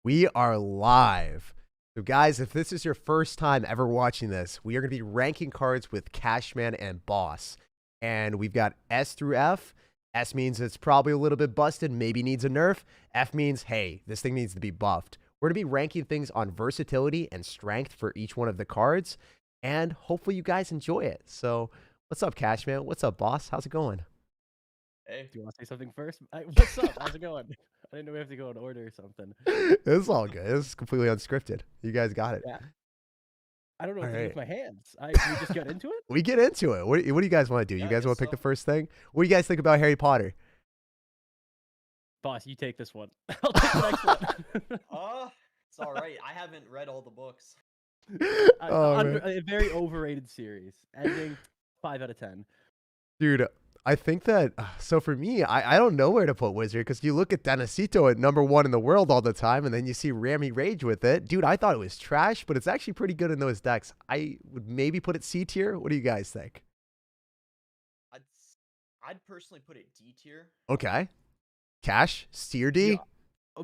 We are live. So guys, if this is your first time ever watching this, we are going to be ranking cards with Cashman and Boss. And we've got S through F. S means it's probably a little bit busted, maybe needs a nerf. F means, hey, this thing needs to be buffed. We're going to be ranking things on versatility and strength for each one of the cards. And hopefully you guys enjoy it. So what's up, Cashman? What's up, Boss? How's it going? Hey, do you want to say something first? What's up? How's it going? I didn't know we have to go in order or something. It's all good. It's completely unscripted. You guys got it. Yeah. I don't know what All to do right. with my hands. We just get into it? We get into it. What do you guys want to do? Yeah, You I guys want guess to pick the so. first thing? What do you guys think about Harry Potter? Boss, you take this one. I'll take the next one. It's all right. I haven't read all the books. Oh, man. A very overrated series. Ending 5 out of 10. Dude, I think that, so for me, I don't know where to put Wizard, because you look at Denecito at #1 in the world all the time, and then you see Rami Rage with it. Dude, I thought it was trash, but it's actually pretty good in those decks. I would maybe put it C tier. What do you guys think? I'd personally put it D tier. Okay. Cash, C or D?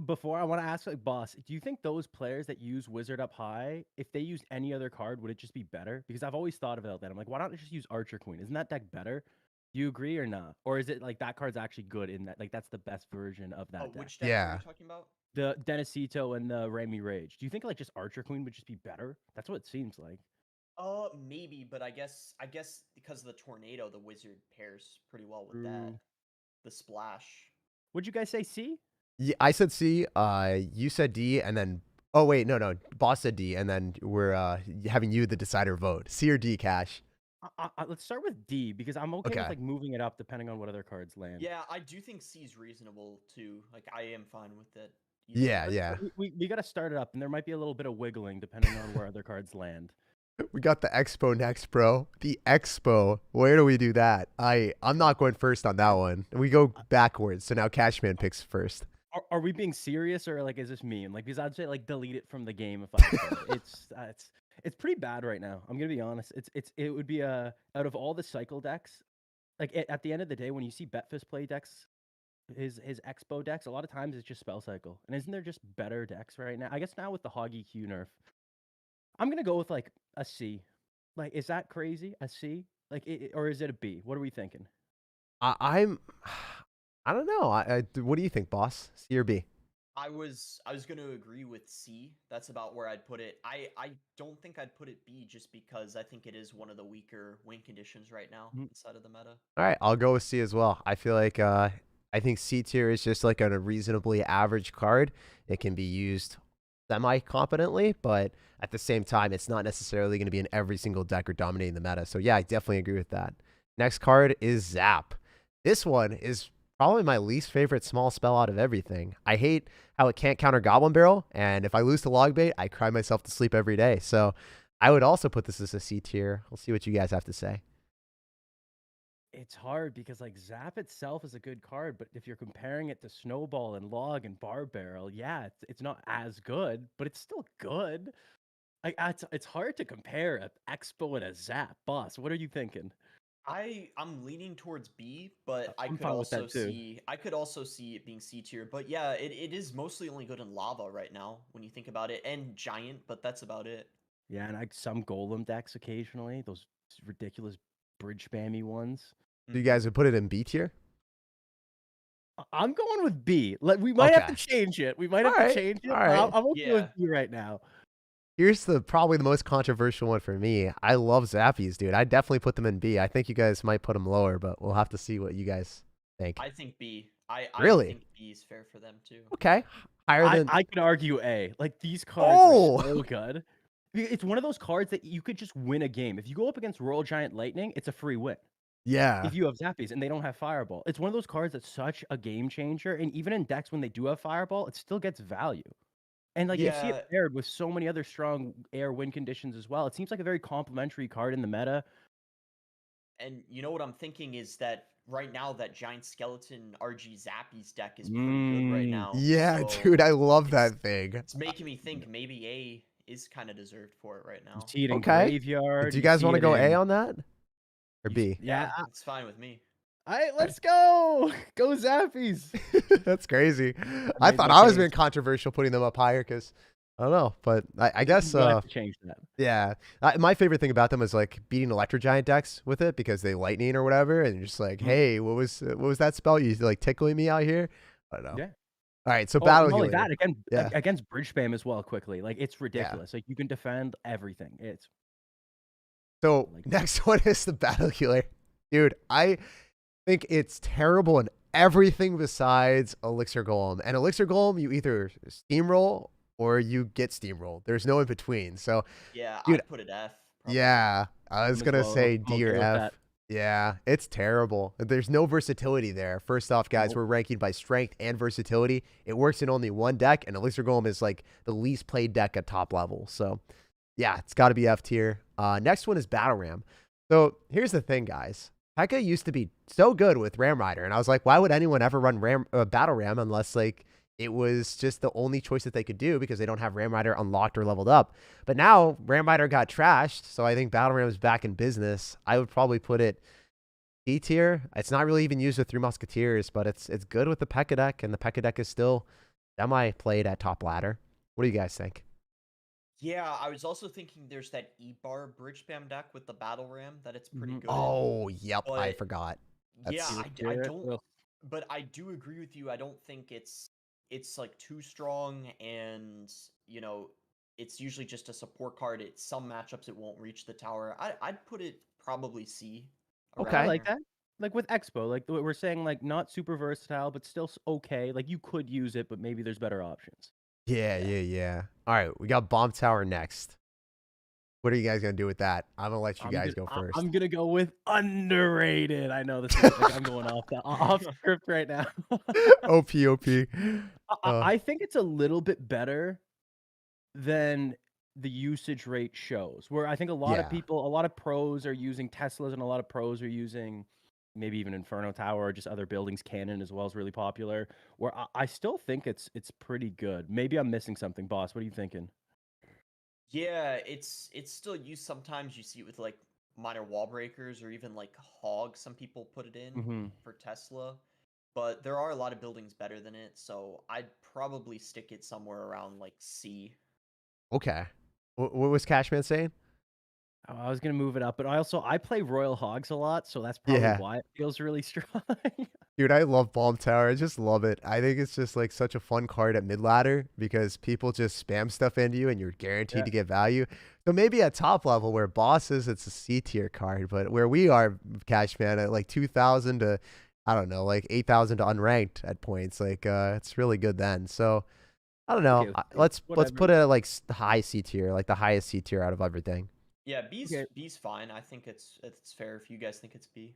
Before, I want to ask, like, Boss, do you think those players that use Wizard up high, if they used any other card, would it just be better? Because I've always thought about that. I'm like, why not just use Archer Queen? Isn't that deck better? Do you agree or not? Or is it like that card's actually good in that? Like, that's the best version of that deck? Which deck Yeah. are you talking about? The Denecito and the Rami Rage. Do you think like just Archer Queen would just be better? That's what it seems like. Maybe, but I guess because of the tornado, the wizard pairs pretty well with that. The splash. Would you guys say C? Yeah, I said C. You said D, and then oh wait, no, Boss said D, and then we're having you the decider vote. C or D, Cash? Let's start with D because I'm okay with like moving it up depending on what other cards land. Yeah, I do think C is reasonable too. Like I am fine with it. Yeah. We got to start it up, and there might be a little bit of wiggling depending on where other cards land. We got the Expo next, bro. The Expo. Where do we do that? I'm not going first on that one. We go backwards. So now Cashman picks first. Are we being serious or like is this mean? Like because I'd say like delete it from the game if I it's pretty bad right now. I'm gonna be honest. It would be out of all the cycle decks, like at the end of the day when you see Betfist play decks, his Expo decks, a lot of times it's just spell cycle. And isn't there just better decks right now? I guess now with the Hoggy Q nerf, I'm gonna go with like a C. Like, is that crazy? A C? Like, or is it a B? What are we thinking? I don't know. What do you think, Boss? C or B? I was gonna agree with C. That's about where I'd put it. I don't think I'd put it B just because I think it is one of the weaker win conditions right now inside of the meta. All right, I'll go with C as well. I feel like I think C tier is just like a reasonably average card. It can be used semi-competently, but at the same time, it's not necessarily going to be in every single deck or dominating the meta. So yeah, I definitely agree with that. Next card is Zap. This one is probably my least favorite small spell out of everything. I hate how it can't counter Goblin Barrel, and if I lose to Logbait, I cry myself to sleep every day. So I would also put this as a C tier. We'll see what you guys have to say. It's hard because like Zap itself is a good card, but if you're comparing it to Snowball and Log and Barbarrel, yeah, it's not as good, but it's still good. Like it's hard to compare an Expo and a Zap. Boss, what are you thinking? I'm leaning towards B, but I'm fine with that too. I could also see it being C tier. But yeah, it is mostly only good in lava right now when you think about it, and giant, but that's about it. Yeah, and like some Golem decks occasionally, those ridiculous bridge spammy ones. Do you guys would put it in B tier? I'm going with B. We might have to change it. We might have to change it. All right. I'm okay with B right now. Here's probably the most controversial one for me. I love Zappies, dude. I definitely put them in B. I think you guys might put them lower, but we'll have to see what you guys think. I think B. Really? I think B is fair for them too. Okay. Higher than I could argue A. Like these cards are so good. It's one of those cards that you could just win a game. If you go up against Royal Giant Lightning, it's a free win. Yeah. If you have Zappies and they don't have Fireball. It's one of those cards that's such a game changer. And even in decks when they do have Fireball, it still gets value. And like you see it paired with so many other strong air win conditions as well. It seems like a very complementary card in the meta. And you know what I'm thinking is that right now that Giant Skeleton RG Zappies deck is pretty good right now. Yeah, so dude, I love that thing. It's making me think maybe A is kind of deserved for it right now. You see it in Graveyard. Do you guys want to go A on that? Or B? Yeah, it's fine with me. Let's go. Go Zappies. That's crazy. I made thought my I was case. being controversial putting them up higher because I don't know, but I guess We'll have to change that. yeah. My favorite thing about them is like beating Electro Giant decks with it because they lightning or whatever, and you're just like, hey, what was that spell? You like tickling me out here? I don't know. Yeah. All right, so Oh, battle not only healer. that, Yeah. against bridge spam as well quickly. Like it's Yeah. ridiculous. Like you can defend everything. It's So like next one is the battle healer. Dude, I think it's terrible in everything besides Elixir Golem. And Elixir Golem, you either steamroll or you get steamrolled. There's no in between. So Yeah, dude, I'd put it F. Probably. yeah, I was as gonna well. say I'm D okay or with F. that. Yeah, it's terrible. There's no versatility there. First off, guys, Nope. we're ranking by strength and versatility. It works in only one deck, and Elixir Golem is like the least played deck at top level. So yeah, it's got to be F tier. Next one is Battle Ram. So here's the thing, guys. Pekka used to be so good with Ram Rider, and I was like, why would anyone ever run Battle Ram unless like it was just the only choice that they could do because they don't have Ram Rider unlocked or leveled up. But now Ram Rider got trashed, so I think Battle Ram is back in business. I would probably put it D tier. It's not really even used with Three Musketeers, but it's good with the Pekka deck, and the Pekka deck is still semi-played at top ladder. What do you guys think? Yeah, I was also thinking there's that E-bar bridge spam deck with the battle ram that it's pretty good. Oh, yep, I But forgot. yeah, That's- I don't. But I do agree with you. I don't think it's like too strong, and you know, it's usually just a support card. It's some matchups it won't reach the tower. I'd put it probably C. around Okay. I like there. that. Like with Expo, like we're saying, like not super versatile, but still okay. Like you could use it, but maybe there's better options. Yeah. All right, we got Bomb Tower next. What are you guys gonna do with that? I'm gonna let you guys go first. I'm gonna go with underrated. I know this is like, I'm going off script right now. OP. I think it's a little bit better than the usage rate shows. Where I think a lot of people, a lot of pros are using Teslas, and a lot of pros are using maybe even Inferno Tower or just other buildings. Cannon as well is really popular. Where I still think it's pretty good. Maybe I'm missing something, boss. What are you thinking? Yeah, it's still used sometimes. You see it with like minor wall breakers or even like Hog. Some people put it in for Tesla, but there are a lot of buildings better than it. So I'd probably stick it somewhere around like C. Okay. What was Cashman saying? Oh, I was gonna move it up, but I play Royal Hogs a lot, so that's probably why it feels really strong. Dude, I love Bomb Tower. I just love it. I think it's just like such a fun card at mid ladder because people just spam stuff into you and you're guaranteed to get value. So maybe at top level where bosses, it's a C tier card, but where we are, Cashman, at like 2,000 to, I don't know, like 8,000 to unranked at points, like it's really good then. So I don't know. Okay, Let's put it at like high C tier, like the highest C tier out of everything. Yeah, B's fine. I think it's fair if you guys think it's B.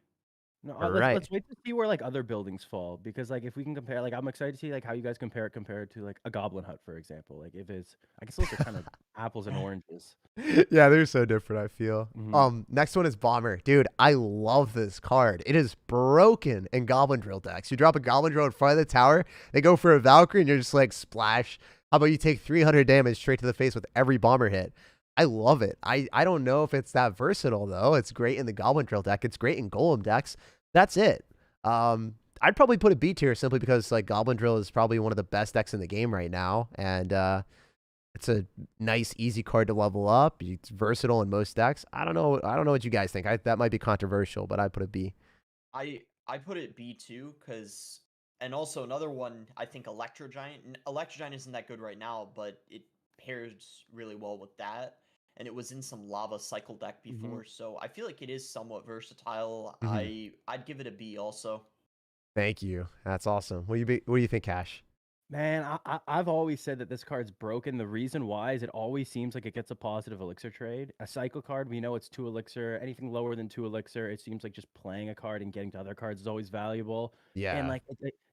No, Right. let's wait to see where like other buildings fall, because like if we can compare, like I'm excited to see like how you guys compare it compared to like a Goblin Hut, for example. Like if it's, I guess those are kind of apples and oranges. Yeah, they're so different, I feel. Next one is Bomber. Dude, I love this card. It is broken in Goblin Drill decks. You drop a Goblin Drill in front of the tower, they go for a Valkyrie, and you're just like, splash. How about you take 300 damage straight to the face with every Bomber hit? I love it. I don't know if it's that versatile, though. It's great in the Goblin Drill deck. It's great in Golem decks. That's it. I'd probably put a B tier simply because like Goblin Drill is probably one of the best decks in the game right now, and it's a nice, easy card to level up. It's versatile in most decks. I don't know what you guys think. That might be controversial, but I'd put a B. I put it B too, because and also another one, I think Electro Giant. Electro Giant isn't that good right now, but it pairs really well with that. And it was in some lava cycle deck before, so I feel like it is somewhat versatile. I'd give it a B also. Thank you. That's awesome. What do you think, Cash? Man, I've always said that this card's broken. The reason why is it always seems like it gets a positive Elixir trade. A cycle card, we know it's 2 Elixir. Anything lower than 2 Elixir, it seems like just playing a card and getting to other cards is always valuable. Yeah. And like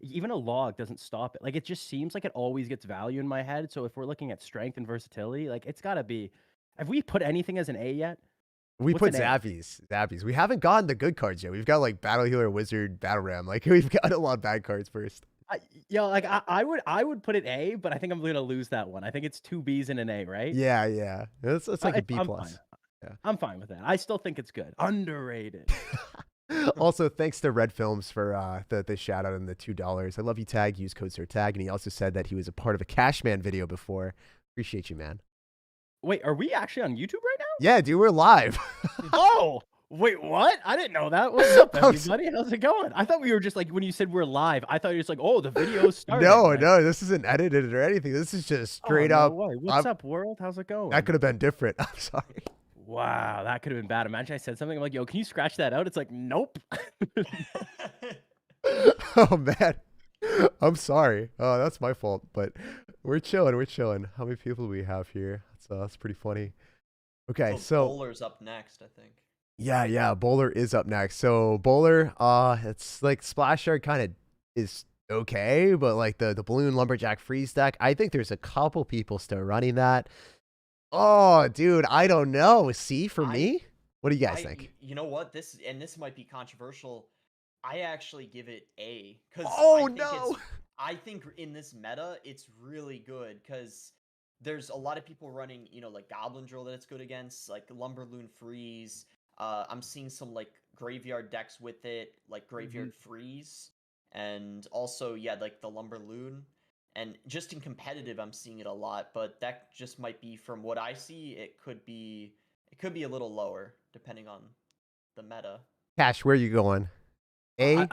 even a log doesn't stop it. Like it just seems like it always gets value in my head. So if we're looking at strength and versatility, like it's got to be. Have we put anything as an A yet? We put Zappies. We haven't gotten the good cards yet. We've got like Battle Healer, Wizard, Battle Ram. Like we've got a lot of bad cards first. I would put it A, but I think I'm gonna lose that one. I think it's 2 Bs and an A, right? Yeah. It's like a B+. I'm fine with that. I still think it's good. Underrated. Also, thanks to Red Films for the shout out and the $2. I love you, Tag. Use code SIRTAG. And he also said that he was a part of a Cashman video before. Appreciate you, man. Wait, are we actually on YouTube right now? Yeah, dude, we're live. Oh, wait, what? I didn't know that. What's up, I'm s- everybody? How's it going? I thought we were just like, when you said we're live, I thought you were just like, oh, the video's started. No, Like, no, this isn't edited or anything. This is just oh, straight no up. way. What's up, world? How's it going? That could have been different. I'm sorry. Wow, that could have been bad. Imagine I said something. I'm like, yo, can you scratch that out? It's like, nope. Oh man, I'm sorry. Oh, that's my fault. But we're chilling. We're chilling. How many people do we have here? That's pretty funny. Okay, so Bowler's up next, I think. yeah, Bowler is up next. So Bowler, it's like Splash Yard kind of is okay, but like the balloon lumberjack freeze deck, I think there's a couple people still running that. Oh, dude, I don't know. C for me? What do you guys think? You know what? This might be controversial. I actually give it A because Oh no! I think in this meta it's really good because there's a lot of people running, like Goblin Drill that it's good against, like Lumberloon Freeze. I'm seeing some like graveyard decks with it, like Graveyard Freeze, and also like the Lumberloon. And just in competitive, I'm seeing it a lot, but that just might be from what I see. It could be a little lower depending on the meta. Cash, where are you going? A?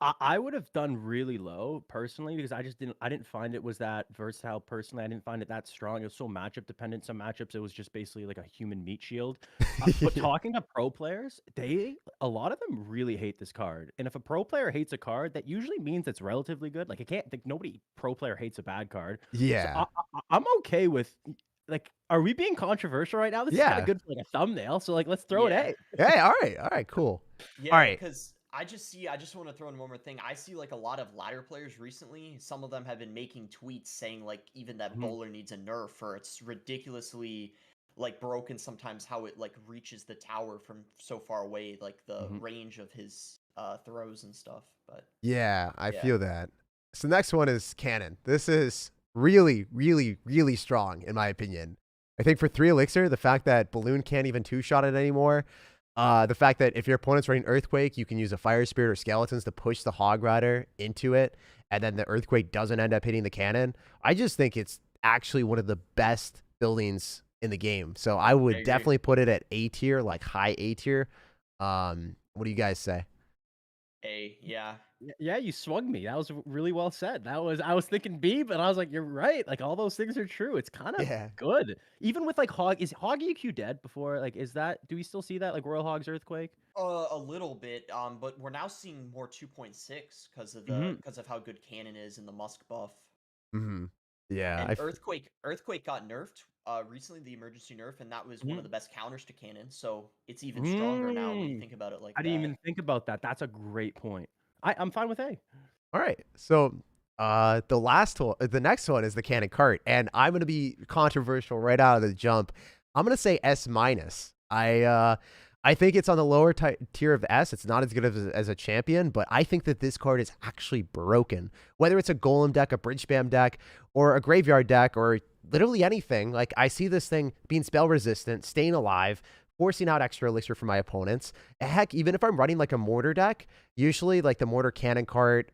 I would have done really low personally because I didn't find it was that versatile personally. I didn't find it that strong. It was so matchup dependent. Some matchups it was just basically like a human meat shield. But talking to pro players, a lot of them really hate this card. And if a pro player hates a card, that usually means it's relatively good. Like nobody pro player hates a bad card. Yeah. So I'm okay with like, are we being controversial right now? This is kind of good for like a thumbnail. So like, let's throw it A. Hey, all right, cool. Yeah, all right. Because I just want to throw in one more thing. I see like a lot of ladder players recently. Some of them have been making tweets saying like even that Bowler needs a nerf, or it's ridiculously like broken sometimes how it like reaches the tower from so far away, like the range of his throws and stuff. But yeah, I feel that. So next one is Cannon. This is really, really, really strong in my opinion. I think for 3 Elixir, the fact that Balloon can't even 2-shot it anymore. The fact that if your opponent's running Earthquake, you can use a Fire Spirit or Skeletons to push the Hog Rider into it, and then the Earthquake doesn't end up hitting the cannon. I just think it's actually one of the best buildings in the game. So I would definitely put it at A tier, like high A tier. What do you guys say? A, yeah. Yeah, you swung me. That was really well said. I was thinking B, but I was like, you're right. Like all those things are true. It's kind of good. Even with like is Hog EQ dead before? Like, do we still see that like Royal Hog's Earthquake? A little bit. But we're now seeing more 2.6 because of how good Cannon is in the Musk buff. Yeah. And Earthquake got nerfed recently, the emergency nerf, and that was one of the best counters to Cannon. So it's even stronger now when you think about it like that. I didn't even think about that. That's a great point. I'm fine with A. All right. So the next one is the Cannon Cart, and I'm gonna be controversial right out of the jump. I'm gonna say S-. I think it's on the lower tier of S. It's not as good as a champion, but I think that this card is actually broken. Whether it's a Golem deck, a Bridge Spam deck, or a Graveyard deck, or literally anything, like I see this thing being spell resistant, staying alive, forcing out extra elixir for my opponents. Heck, even if I'm running like a mortar deck, usually like the mortar cannon cart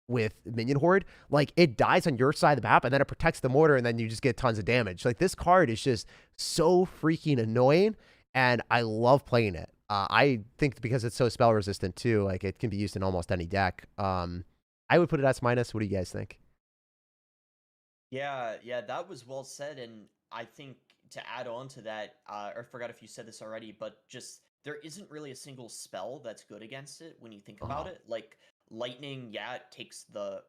with minion horde, like it dies on your side of the map and then it protects the mortar and then you just get tons of damage. Like this card is just so freaking annoying and I love playing it. I think because it's so spell resistant too, like it can be used in almost any deck. I would put it S-. What do you guys think? Yeah, that was well said, and I think to add on to that, I forgot if you said this already, but just there isn't really a single spell that's good against it when you think about it. Like lightning, it takes the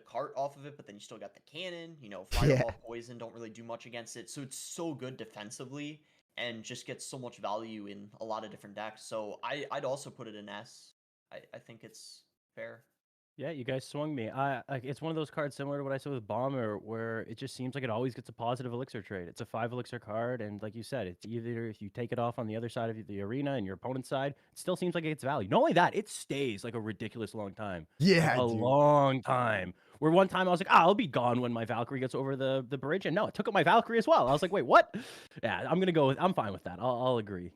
cart off of it, but then you still got the cannon. Fireball, poison don't really do much against it, so it's so good defensively and just gets so much value in a lot of different decks. So I'd also put it in S. I think it's fair. Yeah, you guys swung me. It's one of those cards similar to what I saw with Bomber, where it just seems like it always gets a positive elixir trade. It's a 5 elixir card, and like you said, it's either if you take it off on the other side of the arena and your opponent's side, it still seems like it gets value. Not only that, it stays like a ridiculous long time. Yeah, long time. Where one time I was like, I'll be gone when my Valkyrie gets over the bridge, and no, it took up my Valkyrie as well. I was like, wait, what? Yeah, I'm fine with that. I'll agree.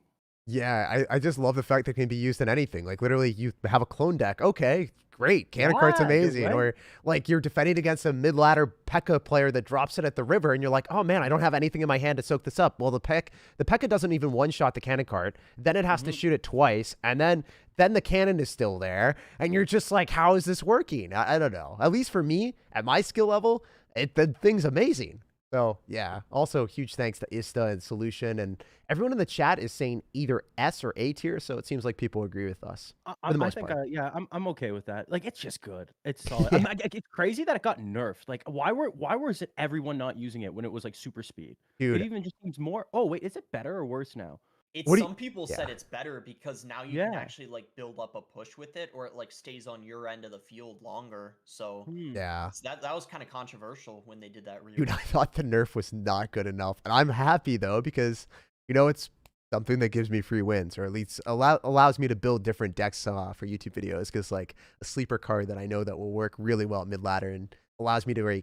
Yeah, I just love the fact that it can be used in anything. Like literally, you have a clone deck. Okay, great. Cannon Cart's Yeah, you're amazing. right. Or like you're defending against a mid-ladder Pekka player that drops it at the river, and you're like, oh man, I don't have anything in my hand to soak this up. Well, the Pekka doesn't even one-shot the Cannon Cart. Then it has to shoot it twice, and then the cannon is still there, and you're just like, how is this working? I don't know. At least for me, at my skill level, the thing's amazing. So yeah. Also, huge thanks to Ista and Solution, and everyone in the chat is saying either S or A tier. So it seems like people agree with us for the I most think, part. yeah, I'm okay with that. Like, it's just good. It's solid. I mean, it's crazy that it got nerfed. Like, why was it everyone not using it when it was like super speed? It Dude, even just seems more. Oh wait, is it better or worse now? It's what do you? some people Yeah. said it's better because now you can Yeah. actually like build up a push with it, or it like stays on your end of the field longer. So Yeah. that was kind of controversial when they did that Dude, I rework. thought the nerf was not good enough, and I'm happy though because it's something that gives me free wins, or at least allows me to build different decks for YouTube videos. Because like a sleeper card that I know that will work really well at mid ladder and allows me to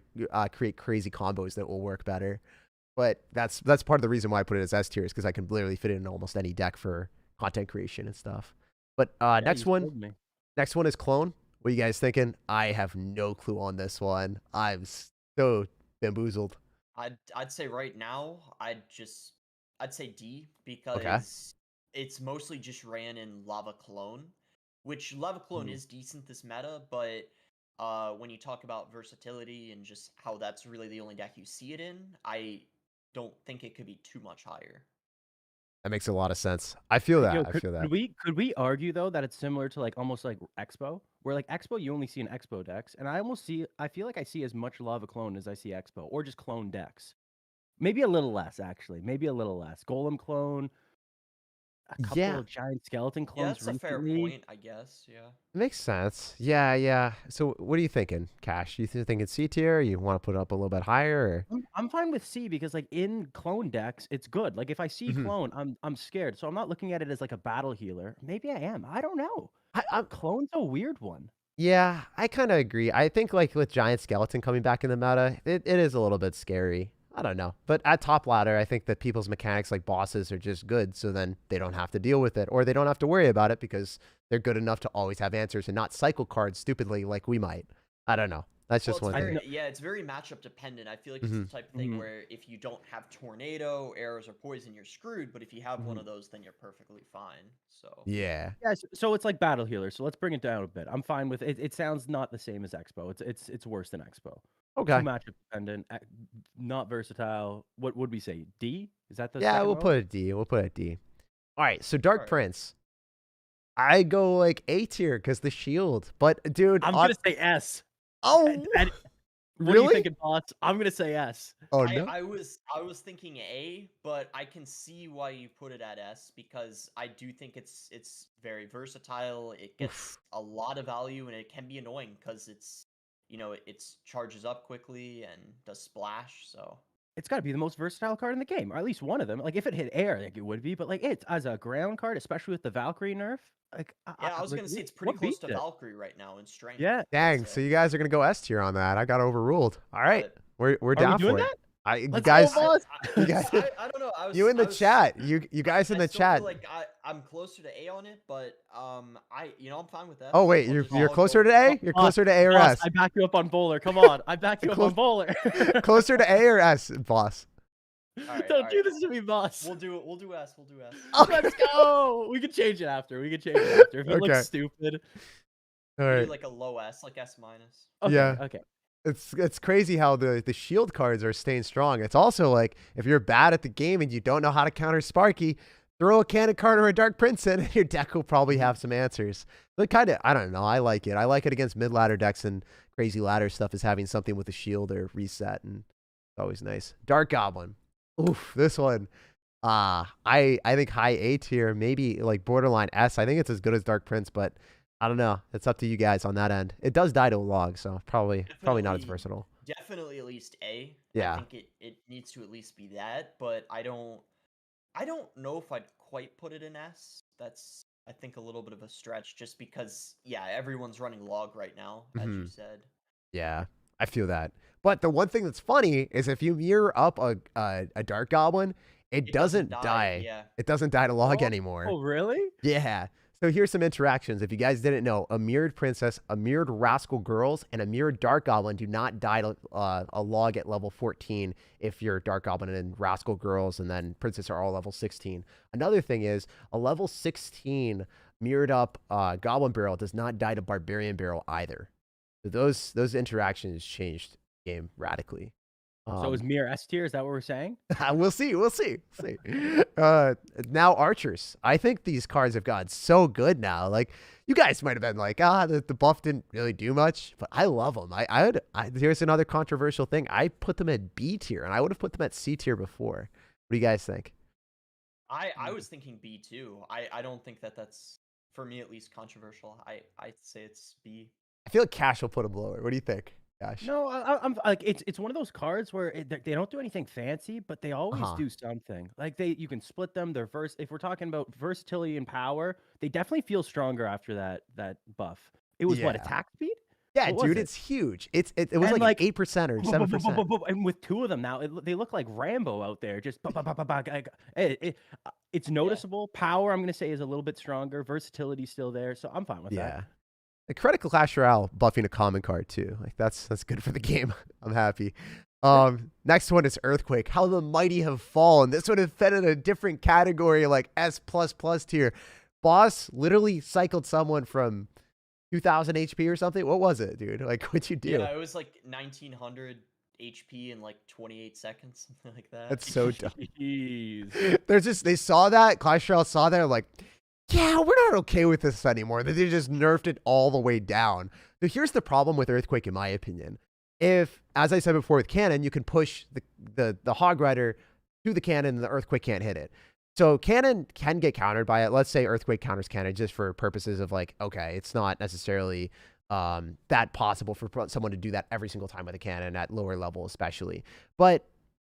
create crazy combos that will work better. But that's part of the reason why I put it as S tier, is because I can literally fit it in almost any deck for content creation and stuff. But Yeah, next you one. sold me. Next one is Clone. What are you guys thinking? I have no clue on this one. I'm so bamboozled. I'd say right now I'd say D Okay. because it's mostly just ran in Lava Clone, which Lava Clone is decent this meta, but when you talk about versatility and just how that's really the only deck you see it in, I don't think it could be too much higher. That makes a lot of sense. I feel that. Yo, I feel that. could we argue though that it's similar to like almost like Expo, where like Expo you only see an Expo decks, and I feel like I see as much Lava Clone as I see Expo, or just clone decks. Maybe a little less actually. Maybe a little less. Golem clone, a couple Yeah, of giant skeleton Yeah, clones that's a fair recently. point, I guess. Yeah. it makes sense. Yeah, yeah. So what are you thinking, Cash? You thinking C tier? You want to put it up a little bit higher? Or? I'm fine with C because like in clone decks, it's good. Like if I see Mhm. clone, I'm scared. So I'm not looking at it as like a battle healer. Maybe I am. I don't know. I'm Clone's a weird one. Yeah, I kind of agree. I think like with Giant Skeleton coming back in the meta, it is a little bit scary. I don't know. But at top ladder, I think that people's mechanics like bosses are just good, so then they don't have to deal with it, or they don't have to worry about it because they're good enough to always have answers and not cycle cards stupidly like we might. I don't know. That's just one thing. Yeah, it's very matchup dependent. I feel like it's the type of thing where if you don't have tornado, arrows, or poison, you're screwed. But if you have one of those, then you're perfectly fine. So Yeah. Yeah, so it's like battle healer. So let's bring it down a bit. I'm fine with it. It sounds not the same as Expo. It's worse than Expo. Okay. Too matchup dependent, not versatile. What would we say? D? Is that the Yeah, second we'll lowest? put a D. We'll put a D. All right. So Dark Alright. Prince. I go like A tier because the shield. But dude, I'm gonna say S. oh, What are you really? thinking, boss? I'm gonna say S. Oh no. I was thinking A, but I can see why you put it at S because I do think it's very versatile. It gets a lot of value and it can be annoying because it's it charges up quickly and does splash. So It's got to be the most versatile card in the game, or at least one of them. Like if it hit air, like it would be, but like it's as a ground card, especially with the Valkyrie nerf. Like yeah, I was like, gonna say it's pretty what close beats to it? Valkyrie right now in strength. Yeah. Dang, so you guys are gonna go S tier on that. I got overruled. All right, But we're Are down we doing for it. that? You Let's guys, go, boss. you guys, I don't know. you in the chat. You guys in I the still chat. feel like I'm closer to A on it, but I'm fine with that. Oh wait, you're closer to A. You're closer to A or Boss, S. I back you up on bowler. Come on, I backed you up on bowler. Closer to A or S, boss. Don't do this to me, boss. We'll do S. We'll do S. Let's go. We can change it after. We can change it after. If it Okay. looks stupid. All Do right. like a low S, like S minus. Okay, Yeah. Okay. It's crazy how the shield cards are staying strong. It's also like if you're bad at the game and you don't know how to counter Sparky, throw a cannon card or a Dark Prince in, and your deck will probably have some answers. But kind of, I don't know. I like it. I like it against mid ladder decks and crazy ladder stuff, is having something with a shield or reset, and it's always nice. Dark Goblin. Oof, this one. I think high A tier, maybe like borderline S. I think it's as good as Dark Prince, but I don't know. It's up to you guys on that end. It does die to a log, so probably not as versatile. Definitely at least A. Yeah. I think it needs to at least be that, but I don't know if I'd quite put it in S. That's I think a little bit of a stretch just because yeah, everyone's running log right now, as you said. Yeah, I feel that. But the one thing that's funny is if you mirror up a Dark Goblin It doesn't die. Yeah. It doesn't die to log anymore. Oh, really? Yeah. So here's some interactions. If you guys didn't know, a mirrored princess, a mirrored rascal girls, and a mirrored dark goblin do not die to a log at level 14 if you're dark goblin and rascal girls and then princess are all level 16. Another thing is a level 16 mirrored up goblin barrel does not die to barbarian barrel either. So those interactions changed the game radically. So it was mere S tier. Is that what we're saying? We'll see. Now archers. I think these cards have gotten so good now. Like you guys might have been like, the buff didn't really do much, but I love them. Here's another controversial thing. I put them at B tier, and I would have put them at C tier before. What do you guys think? I was thinking B too. I don't think that's, for me at least, controversial. I'd say it's B. I feel like Cash will put them lower. What do you think? Gosh. No, I'm like it's one of those cards where they don't do anything fancy, but they always do something. Like you can split them. They're if we're talking about versatility and power, they definitely feel stronger after that buff. It was what, attack speed? Yeah, What was dude, it? it's huge. It was like 8% or 7%. And with two of them now, they look like Rambo out there. Just it's noticeable. Power, I'm gonna say, is a little bit stronger. Versatility's still there, so I'm fine with that. Yeah. The Critical Clash Royale buffing a common card too. Like that's good for the game. I'm happy. Next one is Earthquake. How the mighty have fallen. This one is fed in a different category, like S++ tier. Boss literally cycled someone from 2,000 HP or something. What was it, dude? Like, what'd you do? Yeah, it was like 1,900 HP in like 28 seconds, something like that. That's so dumb. Jeez. They saw that. Clash Royale saw that, like, yeah, we're not okay with this anymore. They just nerfed it all the way down. So here's the problem with Earthquake, in my opinion. If, as I said before with Cannon, you can push the Hog Rider to the Cannon and the Earthquake can't hit it. So Cannon can get countered by it. Let's say Earthquake counters Cannon just for purposes of like, okay, it's not necessarily that possible for someone to do that every single time with a Cannon at lower level especially. But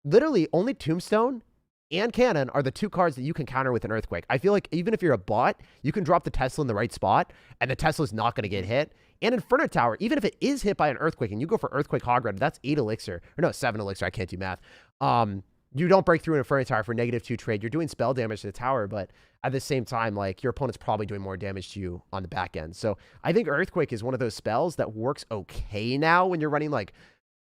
literally only Tombstone and Cannon are the two cards that you can counter with an Earthquake. I feel like even if you're a bot, you can drop the Tesla in the right spot, and the Tesla's not going to get hit. And Inferno Tower, even if it is hit by an Earthquake, and you go for Earthquake Hog Rider, that's 8 Elixir. Or no, 7 Elixir, I can't do math. You don't break through an Inferno Tower for -2 trade. You're doing spell damage to the tower, but at the same time, like, your opponent's probably doing more damage to you on the back end. So I think Earthquake is one of those spells that works okay now when you're running, like,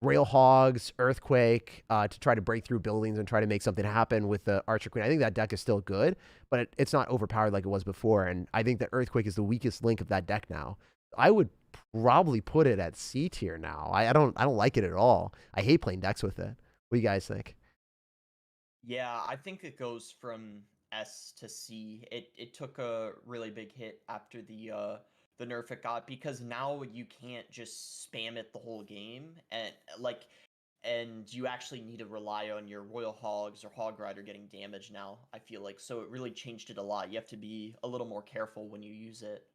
Rail Hogs, Earthquake, to try to break through buildings and try to make something happen with the Archer Queen. I think that deck is still good, but it's not overpowered like it was before. And I think that Earthquake is the weakest link of that deck now. I would probably put it at C tier now. I don't like it at all. I hate playing decks with it. What do you guys think? Yeah, I think it goes from S to C. It took a really big hit after the nerf it got, because now you can't just spam it the whole game, and you actually need to rely on your Royal Hogs or Hog Rider getting damage now, I feel like. So it really changed it a lot. You have to be a little more careful when you use it.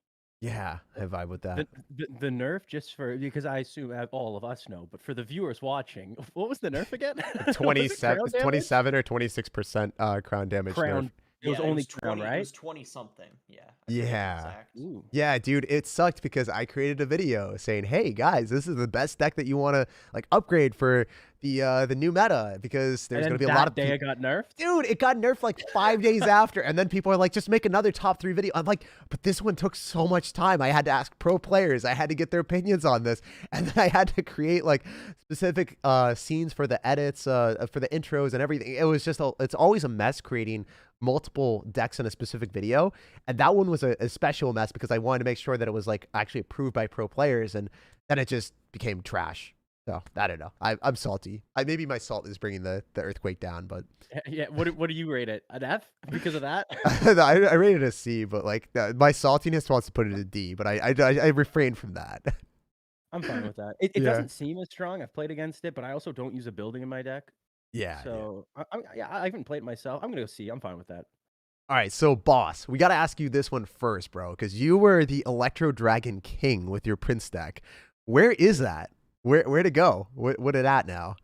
Yeah, I vibe with that. The nerf, just for, because I assume all of us know, but for the viewers watching, what was the nerf again? 27 or 26% crown damage. Crown. Nerf. It was only crown, 20, right? It was 20 something. Yeah. Yeah. Ooh. Yeah, dude, it sucked because I created a video saying, "Hey guys, this is the best deck that you want to like upgrade for the new meta because there's going to be a lot of day it got nerfed. Dude, it got nerfed like 5 days after, and then people are like, just make another top 3 video. I'm like, but this one took so much time. I had to ask pro players. I had to get their opinions on this, and then I had to create like specific scenes for the edits, for the intros and everything. It was just it's always a mess creating multiple decks in a specific video, and that one was a special mess because I wanted to make sure that it was like actually approved by pro players, and then it just became trash. So I don't know. I'm salty. Maybe my salt is bringing the Earthquake down, but Yeah. What do you rate it? An F because of that? I rated it a C, but like my saltiness wants to put it a D, but I refrain from that. I'm fine with that. It doesn't seem as strong. I've played against it, but I also don't use a building in my deck. Yeah. So I haven't played it myself. I'm gonna go C. I'm fine with that. All right, so boss, we got to ask you this one first, bro, because you were the Electro Dragon King with your Prince deck. Where is that? Where to go? What it at now?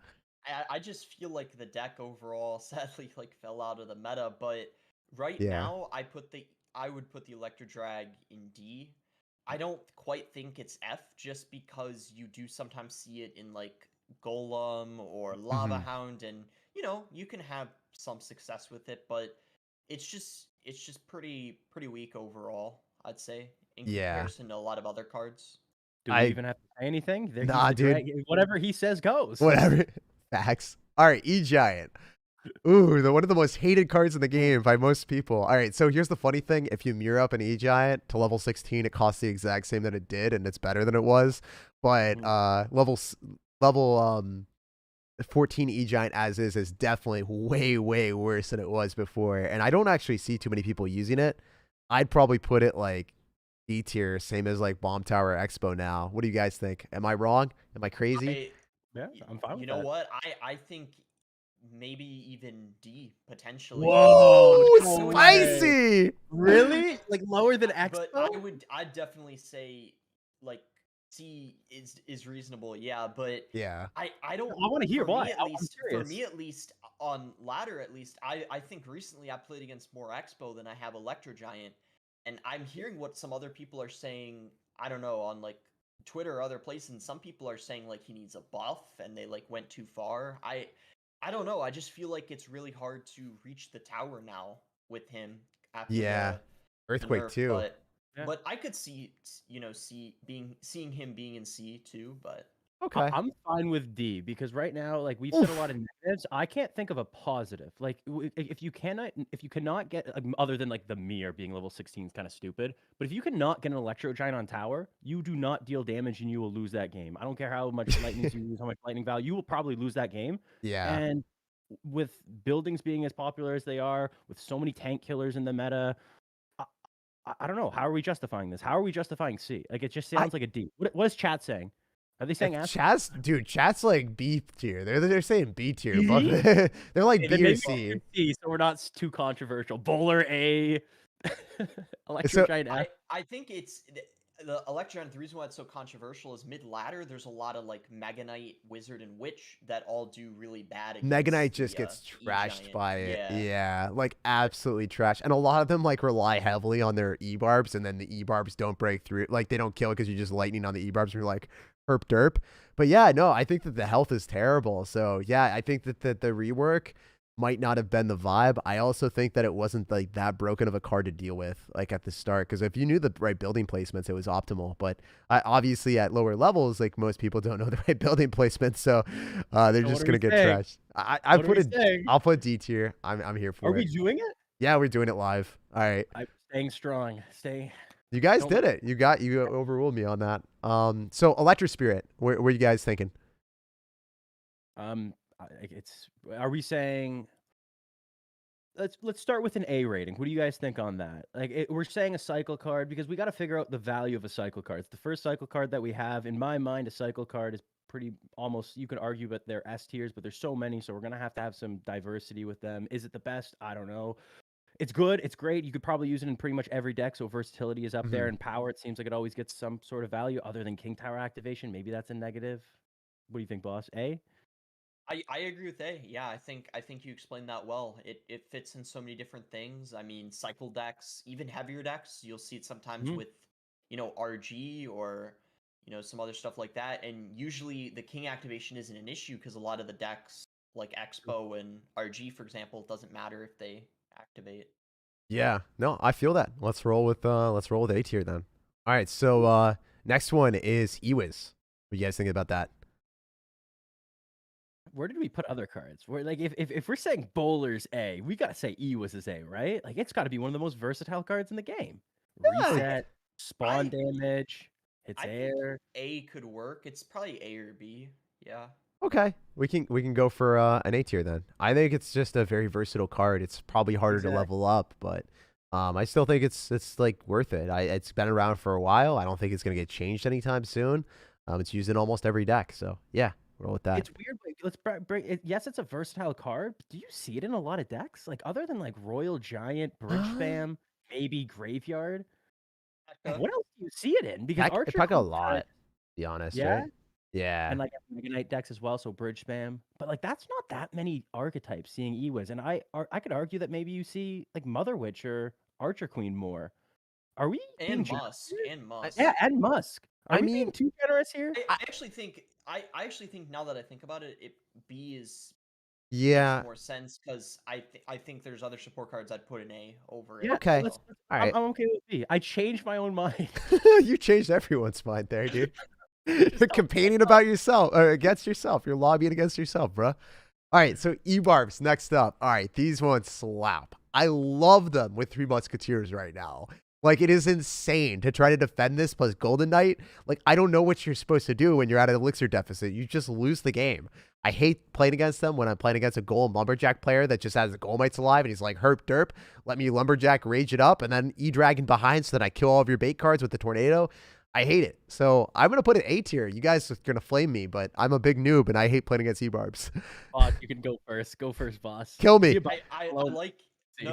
I just feel like the deck overall sadly like fell out of the meta, but right Yeah. now I would put the Electro Drag in D. I don't quite think it's F, just because you do sometimes see it in like Golem or Lava Hound, and you know, you can have some success with it, but it's just pretty weak overall, I'd say, in Yeah. comparison to a lot of other cards. Do we even have to say anything? He's Nah, the dude. dragon. Whatever he says goes. Whatever. Facts. All right, E-Giant. Ooh, one of the most hated cards in the game by most people. All right, so here's the funny thing. If you mirror up an E-Giant to level 16, it costs the exact same that it did, and it's better than it was. But level 14 E-Giant as is definitely way, way worse than it was before. And I don't actually see too many people using it. I'd probably put it like D tier, same as like Bomb Tower Expo now. What do you guys think? Am I wrong? Am I crazy? Yeah, I'm fine with You know that. what? I think maybe even D potentially. Whoa, Ooh, spicy! Really? Like lower than Expo? But I'd definitely say like C is reasonable, yeah, but Yeah. I don't. I want to hear for why. Me at I'm least, for curious. me at least, on ladder at least, I think recently I played against more Expo than I have Electro Giant, and I'm hearing what some other people are saying. I don't know, on like Twitter or other places, and some people are saying like he needs a buff and they like went too far. I don't know. I just feel like it's really hard to reach the tower now with him after Yeah. the Earthquake nerf, too. but I could see, you know, seeing him being in C too, but Okay. I'm fine with D because right now, like we've said a lot of negatives. I can't think of a positive. Like if you cannot get other than like the mirror being level 16 is kind of stupid. But if you cannot get an Electro Giant on tower, you do not deal damage and you will lose that game. I don't care how much lightnings you use, how much lightning value, you will probably lose that game. Yeah. And with buildings being as popular as they are, with so many tank killers in the meta, I don't know. How are we justifying this? How are we justifying C? Like it just sounds like a D. What is chat saying? Are they saying S? Chat's like B tier. They're saying B tier, B? but they're like Okay, B or C. C, so we're not too controversial. Bowler A, Electro So Giant F. I think it's the Electro Giant. The reason why it's so controversial is mid ladder. There's a lot of like Mega Knight, Wizard, and Witch that all do really bad. Mega Knight Against just the, gets trashed E-Giant. by it. Yeah. Yeah, like absolutely trashed. And a lot of them like rely heavily on their E-barbs, and then the E-barbs don't break through. Like they don't kill because you're just lightning on the E-barbs, and you're like herp derp. But yeah, no, I think that the health is terrible. So yeah, I think that the rework might not have been the vibe. I also think that it wasn't like that broken of a card to deal with like at the start, because if you knew the right building placements, it was optimal. But obviously at lower levels, like most people don't know the right building placements, so they're just gonna get trashed. I'll put D tier. I'm here for it. Are we doing it? Yeah, we're doing it live. All right. I'm staying strong. You guys did it. You overruled me on that. So Electro Spirit, where are you guys thinking? Are we saying? Let's start with an A rating. What do you guys think on that? Like we're saying a cycle card because we got to figure out the value of a cycle card. It's the first cycle card that we have. In my mind, a cycle card is pretty almost, you could argue that they're S tiers, but there's so many, so we're gonna have to have some diversity with them. Is it the best? I don't know. It's good. It's great. You could probably use it in pretty much every deck, so versatility is up there. And power, it seems like it always gets some sort of value other than King Tower activation. Maybe that's a negative. What do you think, boss? A? I agree with A. Yeah, I think you explained that well. It fits in so many different things. I mean, cycle decks, even heavier decks, you'll see it sometimes with, you know, RG or, you know, some other stuff like that. And usually the King activation isn't an issue because a lot of the decks like Expo and RG, for example, it doesn't matter if they activate. Yeah, no, I feel that. Let's roll with A tier then. All right, so next one is Ewiz. What do you guys think about that? Where did we put other cards? Where like if we're saying bowlers A, we gotta say Ewiz is A, right? Like it's got to be one of the most versatile cards in the game. Yeah. Reset, spawn damage, hits air. A could work. It's probably A or B. Yeah. Okay, we can go for an A tier then. I think it's just a very versatile card. It's probably harder to level up, but I still think it's like worth it. It's been around for a while. I don't think it's gonna get changed anytime soon. It's used in almost every deck, so yeah, roll with that. It's weird. Like, let's break it. Yes, it's a versatile card. But do you see it in a lot of decks? Like other than like Royal Giant, Bridge Spam, maybe Graveyard. What else do you see it in? Because Archer Pekka a lot, to be honest. Yeah. Right? Yeah. And like Mega Knight decks as well, so Bridge Spam. But like that's not that many archetypes seeing Ewiz. And I could argue that maybe you see like Mother Witch or Archer Queen more. Are we and Musk? Yeah, and Musk. Are we being too generous here? I actually think now that I think about it, B is Yeah. makes more sense because I think there's other support cards I'd put an A over it. Yeah, Okay. so. All right. I'm okay with B. I changed my own mind. You changed everyone's mind there, dude. You're campaigning about yourself or against yourself. You're lobbying against yourself, bro. All right, so E-Barbs next up. All right, these ones slap. I love them with Three Musketeers right now. Like, it is insane to try to defend this plus Golden Knight. Like, I don't know what you're supposed to do when you're at an Elixir deficit. You just lose the game. I hate playing against them when I'm playing against a Golem Lumberjack player that just has the Golemites alive and he's like, herp derp, let me Lumberjack rage it up and then E-Dragon behind so that I kill all of your bait cards with the Tornado. I hate it. So I'm going to put it A tier. You guys are going to flame me, but I'm a big noob and I hate playing against E-Barbs. Boss, you can go first. Go first, boss. Kill me. I like no.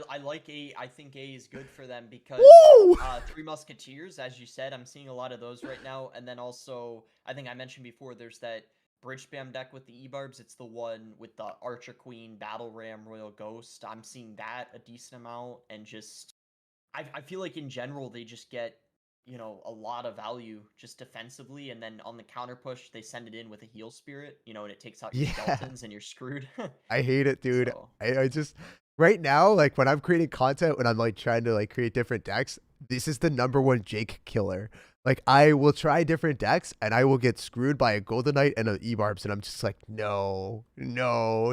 I like A. I think A is good for them because Woo! Three Musketeers, as you said, I'm seeing a lot of those right now. And then also, I think I mentioned before, there's that bridge spam deck with the E-Barbs. It's the one with the Archer Queen, Battle Ram, Royal Ghost. I'm seeing that a decent amount, and just I feel like in general they just get, you know, a lot of value just defensively, and then on the counter push they send it in with a heal spirit, you know, and it takes out your skeletons and you're screwed. I hate it, dude. So. I just right now, like when I'm creating content, when I'm like trying to like create different decks, this is the #1 Jake killer. Like I will try different decks and I will get screwed by a Golden Knight and an E-Barbs, and I'm just like, no,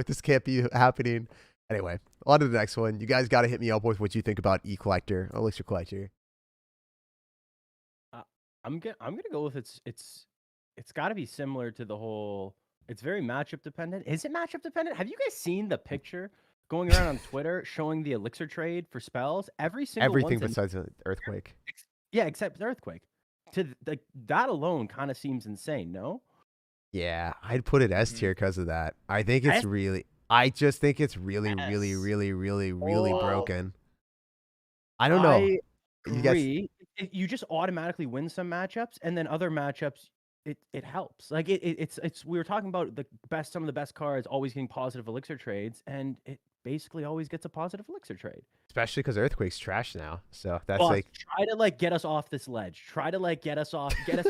this can't be happening. Anyway, on to the next one. You guys got to hit me up with what you think about E-Collector, Elixir Collector. I'm gonna go with it's got to be similar to the whole. It's very matchup dependent. Is it matchup dependent? Have you guys seen the picture going around on Twitter showing the Elixir trade for spells? Everything besides an Earthquake. Yeah, except Earthquake. Like that alone kind of seems insane. No. Yeah, I'd put it S tier because of that. I think it's really. I just think it's really broken. I don't know. I agree. You just automatically win some matchups, and then other matchups, it helps. Like it's we were talking about some of the best cards always getting positive Elixir trades, and it basically always gets a positive Elixir trade. Especially because Earthquake's trash now, so that's Boss, like try to like get us off this ledge. Try to like get us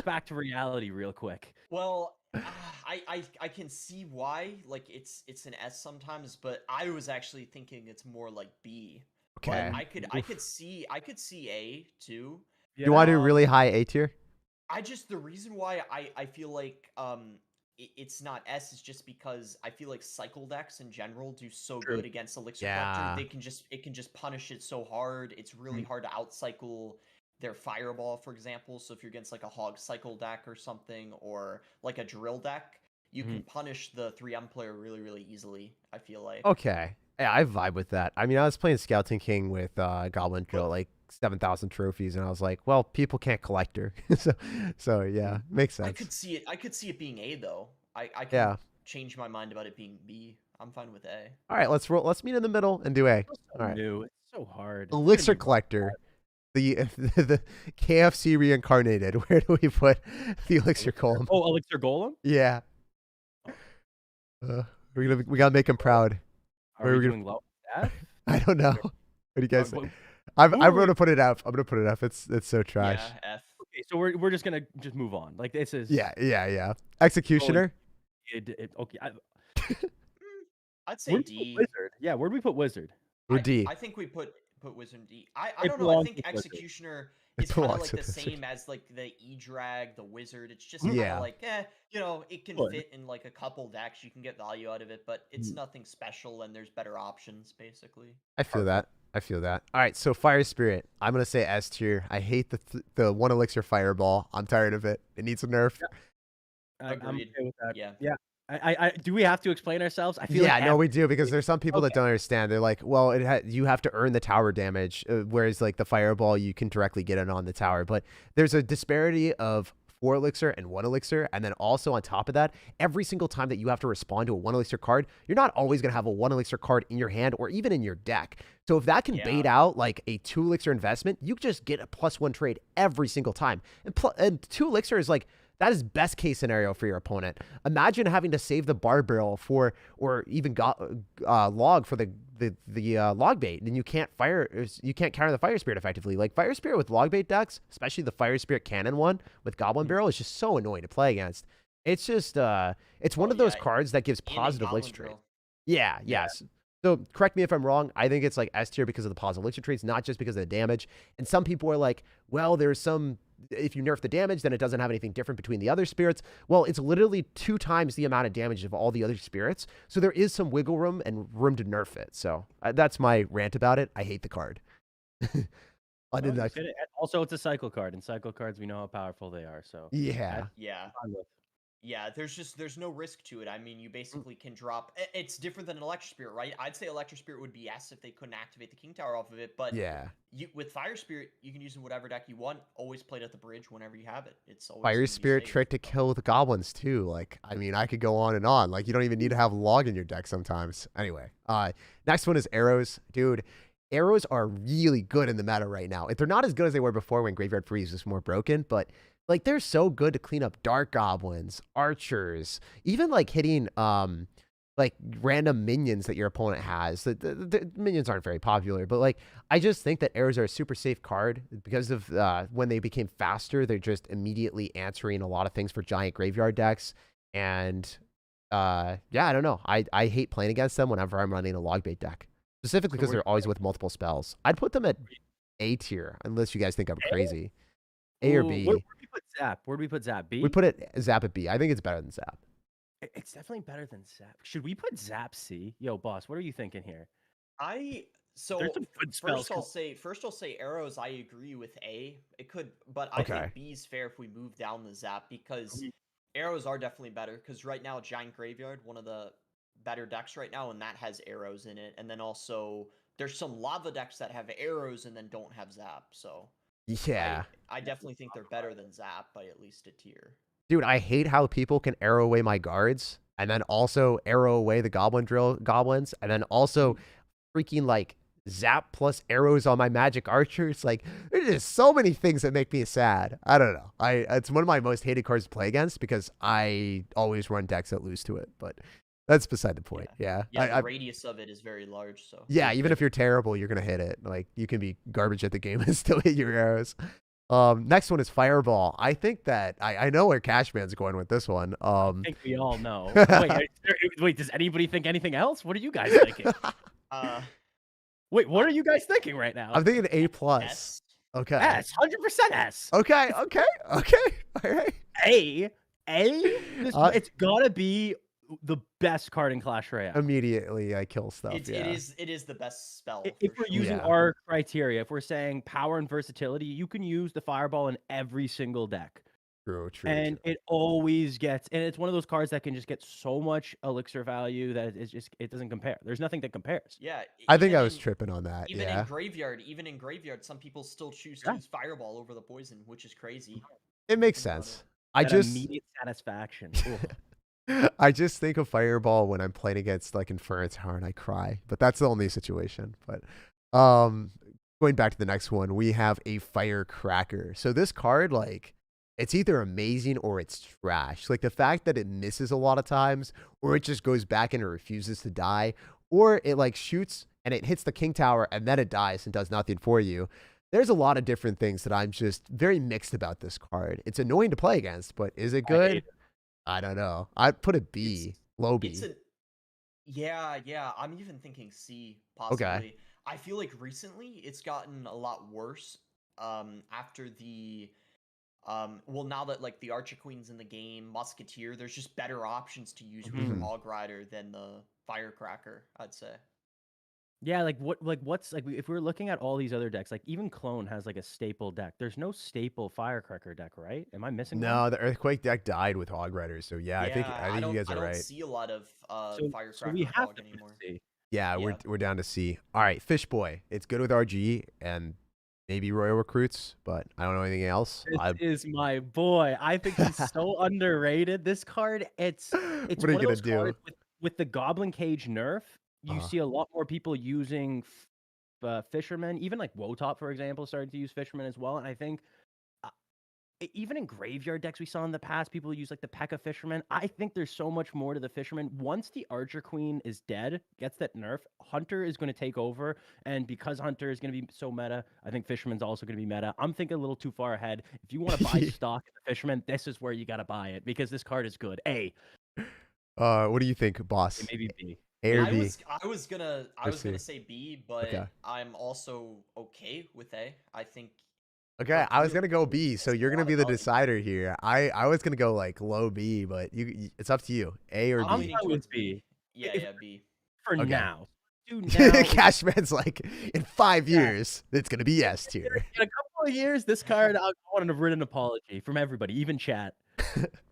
back to reality real quick. Well, I can see why like it's an S sometimes, but I was actually thinking it's more like B. okay. But I could see A too. You want to do really high A tier? The reason why I feel like it's not S is just because I feel like cycle decks in general do so good against Elixir Collector. It can just punish it so hard. It's really hard to outcycle their Fireball, for example. So if you're against like a Hog Cycle deck or something, or like a Drill deck, you can punish the 3M player really easily, I feel like. Okay. Yeah, I vibe with that. I mean, I was playing Skeleton King with Goblin Drill, like 7,000 trophies, and I was like, well, people can't collect her. so yeah, makes sense. I could see it being A though. I can change my mind about it being B. I'm fine with A. All right, let's roll. Let's meet in the middle and do A. All right. New. It's so hard. Elixir Collector, the KFC reincarnated. Where do we put the Elixir Golem? Oh, Elixir Golem? Yeah. We gotta make him proud. Are we doing low F? I don't know. What do you guys think? I'm gonna put it F. I'm gonna put it F. It's so trash. Yeah, F. Okay, so we're just gonna move on. Like this is Yeah. Executioner. Okay. I'd say D. Wizard. Yeah, where do we put Wizard? Or D. I think we put Wizard in D. I don't know. I think Executioner is kind of like the same as like the E-Drag, the Wizard. It's just kind of like, you know, it can fit in like a couple decks. You can get value out of it, but it's nothing special, and there's better options, basically. I feel that. All right, so Fire Spirit. I'm going to say S tier. I hate the 1 Elixir Fireball. I'm tired of it. It needs a nerf. Yeah. I'm okay with that. Yeah. I do we have to explain ourselves? I feel no, we do, because there's some people that don't understand. They're like, well, you have to earn the tower damage, whereas like the Fireball, you can directly get it on the tower. But there's a disparity of 4 Elixir and 1 Elixir, and then also on top of that, every single time that you have to respond to a 1 Elixir card, you're not always going to have a 1 Elixir card in your hand or even in your deck. So if that can bait out like a 2 Elixir investment, you just get a +1 trade every single time. And 2 Elixir is like, that is best case scenario for your opponent. Imagine having to save the bar barrel or even log for the log bait, and you can't counter the Fire Spirit effectively. Like Fire Spirit with log bait decks, especially the Fire Spirit cannon one with Goblin Barrel, is just so annoying to play against. It's just it's one of those cards that gives positive Elixir trade. Yeah, yes. So correct me if I'm wrong. I think it's like S tier because of the pause elixir traits, not just because of the damage. And some people are like, well, there's some. If you nerf the damage, then it doesn't have anything different between the other spirits. Well, it's literally 2 times the amount of damage of all the other spirits. So there is some wiggle room and room to nerf it. So that's my rant about it. I hate the card. Also, it's a cycle card, and cycle cards, we know how powerful they are. So Yeah. Yeah. Yeah, there's no risk to it. I mean, you basically can drop. It's different than an Electro Spirit, right? I'd say Electro Spirit would be S if they couldn't activate the King Tower off of it. But Yeah. with Fire Spirit, you can use in whatever deck you want. Always play it at the bridge whenever you have it. It's always Fire gonna be Spirit safe. trick to kill the goblins too. Like, I mean, I could go on and on. Like, you don't even need to have log in your deck sometimes. Anyway, next one is arrows. Dude, arrows are really good in the meta right now. If they're not as good as they were before when Graveyard Freeze was more broken, but like they're so good to clean up dark goblins, archers, even like hitting like random minions that your opponent has. The minions aren't very popular, but like I just think that arrows are a super safe card because of when they became faster, they're just immediately answering a lot of things for giant graveyard decks. And yeah, I don't know. I hate playing against them whenever I'm running a log bait deck, specifically because they're always with multiple spells. I'd put them at A tier unless you guys think I'm crazy. A or B. Where do we put Zap? Where do we put Zap? B? We put it Zap at B. I think it's better than Zap. It's definitely better than Zap. Should we put Zap C? Yo, boss, what are you thinking here? So There's some good spells. First I'll say arrows. I agree with A. It could, but I think B's fair if we move down the Zap because arrows are definitely better. Because right now, Giant Graveyard, one of the better decks right now, and that has arrows in it. And then also there's some lava decks that have arrows and then don't have Zap. So yeah, I definitely think they're better than Zap by at least a tier. Dude, I hate how people can arrow away my guards and then also arrow away the goblins and then also freaking like Zap plus arrows on my magic archers. Like there's just so many things that make me sad. I don't know. It's one of my most hated cards to play against because I always run decks that lose to it, but that's beside the point. Yeah. The radius of it is very large. So yeah, even if you're terrible, you're gonna hit it. Like you can be garbage at the game and still hit your arrows. Next one is Fireball. I think that I know where Cashman's going with this one. I think we all know. Wait, does anybody think anything else? What are you guys thinking? Wait, what are you guys thinking right now? I'm thinking A plus. S. Okay. S, 100% S. Okay. All right. A. It's gotta be the best card in Clash Royale. Immediately, I kill stuff. It is the best spell. If we're using our criteria, if we're saying power and versatility, you can use the Fireball in every single deck. True. And it always gets, and it's one of those cards that can just get so much elixir value that it doesn't compare. There's nothing that compares. Yeah, I think I was tripping on that. Even in graveyard, some people still choose to use Fireball over the poison, which is crazy. It makes sense. Immediate satisfaction. I just think of Fireball when I'm playing against like Inferno Tower and I cry, but that's the only situation. But going back to the next one, we have a Firecracker. So this card, like, it's either amazing or it's trash. Like the fact that it misses a lot of times, or it just goes back and it refuses to die, or it like shoots and it hits the King Tower and then it dies and does nothing for you. There's a lot of different things that I'm just very mixed about this card. It's annoying to play against, but is it good? I don't know. I'd put a B, low B. Yeah. I'm even thinking C, possibly. Okay. I feel like recently it's gotten a lot worse. After the, now that like the Archer Queen's in the game, Musketeer, there's just better options to use with Hog Rider than the Firecracker, I'd say. Yeah, what's if we're looking at all these other decks, like even Clone has like a staple deck. There's no staple Firecracker deck, right? Am I missing one? No, the Earthquake deck died with Hog Riders, so yeah, I think you guys are right. I don't see a lot of Firecracker so we have Hog anymore. Yeah, we're down to C. All right, Fish Boy. It's good with RG and maybe Royal Recruits, but I don't know anything else. This is my boy. I think he's so underrated. This card, it's what are you one of gonna those do? cards with the Goblin Cage nerf. You see a lot more people using Fisherman, even like Wotop, for example, started to use Fisherman as well. And I think even in graveyard decks we saw in the past, people use like the Pekka Fisherman. I think there's so much more to the Fisherman. Once the Archer Queen is dead, gets that nerf, Hunter is going to take over. And because Hunter is going to be so meta, I think Fisherman's also going to be meta. I'm thinking a little too far ahead. If you want to buy stock in the Fisherman, this is where you got to buy it because this card is good. A. What do you think, boss? Maybe B. A or I B? was gonna C? say B, but Okay. I'm also okay with A. I think Okay, like I was really gonna go B, so it's you're a gonna lot be of the value. decider here. I was gonna go like low B, but it's up to you. A or I'm I'm B? leaning fine with towards B. Yeah, If yeah, B. for Okay. now. Do now. Cashman's like, in 5 Yeah. years, it's gonna be S tier. In a couple of years, this card, I want a written apology from everybody, even chat.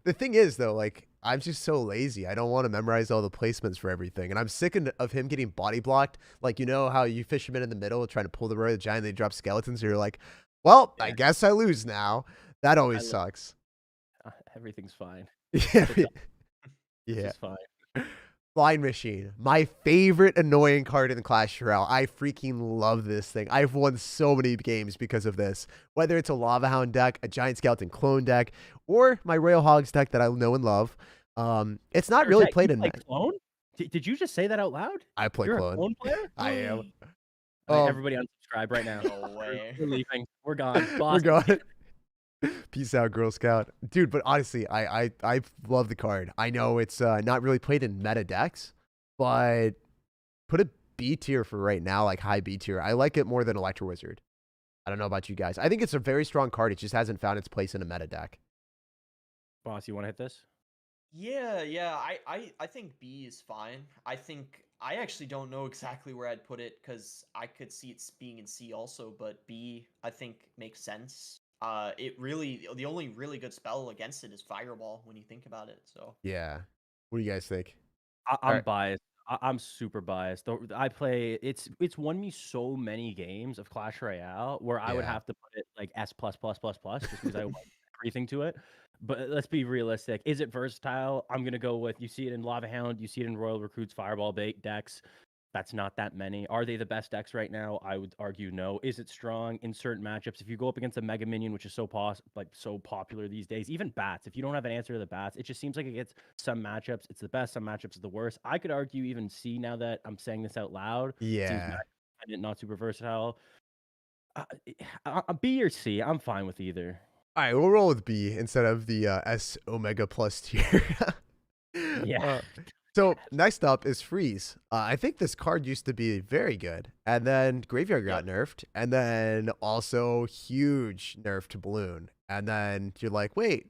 The thing is, though, like, I'm just so lazy. I don't want to memorize all the placements for everything, and I'm sick of him getting body blocked. Like, you know how you Fisherman in the middle trying to pull the Royal Giant, they drop skeletons, and you're like, well, I Yeah. guess I lose now. That always I sucks. Everything's fine. Yeah. It's Yeah. just fine. Flying Machine, my favorite annoying card in Clash Royale. I freaking love this thing. I've won so many games because of this. Whether it's a Lava Hound deck, a Giant Skeleton clone deck, or my Royal Hogs deck that I know and love. It's not really played in like clone. Did you just say that out loud? I play You're clone. a clone player? I am. All right, everybody unsubscribe right now. No way. We're leaving. We're gone. We're Boss. gone. Peace out, Girl Scout. Dude, but honestly, I love the card. I know it's not really played in meta decks, but put a B tier for right now, like high B tier. I like it more than Electro Wizard. I don't know about you guys. I think it's a very strong card. It just hasn't found its place in a meta deck. Boss, you want to hit this? Yeah. I think B is fine. I actually don't know exactly where I'd put it because I could see it being in C also, but B I think makes sense. The only really good spell against it is Fireball when you think about it. So Yeah. What do you guys think? I'm Alright. biased. I'm super biased. I play. It's won me so many games of Clash Royale where I would Yeah. have to put it like S plus plus plus plus just because I want everything to it. But let's be realistic. Is it versatile? I'm gonna go with you see it in Lava Hound, you see it in Royal Recruits, Fireball bait decks. That's not that many. Are they the best decks right now? I would argue no. Is it strong in certain matchups? If you go up against a Mega Minion, which is so popular these days, even bats. If you don't have an answer to the bats, it just seems like it gets some matchups. It's the best, some matchups are the worst. I could argue even C now that I'm saying this out loud. Yeah. Seems not super versatile. B or C, I'm fine with either. All right, we'll roll with B instead of the S Omega plus tier. Yeah. So next up is Freeze. I think this card used to be very good, and then Graveyard got nerfed, and then also huge nerf to Balloon, and then you're like, wait,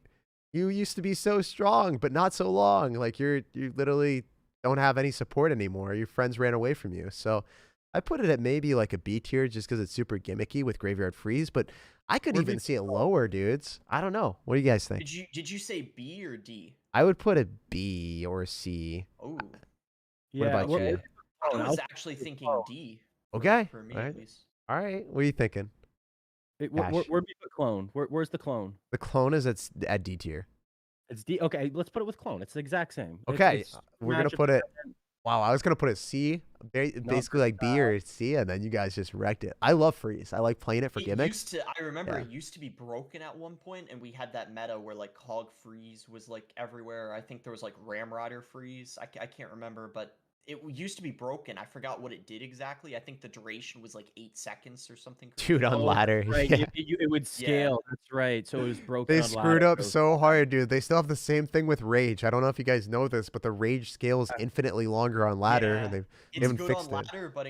you used to be so strong, but not so long. Like you literally don't have any support anymore. Your friends ran away from you. So I put it at maybe like a B tier just because it's super gimmicky with Graveyard Freeze, but I could even see it lower, dudes. I don't know. What do you guys think? Did you say B or D? I would put a B or C. Oh. What about you? I was actually thinking D. Okay. For me, All right. at least. All right. What are you thinking? Where do you put clone? Where's the clone? The clone is at D tier. It's D. Okay, let's put it with clone. It's the exact same. Okay. We're going to put it. Wow, I was going to put it C, basically like B or C, and then you guys just wrecked it. I love Freeze. I like playing it for gimmicks. I remember it used to be broken at one point, and we had that meta where like Hog Freeze was like everywhere. I think there was like Ramrodder Freeze. I can't remember, but it used to be broken. I forgot what it did exactly. I think the duration was like 8 seconds or something. Dude, on ladder. Right, Yeah. it would scale. Yeah. That's right. So it was broken. They on screwed ladder. up so hard, dude. They still have the same thing with Rage. I don't know if you guys know this, but the Rage scales infinitely longer on ladder, and they haven't fixed it. It's good on ladder, but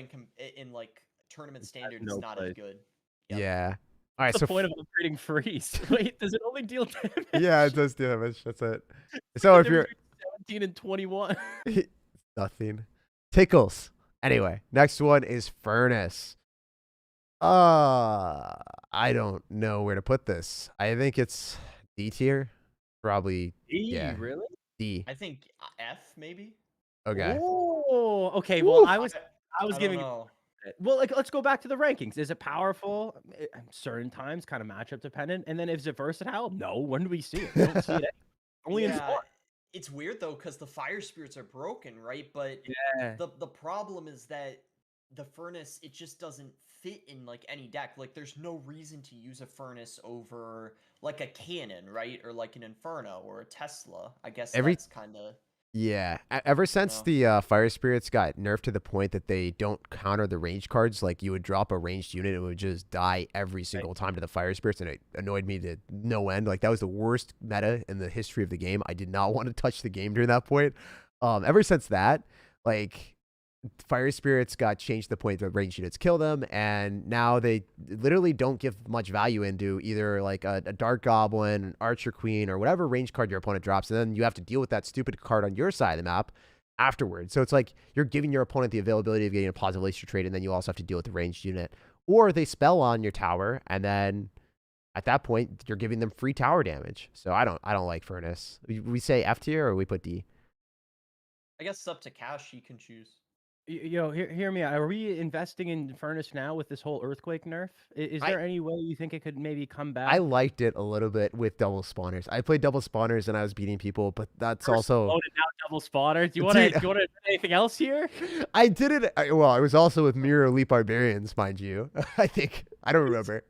in like tournament standard, it's not as good. Yep. Yeah. All right. What's the point of upgrading Freeze? Wait, does it only deal damage? Yeah, it does damage. That's it. So if you're 17 and 21, nothing. Tickles. Anyway, next one is Furnace. I don't know where to put this. I think it's D tier. Probably. D, yeah. Really? D. I think F maybe. Okay. Oh, okay. Well, I was giving. Know. Well, like let's go back to the rankings. Is it powerful? Certain times, kind of matchup dependent. And then is it versatile? No. When do we see it? We don't see it. Only in sport. It's weird though because the fire spirits are broken, right? But the problem is that the furnace, it just doesn't fit in like any deck. Like there's no reason to use a furnace over like a cannon, right? Or like an Inferno or a Tesla. I guess that's kind of. Yeah, ever since the fire spirits got nerfed to the point that they don't counter the range cards, like you would drop a ranged unit, it would just die every single time to the fire spirits, and it annoyed me to no end. Like that was the worst meta in the history of the game. I did not want to touch the game during that point. Ever since that, like fire spirits got changed to the point that ranged units kill them, and now they literally don't give much value into either like a dark goblin, an archer queen, or whatever range card your opponent drops, and then you have to deal with that stupid card on your side of the map afterwards. So it's like you're giving your opponent the availability of getting a positive Elixir trade, and then you also have to deal with the ranged unit. Or they spell on your tower, and then at that point you're giving them free tower damage. So I don't like Furnace. We say F tier or we put D? I guess it's up to Cash. He can choose. Yo, hear me out. Are we investing in Furnace now with this whole earthquake nerf? Is there any way you think it could maybe come back? I liked it a little bit with double spawners. I played double spawners and I was beating people, but that's First also loaded now double spawner. Do you want to anything else here? I did it. Well, I was also with Mirror Elite Barbarians, mind you. I think I don't remember.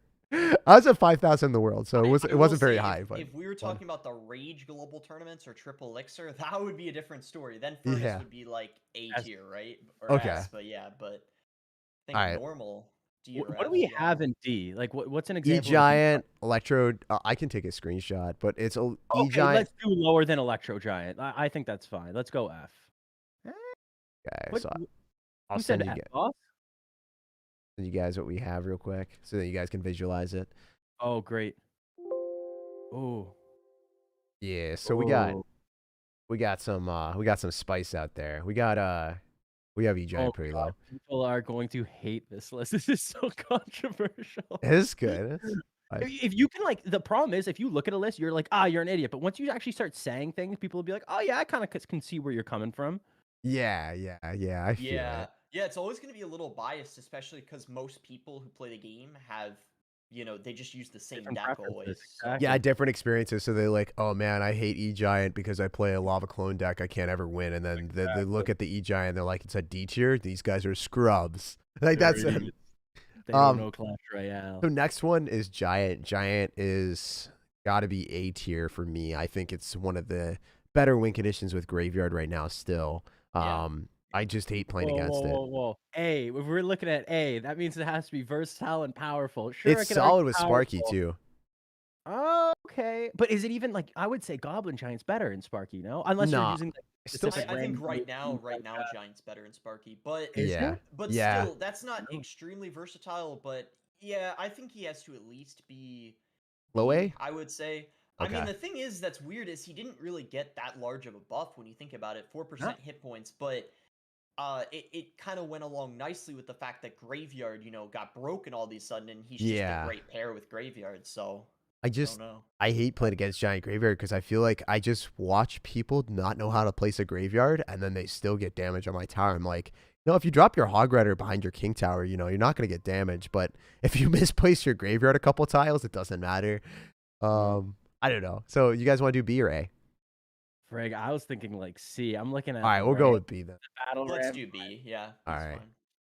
I was at 5,000 in the world, so it wasn't very high. But if we were talking about the Rage global tournaments or Triple Elixir, that would be a different story. Then Furnace would be like A tier, right? Or okay. S, but yeah, but I think normal. D or what do we have in D? Like what's an example? E-Giant, Electro. I can take a screenshot, but it's E-Giant. Let's do lower than Electro Giant. I think that's fine. Let's go F. Okay, so I'll who send said you F, boss? you guys what we have real quick so that you guys can visualize it. Oh, great. Oh. Yeah, so we got some spice out there. We have E-Giant pretty low. People are going to hate this list. This is so controversial. It's good. If you can the problem is if you look at a list, you're like, you're an idiot. But once you actually start saying things, people will be like, oh yeah, I kind of can see where you're coming from. Yeah. I feel it. Yeah, it's always going to be a little biased, especially because most people who play the game have, they just use the same deck always. Exactly. Yeah, different experiences. So they're like, oh man, I hate E-Giant because I play a lava clone deck. I can't ever win. And then they look at the E-Giant and they're like, it's a D tier. These guys are scrubs. Like that's it. They don't know Clash Royale. So next one is Giant. Giant is got to be A tier for me. I think it's one of the better win conditions with Graveyard right now still. Yeah. I just hate playing against it. Whoa. A, if we're looking at A, that means it has to be versatile and powerful. Sure, it's solid with Sparky too. Okay, but is it even I would say Goblin Giant's better in Sparky, no? Unless you're using I think right now Giant's better in Sparky, but still that's not extremely versatile. But yeah, I think he has to at least be low A. I would say. Okay. I mean, the thing is that's weird is he didn't really get that large of a buff when you think about it. 4% hit points, but it kind of went along nicely with the fact that Graveyard, got broken all of a sudden, and he's just a great pair with Graveyard. So I hate playing against Giant Graveyard because I feel like I just watch people not know how to place a Graveyard, and then they still get damage on my tower. I'm like, if you drop your Hog Rider behind your King Tower, you're not going to get damage. But if you misplace your Graveyard a couple tiles, it doesn't matter. I don't know. So you guys want to do B or A? Frig, I was thinking C. I'm looking at. All right, we'll go with B then. Let's do B. Yeah. All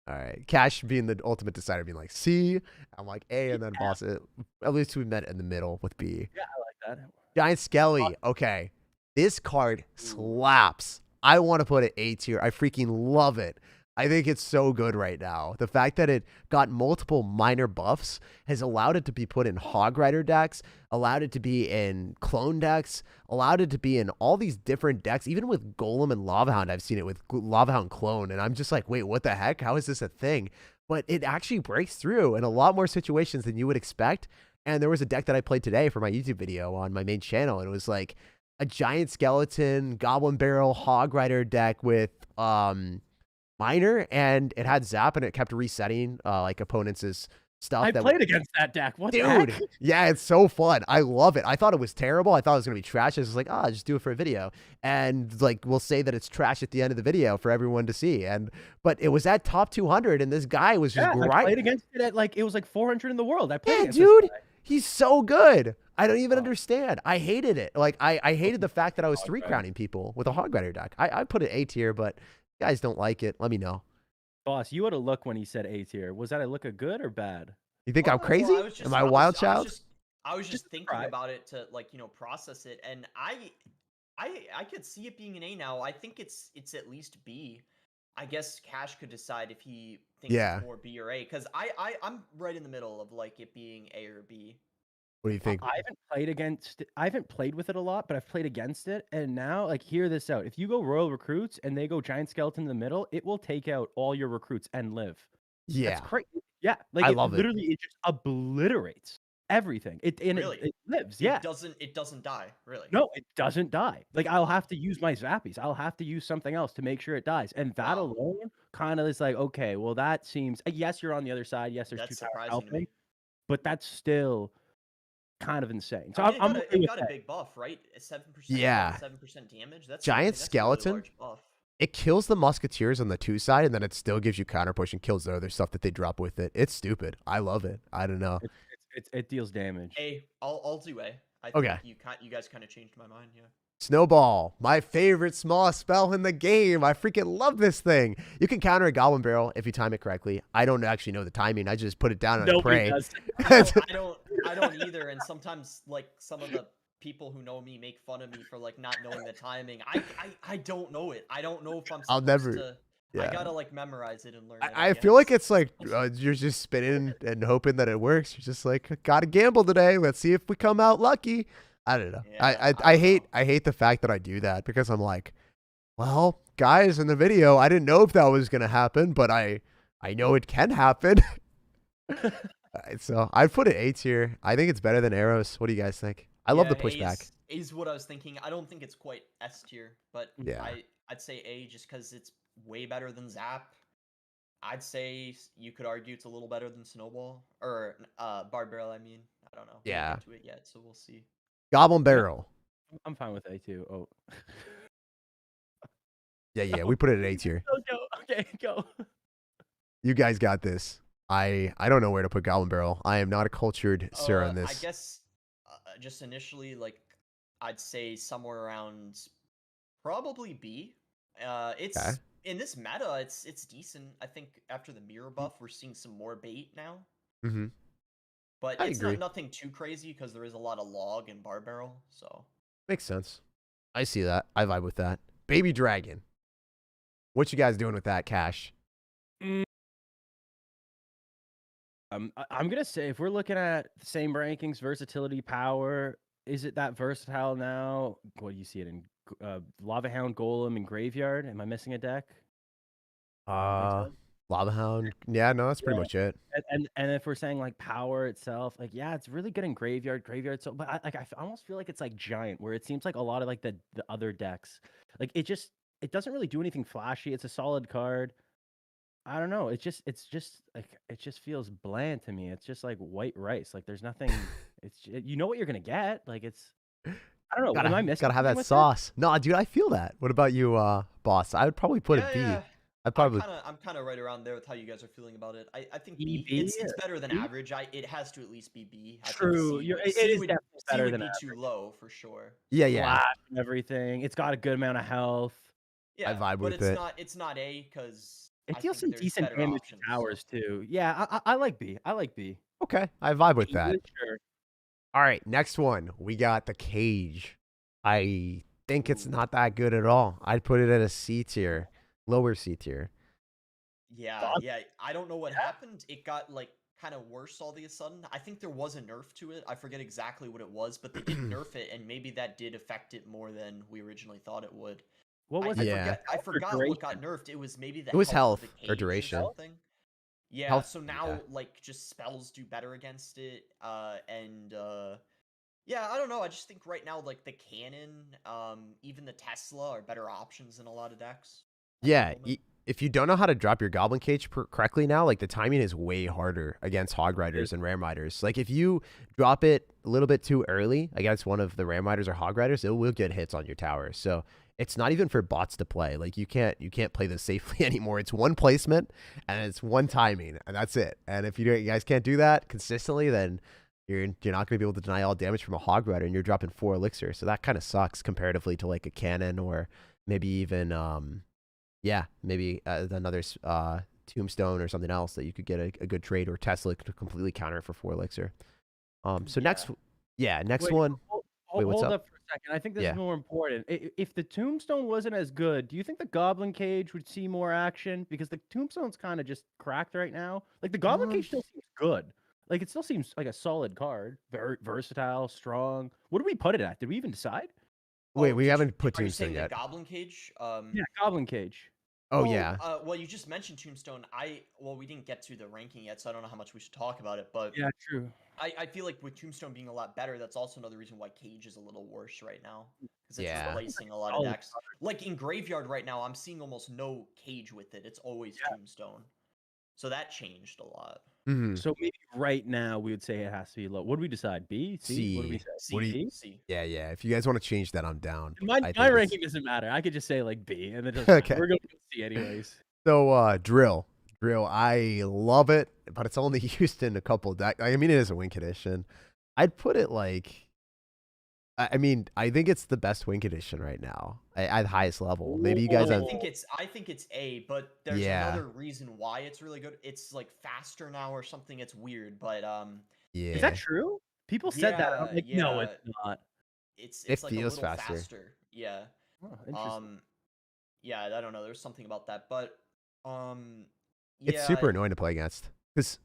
right. Cash being the ultimate decider, being like C. I'm like A, and then boss it. At least we met in the middle with B. Yeah, I like that. Giant Skelly. Okay, this card slaps. I want to put it A tier. I freaking love it. I think it's so good right now. The fact that it got multiple minor buffs has allowed it to be put in Hog Rider decks, allowed it to be in clone decks, allowed it to be in all these different decks. Even with Golem and Lava Hound, I've seen it with Lava Hound clone, and I'm just like, wait, what the heck? How is this a thing? But it actually breaks through in a lot more situations than you would expect. And there was a deck that I played today for my YouTube video on my main channel, and it was like a Giant Skeleton, Goblin Barrel, Hog Rider deck with minor, and it had zap, and it kept resetting opponents' stuff. I played against that deck. What dude? The heck? Yeah, it's so fun. I love it. I thought it was terrible. I thought it was gonna be trash. I was like, just do it for a video, and we'll say that it's trash at the end of the video for everyone to see. But it was at top 200, and this guy was just grinding. I played against it at it was 400 in the world. I played against dude. This guy. He's so good. I don't even understand. I hated it. I hated the fact that I was 3-crowning people with a Hog Rider deck. I put it A tier, but guys don't like it. Let me know. Boss, you had a look when he said A tier. Was that a look a good or bad? You think I'm crazy? Am I a wild child? I was just thinking about it to process it, and I could see it being an A now. I think it's at least B. I guess Cash could decide if he thinks it's more B or A, because I'm right in the middle of it being A or B. What do you think? I haven't played with it a lot, but I've played against it. And now, like, hear this out. If you go Royal Recruits and they go Giant Skeleton in the middle, it will take out all your recruits and live. That's Yeah, crazy. Yeah, like I it love it. literally it just obliterates everything. Really? It lives. Yeah. It doesn't die, really. No, it doesn't die. Like I'll have to use my Zappies. I'll have to use something else to make sure it dies. And that Wow. alone kind of is like, okay, well that seems yes, you're on the other side. Yes, there's That's 2 towers surprising to helping, me. but that's still kind of insane. So I mean, I'm it okay with got a that. big buff, right? 7%. Yeah. 7% damage. That's Giant that's a skeleton? really large buff. It kills the musketeers on the 2 side, and then it still gives you counter push and kills the other stuff that they drop with it. It's stupid. I love it. I don't know. It deals damage. A, I'll do A. I think Okay. you guys kind of changed my mind. Yeah. Snowball, my favorite small spell in the game. I freaking love this thing. You can counter a goblin barrel if you time it correctly. I don't actually know the timing. I just put it down and I Nobody pray. does. I don't either. And sometimes like some of the people who know me make fun of me for like not knowing the timing. I don't know it. I don't know if I'm supposed to. Yeah. I gotta like memorize it and learn it. I feel like it's like you're just spinning and hoping that it works. You're just like, gotta gamble today. Let's see if we come out lucky. I don't know. Yeah, I hate the fact that I do that because I'm like, well, guys, in the video, I didn't know if that was gonna happen, but I know it can happen. So I'd put it A tier. I think it's better than arrows. What do you guys think? I love the pushback. A is what I was thinking. I don't think it's quite S tier, but yeah, I'd say A just because it's way better than Zap. I'd say you could argue it's a little better than Snowball or Barbarian. I mean, I don't know. Yeah. We haven't get to it yet, so we'll see. Goblin barrel. I'm fine with A too. Oh. Yeah. We put it at A tier. Go. Okay, go. You guys got this. I don't know where to put Goblin Barrel. I am not a cultured sir on this. I guess just initially, like, I'd say somewhere around probably B. It's Okay. In this meta, it's decent. I think after the mirror buff, we're seeing some more bait now. Mm-hmm. But I it's agree. not nothing too crazy because there is a lot of log and bar barrel. So Makes sense. I see that. I vibe with that. Baby Dragon. What you guys doing with that, Cash? I'm gonna say if we're looking at the same rankings, versatility, power, is it that versatile now? What do you see it in? Lava Hound, Golem, and Graveyard. Am I missing a deck? Lava Hound. Yeah, no, that's pretty much it. And if we're saying like power itself, like yeah, it's really good in Graveyard. So, but I almost feel like it's like Giant, where it seems like a lot of like the other decks, like it doesn't really do anything flashy. It's a solid card. I don't know. It's just like it just feels bland to me. It's just like white rice. Like there's nothing. You know what you're gonna get. Like it's. I don't know. Am I missing? Gotta have that sauce. No, dude, I feel that. What about you, boss? I would probably put it B. Yeah. I'd probably. I'm kind of right around there with how you guys are feeling about it. I think B? B. It's better than average. It has to at least be B. True. It is definitely better than average. C would be too low for sure. Yeah. Flash and everything. It's got a good amount of health. Yeah, I vibe with it. It's not A because it deals some decent damage to towers too. Yeah, I like B. Okay, I vibe with that. Sure. All right, next one. We got the cage. I think it's not that good at all. I'd put it at a C tier, lower C tier. Yeah. I don't know what happened. It got like kind of worse all of a sudden. I think there was a nerf to it. I forget exactly what it was, but they did nerf it, and maybe that did affect it more than we originally thought it would. What was it? I forgot what got nerfed. It was maybe It was health or or duration. something. Yeah. Health, so now like just spells do better against it. Yeah, I don't know. I just think right now like the cannon, even the Tesla are better options in a lot of decks. Yeah. If you don't know how to drop your Goblin Cage correctly now, like the timing is way harder against Hog Riders and Ram Riders. Like if you drop it a little bit too early against one of the Ram Riders or Hog Riders, it will get hits on your tower. So it's not even for bots to play. Like you can't play this safely anymore. It's one placement and it's one timing, and that's it. And if you guys can't do that consistently, then you're not going to be able to deny all damage from a Hog Rider, and you're dropping 4 Elixir. So that kind of sucks comparatively to like a cannon or maybe even maybe another Tombstone or something else that you could get a good trade, or Tesla to completely counter it for 4 Elixir. Next one. Hold up for a second. I think this is more important. If the Tombstone wasn't as good, do you think the Goblin Cage would see more action? Because the Tombstone's kind of just cracked right now. Like the Goblin Cage still seems good. Like it still seems like a solid card. Very versatile, strong. What did we put it at? Did we even decide? Wait, Oh, we haven't put are you Tombstone saying the yet. Goblin Cage? Yeah, Goblin Cage. Oh yeah. Well, you just mentioned Tombstone. Well, we didn't get to the ranking yet, so I don't know how much we should talk about it. But Yeah, true. I feel like with Tombstone being a lot better, that's also another reason why Cage is a little worse right now, because it's Yeah. replacing a lot of Solid decks. Like in Graveyard right now, I'm seeing almost no Cage with it. It's always Tombstone. So that changed a lot. Mhm. So maybe right now we would say it has to be low. What do we decide? B, C? What do we C. say? What do you? C. Yeah, yeah. If you guys want to change that, I'm down. My think my it's- ranking doesn't matter. I could just say like B, and it doesn't matter. Okay. We're going to C anyways. So drill. I love it, but it's only used in a couple decks. I mean, it is a win condition. I'd put it like. I mean, I think it's the best win condition right now at highest level. Maybe you guys I have. think it's A, but there's another reason why it's really good. It's like faster now or something. It's weird, but Yeah. Is that true? People said that. I'm like, no, yeah. it's not. It's It like a feels little faster. Yeah. Oh, interesting. Yeah, I don't know. There's something about that, but It's yeah, super annoying to play against because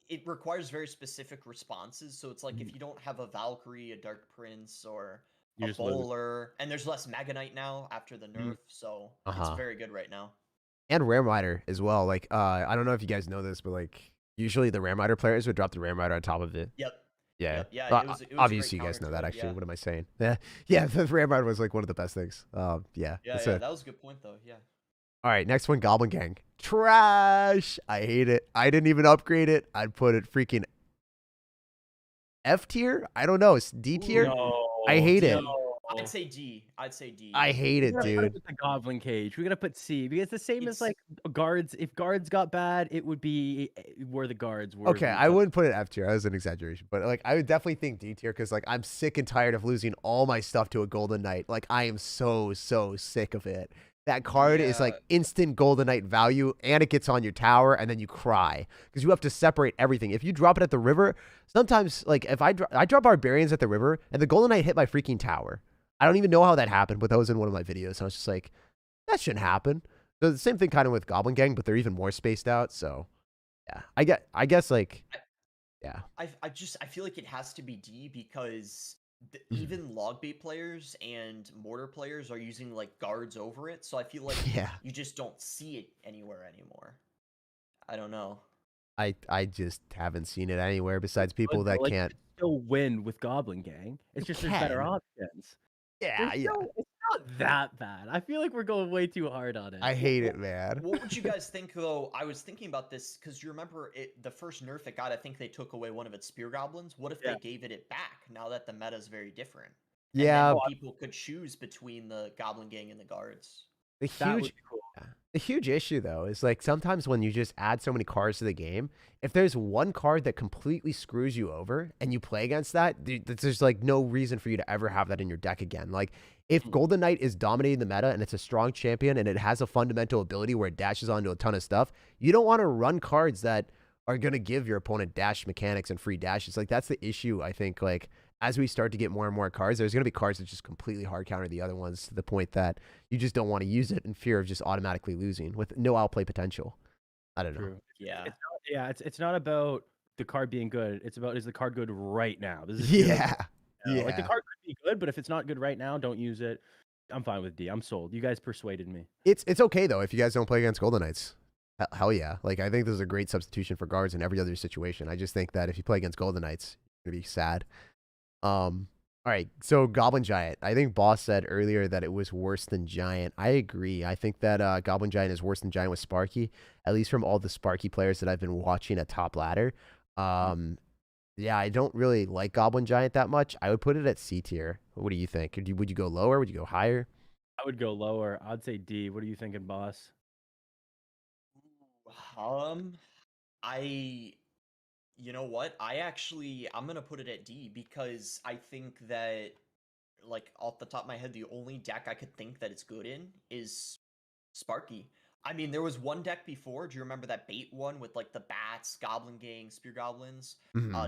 it requires very specific responses. So it's like if you don't have a Valkyrie, a Dark Prince, or You a just lose. bowler, and there's less Mega Knight now after the nerf, so it's very good right now. and Rare Rider as well. Like I don't know if you guys know this, but like usually the Rare Rider players would drop the Rare Rider on top of it. Yep. Yeah. Yep. Yeah. Well, It was obviously, you great guys know counter that. to it, Actually, yeah. what am I saying? Yeah, yeah. The Ram Rider was like one of the best things. Yeah. Yeah, That's yeah, it. that was a good point though. Yeah. All right, next one, Goblin Gang. Trash. I hate it. I didn't even upgrade it. I'd put it freaking F tier. I don't know. It's D tier. No, I hate it. no. I'd say D. I'd say D. I hate it, We gotta put dude. with the Goblin Cage. We gotta put C because it's the same as It's- like guards. If guards got bad, it would be where the guards were. Okay, I wouldn't put it F tier. That was an exaggeration, but like I would definitely think D tier because like I'm sick and tired of losing all my stuff to a Golden Knight. Like I am so sick of it. That card is like Yeah. instant Golden Knight value, and it gets on your tower, and then you cry because you have to separate everything. If you drop it at the river, sometimes like if I drop barbarians at the river, and the Golden Knight hit my freaking tower. I don't even know how that happened, but that was in one of my videos. And I was just like, that shouldn't happen. So the same thing kind of with Goblin Gang, but they're even more spaced out. So yeah, I guess like, yeah. I feel like it has to be D because Mm-hmm. even log bait players and mortar players are using like guards over it. So I feel like Yeah. you just don't see it anywhere anymore. I don't know. I just haven't seen it anywhere besides people that like, can't. you can still win with Goblin Gang. It's You just there's better can. options. Yeah, yeah. It's not that bad. I feel like we're going way too hard on it. I hate it, man. What would you guys think though? I was thinking about this because you remember the first nerf it got. I think they took away one of its spear goblins. What if they gave it back now that the meta is very different? And Yeah. then people could choose between the Goblin Gang and the guards. The That would huge, be cool. the huge issue though is like sometimes when you just add so many cards to the game, if there's one card that completely screws you over and you play against that, there's like no reason for you to ever have that in your deck again. Like if Golden Knight is dominating the meta and it's a strong champion and it has a fundamental ability where it dashes onto a ton of stuff, you don't want to run cards that are going to give your opponent dash mechanics and free dashes. Like that's the issue, I think, like as we start to get more and more cards, there's going to be cards that just completely hard counter the other ones to the point that you just don't want to use it in fear of just automatically losing with no outplay potential. I don't know. True. Yeah. It's not about the card being good. It's about is the card good right now. This is Yeah. Like the card could be good, but if it's not good right now, don't use it. I'm fine with D. I'm sold. You guys persuaded me. It's okay though if you guys don't play against Golden Knights. Hell yeah. Like I think this is a great substitution for guards in every other situation. I just think that if you play against Golden Knights, you're gonna be sad. All right, so Goblin Giant. I think Boss said earlier that it was worse than Giant. I agree. I think that Goblin Giant is worse than Giant with Sparky, at least from all the Sparky players that I've been watching at Top Ladder. Yeah, I don't really like Goblin Giant that much. I would put it at C tier. What do you think? Would you go lower? Would you go higher? I would go lower. I'd say D. What are you thinking, boss? You know what? I'm gonna put it at D because I think that, like, off the top of my head, the only deck I could think that it's good in is Sparky. I mean, there was one deck before. Do you remember that bait one with like the bats, Goblin Gang, Spear Goblins,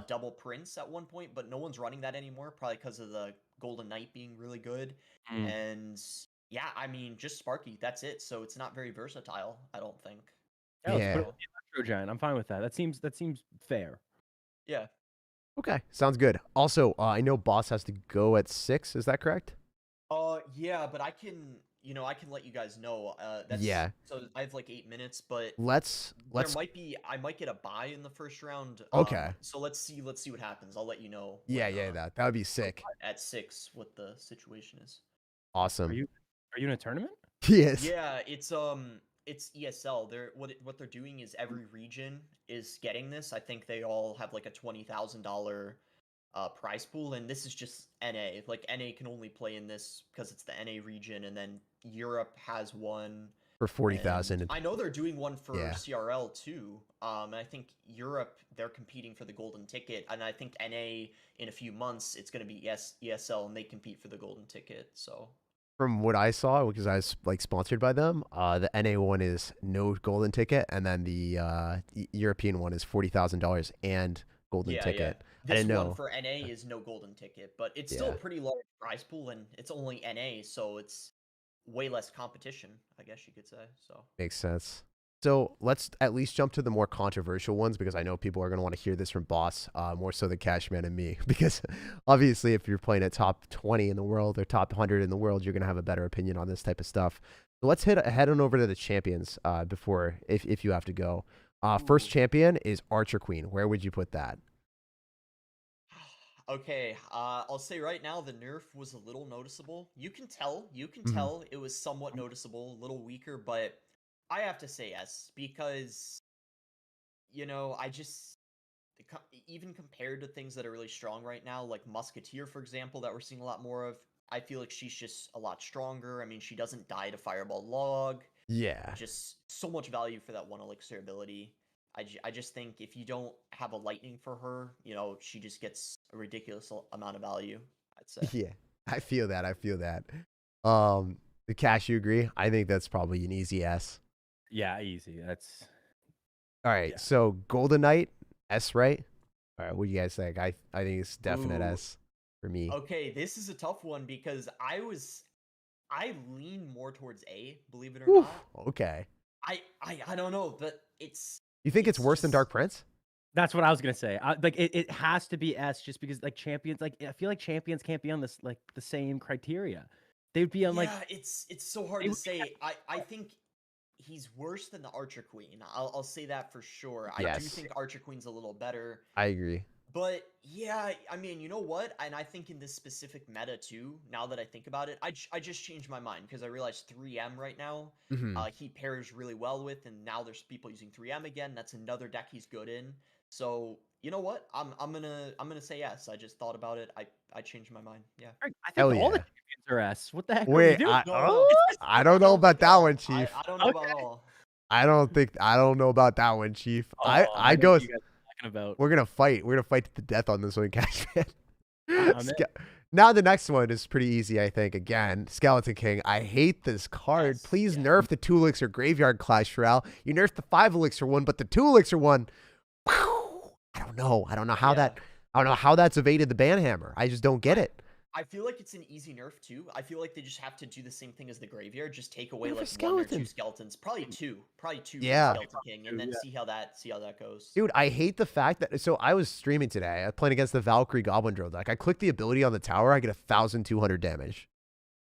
Double Prince at one point? But no one's running that anymore, probably because of the Golden Knight being really good. And yeah, I mean, just Sparky. That's it. So it's not very versatile, I don't think. Yeah. Let's Yeah. put it with the Electro Giant. I'm fine with that. That seems fair. Yeah. Okay, sounds good. Also, I know boss has to go at 6. Is that correct? Yeah, but I can, I can let you guys know. Yeah. So I have like 8 minutes, but Let's I might get a bye in the first round. Okay. So let's see what happens. I'll let you know Yeah, when yeah, that would be sick. at 6 what the situation is. Are Awesome. you in a tournament? Yes. Yeah, it's ESL. What they're doing is every region is getting this. I think they all have like a $20,000 prize pool, and this is just NA. Like NA can only play in this because it's the NA region, and then Europe has one. For And 40,000. I know they're doing one for Yeah. CRL too. And I think Europe they're competing for the golden ticket, and I think NA in a few months it's going to be ESL, and they compete for the golden ticket. So From what I saw, because I was like sponsored by them, the NA one is no golden ticket, and then the European one is $40,000 and golden ticket. I This didn't one know. for NA is no golden ticket, but it's still a Yeah. pretty large prize pool, and it's only NA, so it's way less competition, I guess you could say. So Makes sense. So let's at least jump to the more controversial ones, because I know people are going to want to hear this from Boss, more so than Cashman and me. Because obviously, if you're playing at top 20 in the world or top 100 in the world, you're going to have a better opinion on this type of stuff. So let's head on over to the champions before, if you have to go. First Ooh. champion is Archer Queen. Where would you put that? Okay, I'll say right now the nerf was a little noticeable. You can tell Mhm. it was somewhat noticeable, a little weaker, but I have to say yes because I just even compared to things that are really strong right now, like Musketeer, for example, that we're seeing a lot more of. I feel like she's just a lot stronger. I mean, she doesn't die to Fireball Log. Yeah. Just so much value for that one Elixir ability. I just think if you don't have a lightning for her, she just gets a ridiculous amount of value, I'd say. Yeah. I feel that. The Cash, you agree? I think that's probably an easy S. Yeah, easy. That's All right, Yeah. so Golden Knight, S, right? All right, what do you guys think? I think it's definite Ooh. S for me. Okay, this is a tough one because I lean more towards A, believe it or Whew, not. okay. I don't know, but it's You think it's worse than just Dark Prince? that's what I was gonna say. Like it has to be S just because like champions, like I feel like champions can't be on this like the same criteria. They'd be on like yeah, it's so hard they to would be say. I think he's worse than the Archer Queen. I'll say that for sure. I do Yes. think Archer Queen's a little better. I agree. But yeah, I mean, you know what? And I think in this specific meta too, now that I think about it, I just changed my mind because I realized 3M right now, Hmm. he pairs really well with, and now there's people using 3M again. That's another deck he's good in. So you know what? I'm gonna say yes. I just thought about it. I changed my mind. Yeah. I think Hell all the yeah. champions are S. What the heck are we Wait, doing? No. I don't know about think that all. one, Chief. I don't know about all. I don't know about that one, Chief. Oh, I know go. what you guys are talking about. We're gonna fight. We're gonna fight to the death on this one, Cashman. I'm in. Now the next one is pretty easy, I think. Again, Skeleton King. I hate this card. Yes, Please yeah. nerf the 2 Elixir Graveyard Clash Royale. You nerf the 5 Elixir one, but the 2 Elixir one, whew, I don't know. I don't know how Yeah. that's evaded the banhammer. I just don't get it. I feel like it's an easy nerf too. I feel like they just have to do the same thing as the graveyard, just take away Nerf a like 1 or 2 skeleton. skeletons, probably two Yeah. for Skeleton King, and then Yeah. see how that goes. Dude, I hate the fact that. So I was streaming today. I was playing against the Valkyrie Goblin Drill deck. I click the ability on the tower. I get 1,200 damage.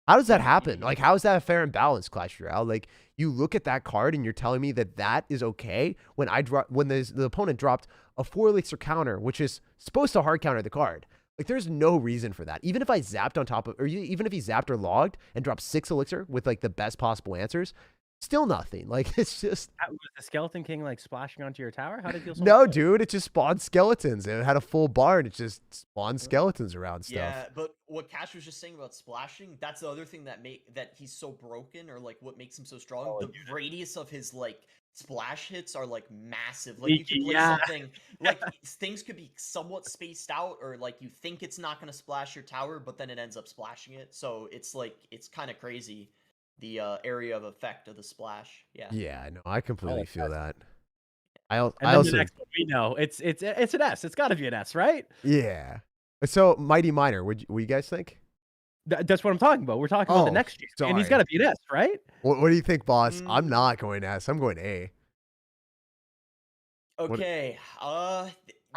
How does that happen? Like, how is that a fair and balanced Clash Royale? Like, you look at that card and you're telling me that that is okay when the opponent dropped a 4 Elixir counter, which is supposed to hard counter the card. Like, there's no reason for that. Even if I zapped on top of, or even if he zapped or logged and dropped 6 Elixir with like the best possible answers, still nothing. Like, it's just. Was the Skeleton King like splashing onto your tower? How did it feel? So No, much better? dude, it just spawned skeletons. It had a full barn. It just spawned skeletons around stuff. Yeah, but what Cash was just saying about splashing, that's the other thing that he's so broken, or like what makes him so strong. Oh, the yeah. radius of his like splash hits are like massive. Like you can play Yeah. something like things could be somewhat spaced out, or like you think it's not gonna splash your tower, but then it ends up splashing it. So it's like it's kind of crazy, the area of effect of the splash. Yeah. Yeah, no, I completely like feel that. I And then also, the next one we know it's an S. It's got to be an S, right? yeah. So Mighty Miner, what you guys think? That's what I'm talking about. We're talking about the Oh, next year, and he's sorry. got to be an S, right? What do you think, boss? I'm Mm. not going S. I'm going A. Okay. I'll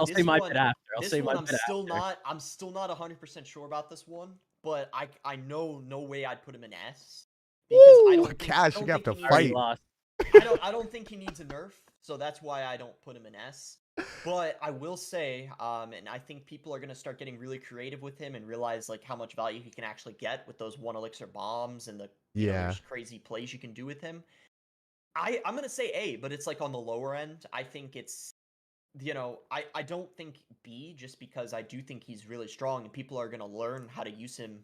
say This my one, bit after. I'll this say one, my bit after. I'm still not 100% sure about this one, but I know no way I'd put him in S because I Woo! don't think Cash, I you don't have think to he I already needs. fight. lost. I don't think he needs a nerf, so that's why I don't put him in S. But I will say, and I think people are gonna start getting really creative with him and realize like how much value he can actually get with those 1 elixir bombs and the Yeah. just crazy plays you can do with him. I'm gonna say A, but it's like on the lower end. I think it's I don't think B just because I do think he's really strong and people are gonna learn how to use him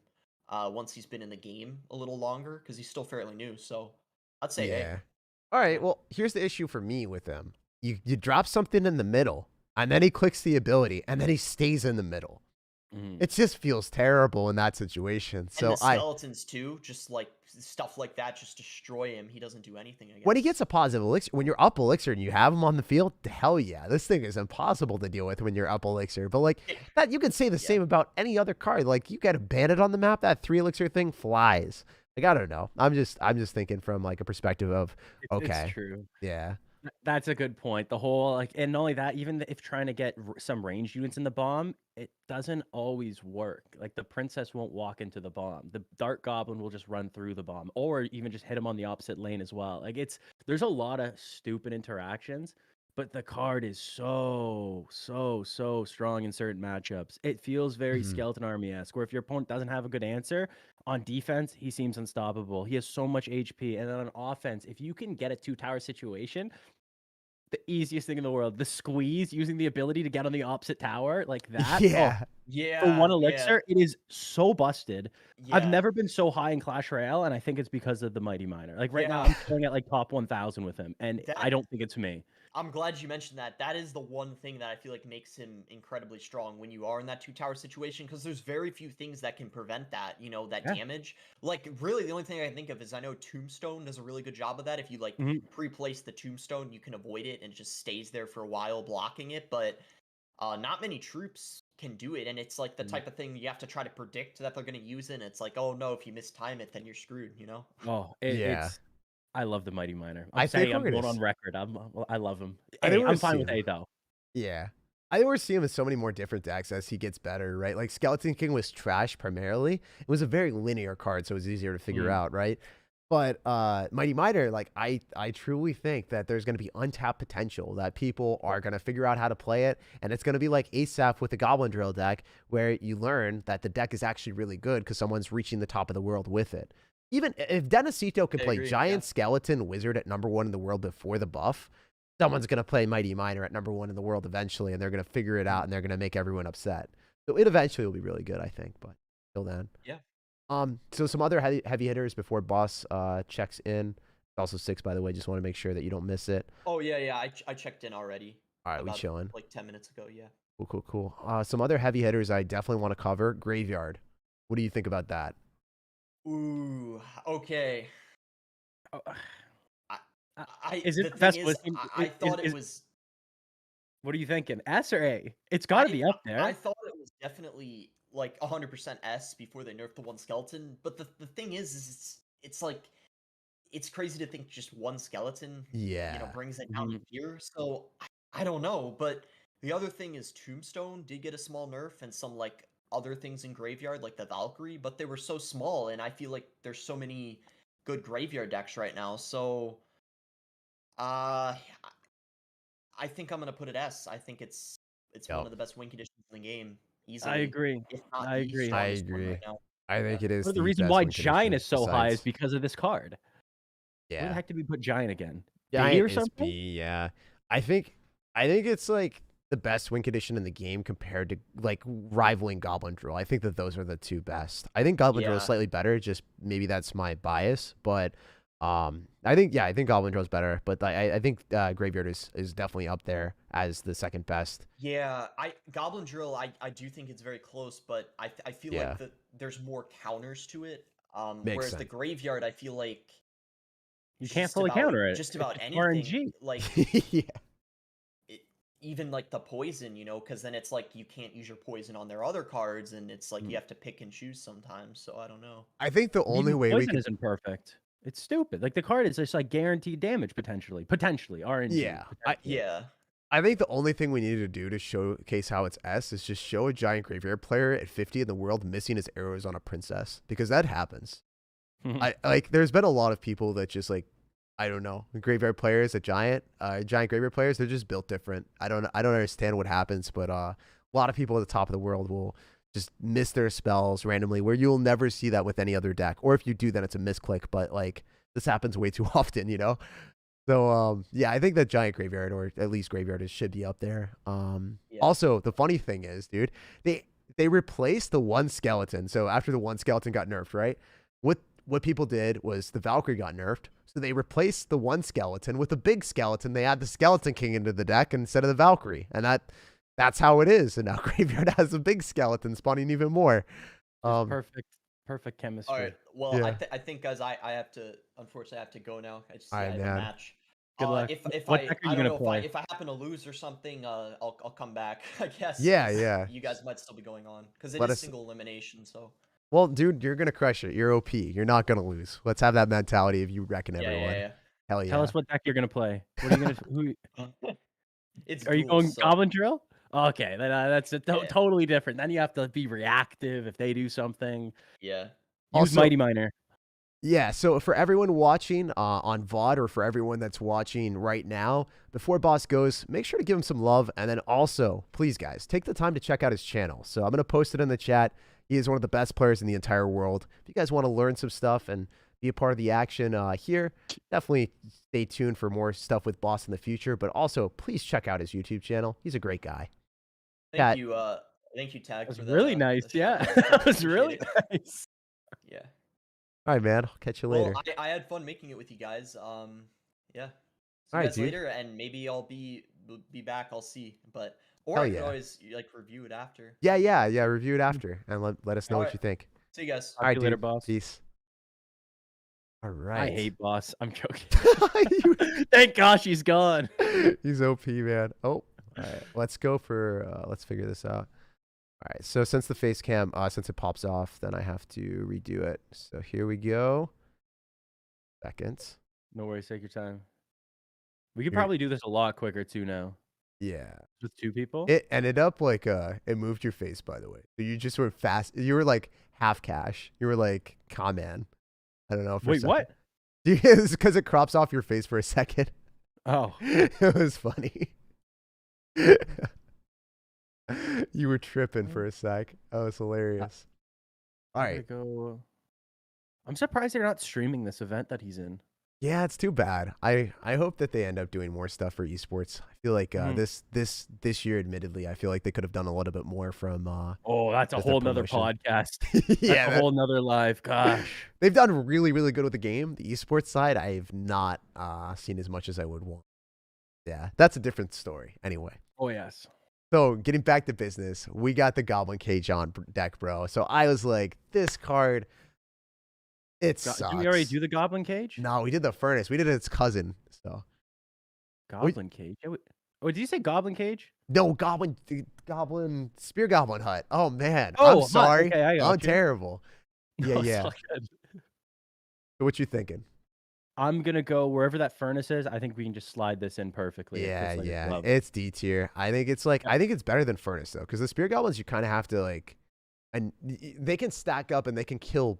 once he's been in the game a little longer because he's still fairly new. So I'd say A. Yeah. All right. Yeah. Well, here's the issue for me with him. You drop something in the middle, and then he clicks the ability, and then he stays in the middle. It just feels terrible in that situation. And So the skeletons too, just like stuff like that, just destroy him. He doesn't do anything. I guess. when he gets a positive elixir, when you're up elixir and you have him on the field, hell yeah, this thing is impossible to deal with when you're up elixir. But like that, you could say the same about any other card. Like you get a bandit on the map, that 3 elixir thing flies. Like I don't know. I'm just thinking from like a perspective of okay, It's true. yeah. That's a good point. The whole like, and not only that, even if trying to get some range units in the bomb, it doesn't always work. Like the princess won't walk into the bomb. The dark goblin will just run through the bomb, or even just hit him on the opposite lane as well. Like there's a lot of stupid interactions, but the card is so strong in certain matchups. It feels very Mhm. skeleton army-esque, where if your opponent doesn't have a good answer on defense, he seems unstoppable. He has so much HP, and then on offense, if you can get a 2-tower situation, the easiest thing in the world. The squeeze using the ability to get on the opposite tower like that. Yeah. For 1 Yeah. elixir, it is so busted. I've Yeah. never been so high in Clash Royale, and I think it's because of the Mighty Miner. Like right now, Yeah. I'm playing at like top 1,000 with him, and I That don't think it's me. I'm glad you mentioned that. That is the one thing that I feel like makes him incredibly strong when you are in that 2-tower situation, because there's very few things that can prevent that, that Yeah. damage. Like, really, the only thing I can think of is I know Tombstone does a really good job of that. If you, like, Mhm. pre-place the Tombstone, you can avoid it and it just stays there for a while blocking it, but not many troops can do it, and it's, like, the type of thing you have to try to predict that they're going to use it, and it's like, oh, no, if you mistime it, then you're screwed, Oh, Yeah. I love the Mighty Miner. I I'm think saying we're I'm gonna going on record. I love him. I think we're I'm gonna fine see with him. A though. Yeah. I think we're seeing him in so many more different decks as he gets better, right? Like Skeleton King was trash primarily. It was a very linear card, so it was easier to figure out, right? But Mighty Miner, like I truly think that there's gonna be untapped potential, that people are gonna figure out how to play it, and it's gonna be like ASAP with the Goblin Drill deck, where you learn that the deck is actually really good because someone's reaching the top of the world with it. Even if Denisito can I play agree, Giant yeah. Skeleton Wizard at #1 in the world before the buff, someone's going to play Mighty Miner at #1 in the world eventually, and they're going to figure it out, and they're going to make everyone upset. So it eventually will be really good, I think, but till then. Yeah. So some other heavy hitters before Boss checks in. It's also 6, by the way. Just want to make sure that you don't miss it. Oh, yeah, I checked in already. All right, we About, chilling. like, 10 minutes ago, yeah. Cool. Some other heavy hitters I definitely want to cover. Graveyard. What do you think about that? Ooh, okay. Oh, Is it the the thing best is, wisdom? I thought it was. What are you thinking? S or A? It's got to be up there. I thought it was definitely like 100% S before they nerfed the one skeleton. But the thing is it's like it's crazy to think just one skeleton, Yeah. brings it down here. So I don't know. But the other thing is Tombstone did get a small nerf and some like other things in Graveyard like the Valkyrie, but they were so small, and I feel like there's so many good Graveyard decks right now. So I think I'm gonna put it S. I think it's one of the best win conditions in the game, easily. I agree. If not I the agree. strongest one right now. I think it is But the the reason best why win Giant condition is so high is besides- because of this card. Where the Yeah. heck did we put Giant again? B Giant or is something? B, yeah. I think it's like the best win condition in the game compared to like rivaling Goblin Drill. I think that those are the two best. I think Goblin Drill is Yeah. slightly better, just maybe that's my bias, but I think Goblin Drill is better, but I think Graveyard is definitely up there as the second best. Yeah, Goblin Drill, I do think it's very close, but I feel Yeah. like there's more counters to it. Makes Whereas the sense. Graveyard, I feel like You can't just fully about counter it. just about It's anything, RNG. like Yeah. even like the poison, because then it's like you can't use your poison on their other cards, and it's like you have to pick and choose sometimes. So I don't know. I think the only Even way we poison can isn't perfect. It's stupid. Like the card is just like guaranteed damage potentially RNG. Yeah. Yeah. I think the only thing we needed to do to showcase how it's S is just show a giant graveyard player at 50 in the world missing his arrows on a princess, because that happens. I like. There's been a lot of people that just like, I don't know, graveyard players, giant graveyard players. They're just built different. I don't understand what happens, but a lot of people at the top of the world will just miss their spells randomly, where you'll never see that with any other deck. Or if you do, then it's a misclick. But like this happens way too often, you know. So yeah, I think that giant graveyard, or at least graveyard, should be up there. Yeah. Also, the funny thing is, dude, they replaced the one skeleton. So after the one skeleton got nerfed, right? What people did was the Valkyrie got nerfed, so they replaced the one skeleton with a big skeleton. They add the Skeleton King into the deck instead of the Valkyrie, and that's how it is. And now graveyard has a big skeleton spawning even more. Perfect chemistry. All right. Well, Yeah. I think, guys, I have to, unfortunately, I have to go now. I just All right, have a man. match. Good luck. If What I deck are you don't gonna know play? if I happen to lose or something, I'll come back. I guess. Yeah, 'cause yeah. You guys might still be going on because it Let is us- single elimination. So. Well, dude, you're gonna crush it. You're OP. You're not gonna lose. Let's have that mentality of you wrecking everyone. Yeah. Hell yeah. Tell us what deck you're gonna play. What are you gonna? It's Are you duels, going so- Goblin Drill? Okay, then that's Yeah. totally different. Then you have to be reactive if they do something. Yeah. Use Also- Mighty Miner. Yeah, so for everyone watching on VOD, or for everyone that's watching right now, before Boss goes, make sure to give him some love. And then also, please, guys, take the time to check out his channel. So I'm going to post it in the chat. He is one of the best players in the entire world. If you guys want to learn some stuff and be a part of the action here, definitely stay tuned for more stuff with Boss in the future. But also, please check out his YouTube channel. He's a great guy. Thank Yeah. you, Tag. That was for that, really nice. that Yeah, shout-out. that was Appreciate really it. nice. Yeah. All right, man. I'll catch you later. Well, I had fun making it with you guys. Yeah. See you Alright, guys dude. later, and maybe I'll be back. I'll see, but or Hell I could yeah. always like review it after. Yeah. Review it after and let us know what Alright. you think. See you guys. All right, you later, dude. boss. Peace. All right. I hate Boss. I'm joking. Thank gosh he's gone. He's OP, man. Oh, all right. Let's go for. Let's figure this out. All right. So since the face cam, since it pops off, then I have to redo it. So here we go. Seconds. No worries, take your time. We could You're- probably do this a lot quicker too now. Yeah. With 2 people. It ended up like it moved your face, by the way. So you just went fast. You were like half cash. You were like man. I don't know. For a Wait, second. what? It's because it crops off your face for a second. Oh, It was funny. You were tripping for a sec. That was hilarious. All I'm gonna right. go. I'm surprised they're not streaming this event that he's in. Yeah, it's too bad. I hope that they end up doing more stuff for esports. I feel like Mhm. this year, admittedly, I feel like they could have done a little bit more from. Oh, that's a Just their whole nother promotion. podcast. Yeah, That's a whole nother live. Gosh. they've done really good with the game. The esports side, I've not seen as much as I would want. Yeah, that's a different story. Anyway. Oh yes. So getting back to business, we got the Goblin Cage on deck, bro. So I was like, this card, it sucks. Did we already do the Goblin Cage? No, we did the furnace. We did its cousin. So Goblin Cage. Oh, did you say Goblin Cage? no, Goblin Spear Goblin Hut. Oh man, Oh, I'm hut. sorry. Okay, I got I'm you. terrible. Yeah, No, it's yeah. all good. So what you thinking? I'm gonna go wherever that furnace is. I think we can just slide this in perfectly. Yeah, It's like a yeah. glove. It's D tier. I think it's like I think it's better than furnace though, because the Spear Goblins you kind of have to like, and they can stack up and they can kill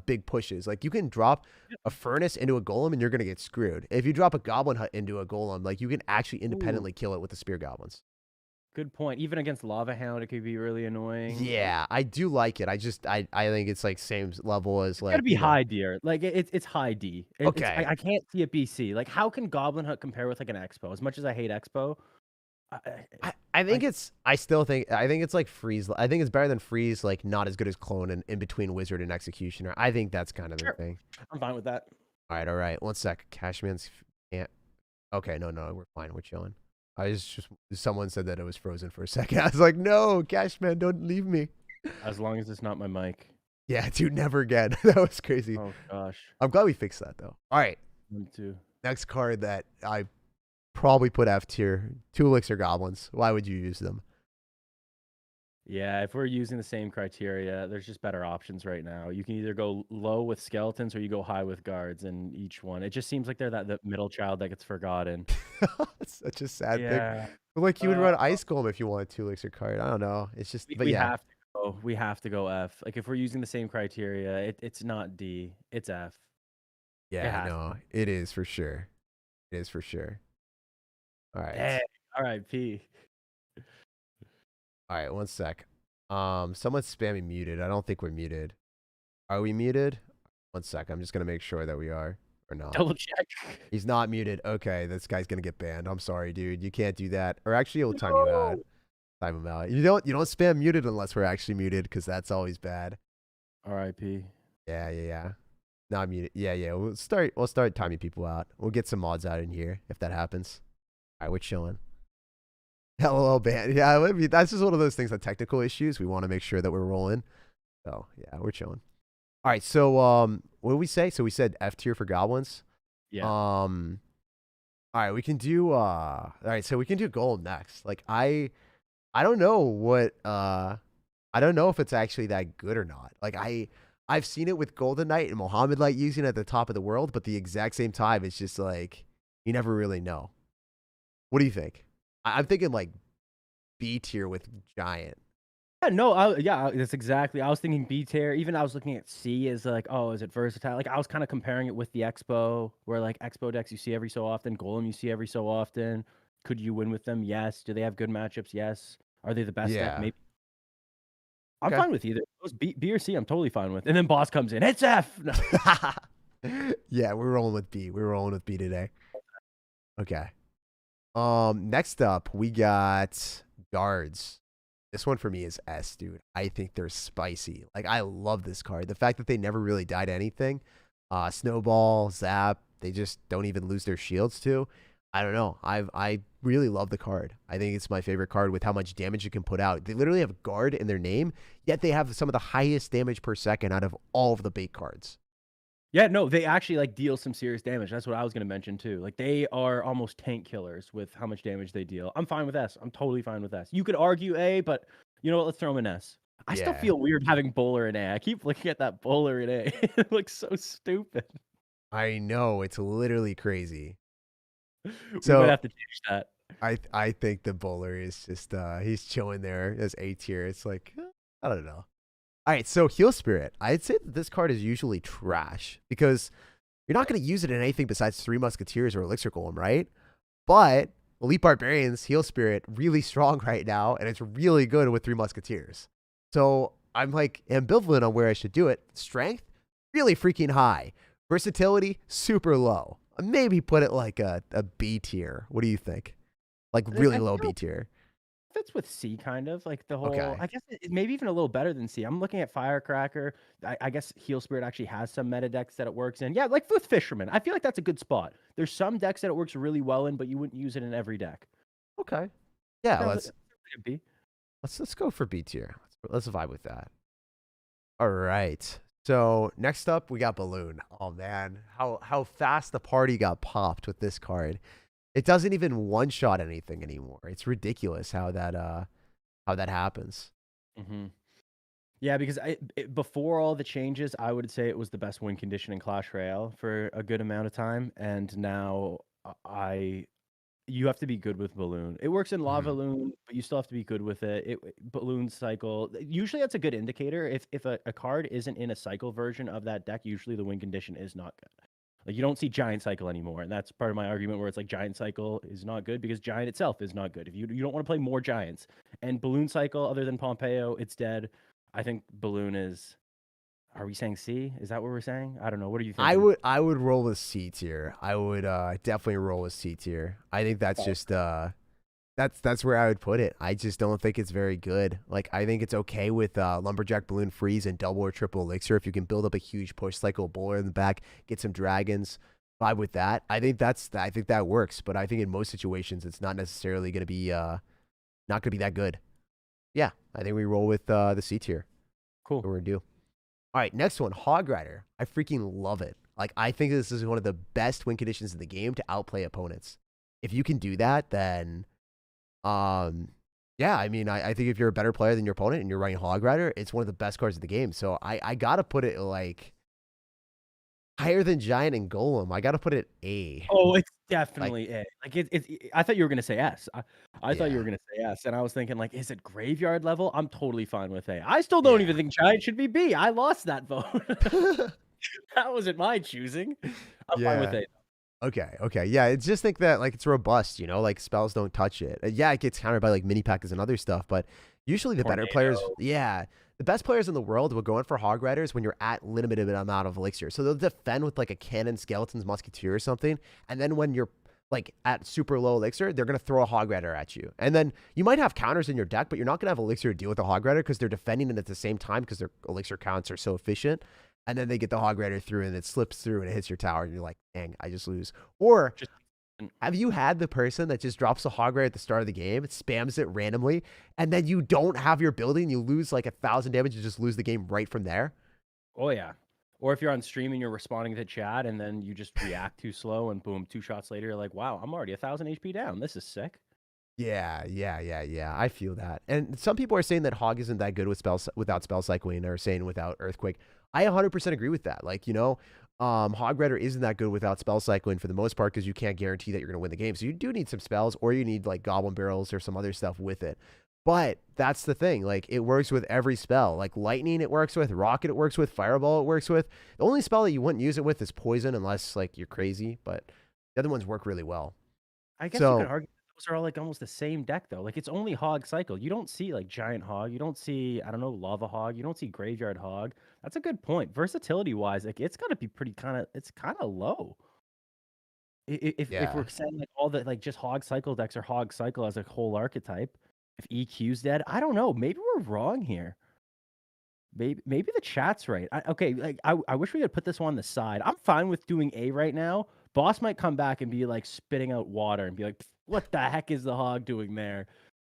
big pushes. Like you can drop a furnace into a golem and you're gonna get screwed. If you drop a goblin hut into a golem, like you can actually independently kill it with the Spear Goblins. Good point. Even against Lava Hound, it could be really annoying. Yeah, I do like it. I think it's like same level as It's like gotta be you know- high D. Like it's high D. Okay. I can't see a BC. Like how can Goblin Hut compare with like an Expo? As much as I hate Expo, I think I think it's like freeze. I think it's better than freeze. Like not as good as clone and in between wizard and executioner. I think that's kind of the Sure. thing. I'm fine with that. All right. 1 sec. Cashman's can't. Okay, no, we're fine. We're chilling. Just someone said that it was frozen for a second. I was like, no, Cashman, don't leave me. As long as it's not my mic. Yeah, dude, never again. That was crazy. Oh gosh. I'm glad we fixed that though. All right, Me too. next card that I probably put F tier. 2 Elixir Goblins. Why would you use them? Yeah, if we're using the same criteria, there's just better options right now. You can either go low with skeletons or you go high with guards in each one. It just seems like they're the middle child that gets forgotten. It's such a sad thing. Yeah. But like you would Uh, run Ice Golem if you wanted to Elixir card. I don't know. It's just, we, but we yeah, have to go. We have to go F. Like if we're using the same criteria, it's not D. It's F. It yeah, has. no, it is for sure. It is for sure. All right, Dang. R.I.P. all right. One sec. Someone's spamming muted. I don't think we're muted. Are we muted? One sec. I'm just gonna make sure that we are or not. Double check. He's not muted. Okay, this guy's gonna get banned. I'm sorry, dude. You can't do that. Or actually, it'll time you out. Time him out. You don't spam muted unless we're actually muted, because that's always bad. R.I.P. Yeah. Not muted. Yeah. We'll start timing people out. We'll get some mods out in here if that happens. All right, we're chilling. LOL ban. Yeah, I mean, that's just one of those things. The technical issues. We want to make sure that we're rolling. So yeah, we're chilling. All right. So what did we say? So we said F tier for goblins. Yeah. All right, we can do all right, so we can do Golem next. Like I don't know what I don't know if it's actually that good or not. Like I've seen it with Golden Knight and Mohammed Light using it at the top of the world, but the exact same time it's just like you never really know. What do you think? I'm thinking like B tier with Giant. Yeah, no, that's exactly. I was thinking B tier. Even I was looking at C as like, oh, is it versatile? Like I was kind of comparing it with the Expo, where like Expo decks you see every so often, Golem you see every so often. Could you win with them? Yes. Do they have good matchups? Yes. Are they the best deck? Yeah. Maybe. I'm Okay. fine with either. Those B or C, I'm totally fine with. And then Boss comes in, it's F. No. Yeah, we're rolling with B. We're rolling with B today. Okay. Next up we got guards. This one for me is S, dude. I think they're spicy. Like I love this card. The fact that they never really die to anything. Snowball, Zap, they just don't even lose their shields to. I don't know. I really love the card. I think it's my favorite card with how much damage you can put out. They literally have guard in their name, yet they have some of the highest damage per second out of all of the bait cards. Yeah, no, they actually like deal some serious damage. That's what I was gonna mention too. Like they are almost tank killers with how much damage they deal. I'm fine with S. I'm totally fine with S. You could argue A, but you know what? Let's throw them in S. I still Yeah. feel weird having bowler in A. I keep looking at that bowler in A. It looks so stupid. I know, it's literally crazy. We So might have to change that. I think the bowler is just he's chilling there as A tier. It's like I don't know. All right, so Heal Spirit. I'd say that this card is usually trash because you're not going to use it in anything besides Three Musketeers or Elixir Golem, right? But Elite Barbarians, Heal Spirit, really strong right now, and it's really good with Three Musketeers. So I'm like ambivalent on where I should do it. Strength, really freaking high. Versatility, super low. Maybe put it like a B tier. What do you think? Like really low B tier. Fits with C kind of like the whole. Okay. I guess maybe even a little better than C. I'm looking at Firecracker. I guess Heal Spirit actually has some meta decks that it works in. Yeah, like with Fisherman, I feel like that's a good spot. There's some decks that it works really well in, but you wouldn't use it in every deck. Okay. Yeah, Sounds like a B. let's go for B tier. Let's vibe with that. All right. So next up we got Balloon. Oh man, how fast the party got popped with this card. It doesn't even one shot anything anymore. It's ridiculous how that happens. Mm-hmm. Yeah, because before all the changes, I would say it was the best win condition in Clash Royale for a good amount of time, and now you have to be good with Balloon. It works in Lava Loon, but you still have to be good with it. Balloon cycle. Usually that's a good indicator. If a card isn't in a cycle version of that deck, usually the win condition is not good. Like you don't see Giant Cycle anymore, and that's part of my argument where it's like Giant Cycle is not good because Giant itself is not good. If you don't want to play more Giants, and Balloon Cycle other than Pompeo, it's dead. I think Balloon is. Are we saying C? Is that what we're saying? I don't know. What do you think? I would roll with C tier. I would definitely roll with C tier. I think that's just that's where I would put it. I just don't think it's very good. Like I think it's okay with Lumberjack, Balloon, Freeze, and double or triple Elixir. If you can build up a huge push cycle bowler in the back, get some dragons, vibe with that. I think that works. But I think in most situations, it's not necessarily going to be not going to be that good. Yeah, I think we roll with the C tier. Cool. What we're gonna do. All right, next one, Hog Rider. I freaking love it. Like I think this is one of the best win conditions in the game to outplay opponents. If you can do that, then yeah, Yeah, I mean, I think if you're a better player than your opponent and you're running Hog Rider, it's one of the best cards in the game. So I gotta put it like higher than Giant and Golem. I gotta put it A. Oh, it's Like, definitely A. Like I thought you were gonna say S. I thought you were yeah. gonna say S, and I was thinking like, is it graveyard level? I'm totally fine with A. I still don't Yeah. even think Giant should be B. I lost that vote. That wasn't my choosing. I'm fine with Yeah. A. Okay, okay. Yeah, it's just think that like it's robust, you know, like spells don't touch it. Yeah, it gets countered by like mini packers and other stuff, but usually the better players, Tornado. yeah, the best players in the world will go in for hog riders when you're at limited amount of elixir. So they'll defend with like a cannon, skeletons, musketeer or something, and then when you're like at super low elixir, they're gonna throw a hog rider at you, and then you might have counters in your deck, but you're not gonna have elixir to deal with the hog rider because they're defending it at the same time because their elixir counts are so efficient. And then they get the hog rider through and it slips through and it hits your tower and you're like, dang, I just lose. Or Just have you had the person that just drops a hog rider at the start of the game, spams it randomly, and then you don't have your building, you lose like 1,000 damage, you just lose the game right from there? Oh yeah. Or if you're on stream and you're responding to chat and then you just react too slow and boom, 2 shots later you're like, wow, I'm already 1,000 HP down. This is sick. Yeah. I feel that. And some people are saying that Hog isn't that good with spells without spell cycling or saying without Earthquake. I 100% agree with that. Like, you know, Hog Rider isn't that good without spell cycling for the most part because you can't guarantee that you're going to win the game. So you do need some spells or you need like Goblin Barrels or some other stuff with it. But that's the thing. Like, it works with every spell. Like, Lightning it works with, Rocket it works with, Fireball it works with. The only spell that you wouldn't use it with is Poison unless, like, you're crazy. But the other ones work really well. I guess you could So, argue those are all like almost the same deck though. Like it's only hog cycle. You don't see like giant hog. You don't see, I don't know, lava hog. You don't see graveyard hog. That's a good point. Versatility wise, like it's gotta be pretty it's kind of low. If yeah. we're saying like all the like just hog cycle decks are hog cycle as a whole archetype, if EQ's dead, I don't know. Maybe we're wrong here. Maybe the chat's right. Okay, like I wish we could put this one on the side. I'm fine with doing A right now. Boss might come back and be like spitting out water and be like, "What the heck is the hog doing there?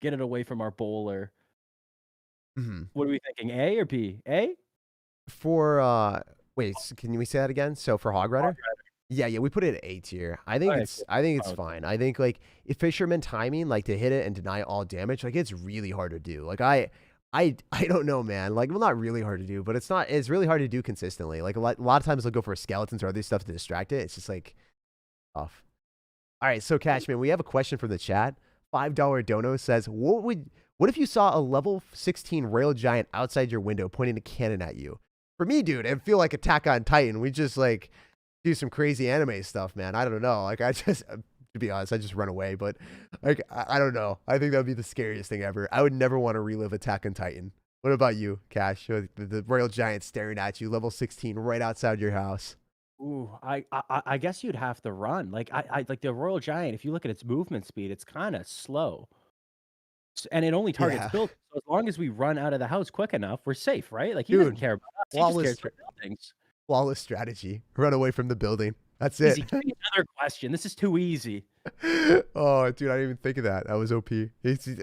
Get it away from our bowler." Mhm. What are we thinking? A or B? A? For, wait, can we say that again? So for Hog Rider? Yeah, we put it at A tier. Okay, cool. I think it's Oh, fine. I think like if Fisherman timing, like to hit it and deny all damage, like it's really hard to do. Like I don't know, man. Like, well, not really hard to do, but it's really hard to do consistently. Like a lot of times they'll go for skeletons or other stuff to distract it. It's just like tough. All right, so Cashman, we have a question from the chat. $5 Dono says, what if you saw a level 16 rail giant outside your window pointing a cannon at you? For me, dude, it'd feel like Attack on Titan. We just like do some crazy anime stuff, man. I don't know. Like, I just, to be honest, I just run away. But like, I don't know. I think that would be the scariest thing ever. I would never want to relive Attack on Titan. What about you, Cash? The Royal Giant staring at you, level 16, right outside your house. Ooh, I guess you'd have to run. Like I like the Royal Giant. If you look at its movement speed, it's kind of slow. And it only targets Yeah, buildings. So as long as we run out of the house quick enough, we're safe, right? Like he doesn't dude, care about us. He just flawless, cares about buildings. flawless strategy. Run away from the building. That's Easy. it. Give me another question. This is too easy. Oh, dude, I didn't even think of that. That was OP. He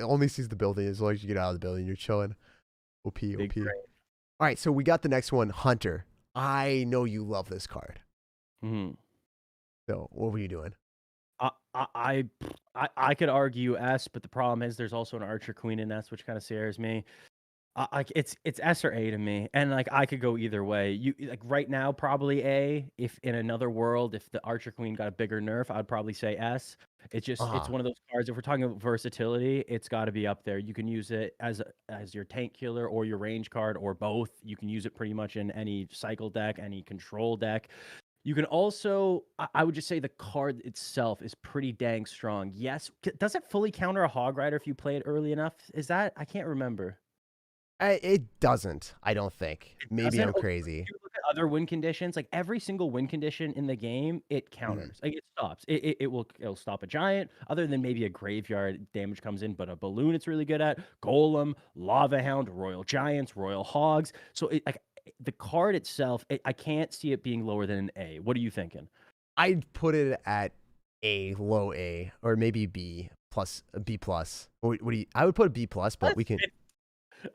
only sees the building. As long as you get out of the building, you're chilling. OP. Big brain. All right, so we got the next one, Hunter. I know you love this card. Mhm. So what were you doing? I I I could argue S, but the problem is there's also an Archer Queen in S, which kind of scares me. It's S or A to me, and like I could go either way. You like right now probably A. If in another world, if the Archer Queen got a bigger nerf, I'd probably say S. It's one of those cards. If we're talking about versatility, it's got to be up there. You can use it as your tank killer or your range card or both. You can use it pretty much in any cycle deck, any control deck. You can also, I would just say the card itself is pretty dang strong. Yes, does it fully counter a Hog Rider if you play it early enough? Is that I can't remember. It doesn't. I don't think. Maybe Doesn't? I'm Okay, crazy. if you look at other win conditions, like every single win condition in the game, it counters. Like it stops. It'll stop a giant, other than maybe a graveyard damage comes in, but a balloon it's really good at. Golem, lava hound, royal giants, royal hogs. So like the card itself, I can't see it being lower than an A. What are you thinking? I'd put it at A, low A, or maybe B plus, B plus. What do you? I would put a B plus, but we can.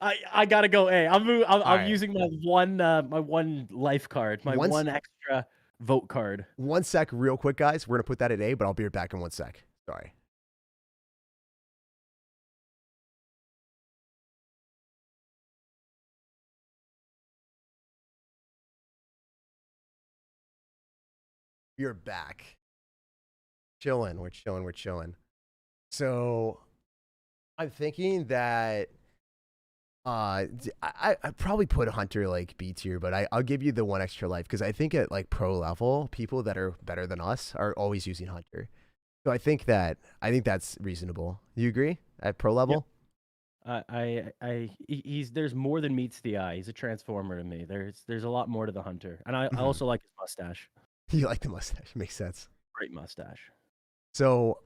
I gotta go A. I'm right. using my one life card, my Once one extra vote card. 1 sec, real quick, guys. We're gonna put that at A, but I'll be right back in 1 sec. Sorry. You're back. Chilling. We're chilling. We're chilling. So I'm thinking that I probably put Hunter like B tier, but I'll give you the one extra life because I think at like pro level, people that are better than us are always using Hunter. So I think that's reasonable. You agree at pro level? There's more than meets the eye. He's a transformer to me. There's a lot more to the hunter, and I also like his mustache. You like the mustache? Makes sense. Great mustache. So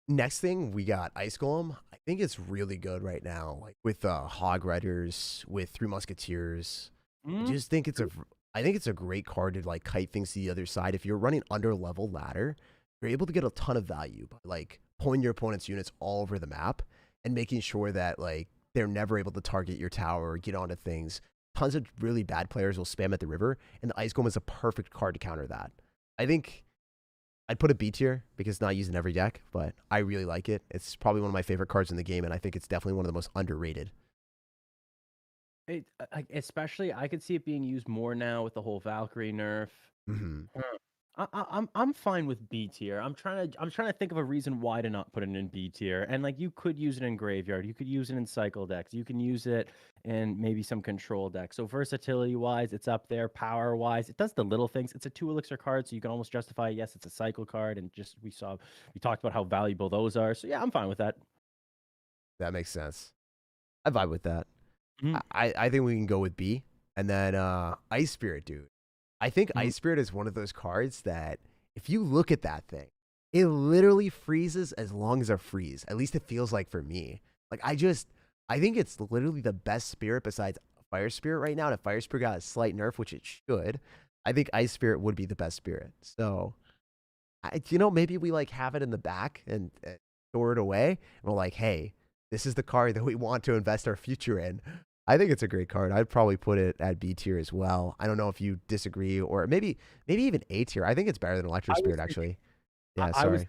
next thing we got Ice Golem. I think it's really good right now, like with Hog Riders, with Three Musketeers. I just think I think it's a great card to like kite things to the other side. If you're running under level ladder, you're able to get a ton of value by like pulling your opponent's units all over the map and making sure that like they're never able to target your tower or get onto things. Tons of really bad players will spam at the river, and the Ice Golem is a perfect card to counter that. I think I'd put a B tier because it's not used in every deck, but I really like it. It's probably one of my favorite cards in the game, and I think it's definitely one of the most underrated. Especially, I could see it being used more now with the whole Valkyrie nerf. Mm-hmm. I'm fine with B tier. I'm trying to think of a reason why to not put it in B tier. And like you could use it in graveyard, you could use it in cycle decks, you can use it in maybe some control decks. So versatility wise, it's up there. Power wise, it does the little things. It's a 2 elixir card, so you can almost justify yes, it's a cycle card. And just we talked about how valuable those are. So yeah, I'm fine with that. That makes sense. I vibe with that. Mm-hmm. I think we can go with B, and then Ice Spirit, dude. I think Ice Spirit is one of those cards that if you look at that thing, it literally freezes as long as a freeze. At least it feels like for me. Like I think it's literally the best spirit besides Fire Spirit right now. And if Fire Spirit got a slight nerf, which it should, I think Ice Spirit would be the best spirit. So, maybe we like have it in the back and store it away. And we're like, hey, this is the card that we want to invest our future in. I think it's a great card. I'd probably put it at B tier as well. I don't know if you disagree, or maybe even A tier. I think it's better than Electro Spirit, actually. Yeah, sorry. I was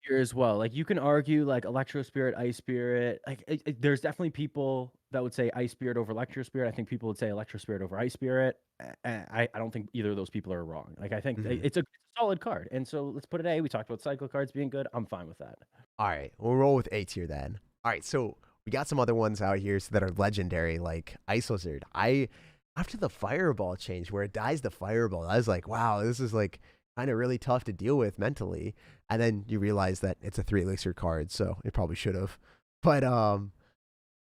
here as well. Like you can argue like Electro Spirit, Ice Spirit. Like there's definitely people that would say Ice Spirit over Electro Spirit. I think people would say Electro Spirit over Ice Spirit. I don't think either of those people are wrong. Like I think it's a solid card. And so let's put it A. We talked about cycle cards being good. I'm fine with that. All right, we'll roll with A tier then. All right, so we got some other ones out here that are legendary, like Ice Wizard. After the Fireball change, where it dies the Fireball, I was like, wow, this is like kind of really tough to deal with mentally. And then you realize that it's a 3 elixir card, so it probably should have. But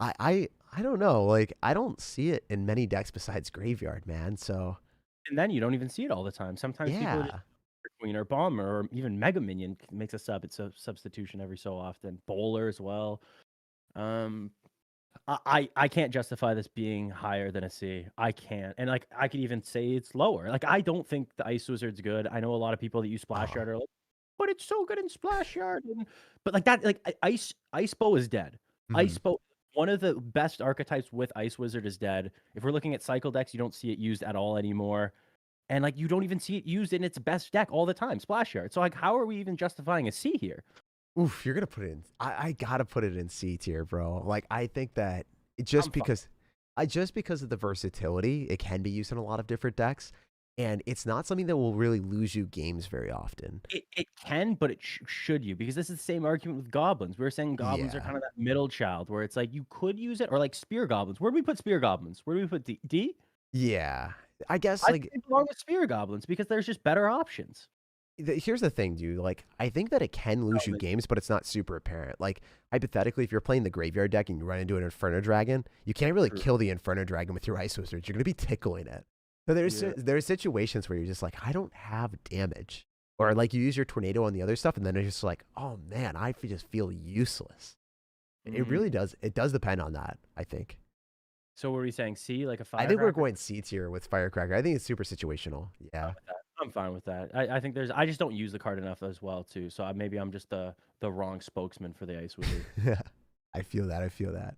I don't know. Like I don't see it in many decks besides Graveyard, man. So and then you don't even see it all the time. Sometimes people Queen or Bomber or even Mega Minion makes a sub. It's a substitution every so often. Bowler as well. I can't justify this being higher than a C. I can't. And like I could even say it's lower. Like I don't think the Ice Wizard's good. I know a lot of people that use Splash Yard are like, but it's so good in Splash Yard. But like that, like Ice Bow is dead. Ice Bow, one of the best archetypes with Ice Wizard is dead. If we're looking at cycle decks, you don't see it used at all anymore. And like you don't even see it used in its best deck all the time, Splash Yard. So like how are we even justifying a C here? Oof, you're gonna put it in. I gotta put it in C tier, bro. Like I think that just because of the versatility, it can be used in a lot of different decks, and it's not something that will really lose you games very often. It can, but it should you, because this is the same argument with goblins. We were saying goblins are kind of that middle child where it's like you could use it, or like spear goblins. Where do we put spear goblins? Where do we put D? Yeah, I guess I think they belong with spear goblins because there's just better options. Here's the thing, dude. Like, I think that it can lose you games, but it's not super apparent. Like, hypothetically, if you're playing the graveyard deck and you run into an Inferno Dragon, you can't really kill the Inferno Dragon with your Ice Wizard. You're going to be tickling it. So there's situations where you're just like, I don't have damage. Or like you use your Tornado on the other stuff, and then it's just like, oh man, I just feel useless. It really does. It does depend on that, I think. So were we saying C, like a Firecracker? I think we're going C tier with Firecracker. I think it's super situational. Yeah. I'm fine with that. I think I just don't use the card enough as well too. So maybe I'm just the wrong spokesman for the Ice Wizard. Yeah, I feel that.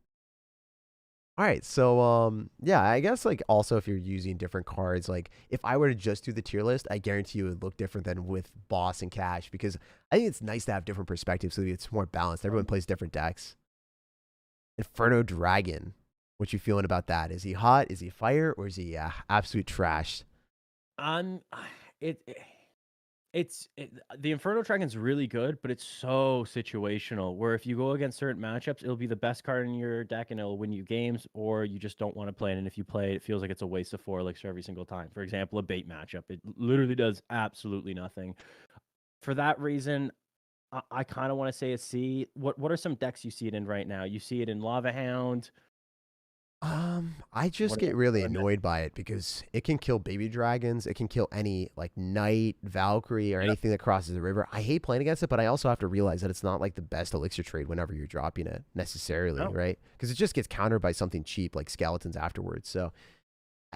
All right, so yeah, I guess like also if you're using different cards, like if I were to just do the tier list, I guarantee you it would look different than with Boss and Cash, because I think it's nice to have different perspectives so it's more balanced. Everyone plays different decks. Inferno Dragon, what you feeling about that? Is he hot? Is he fire? Or is he absolute trash? The Inferno Dragon's really good, but it's so situational. Where if you go against certain matchups, it'll be the best card in your deck and it'll win you games, or you just don't want to play it. And if you play it, it feels like it's a waste of 4 elixir every single time. For example, a bait matchup, it literally does absolutely nothing. For that reason, I kind of want to say a C. What are some decks you see it in right now? You see it in Lava Hound. I just What get about really Bandit? annoyed by it because it can kill baby dragons. It can kill any like knight, Valkyrie, or anything that crosses the river. I hate playing against it, but I also have to realize that it's not like the best elixir trade whenever you're dropping it necessarily, No. right? Because it just gets countered by something cheap like skeletons afterwards. So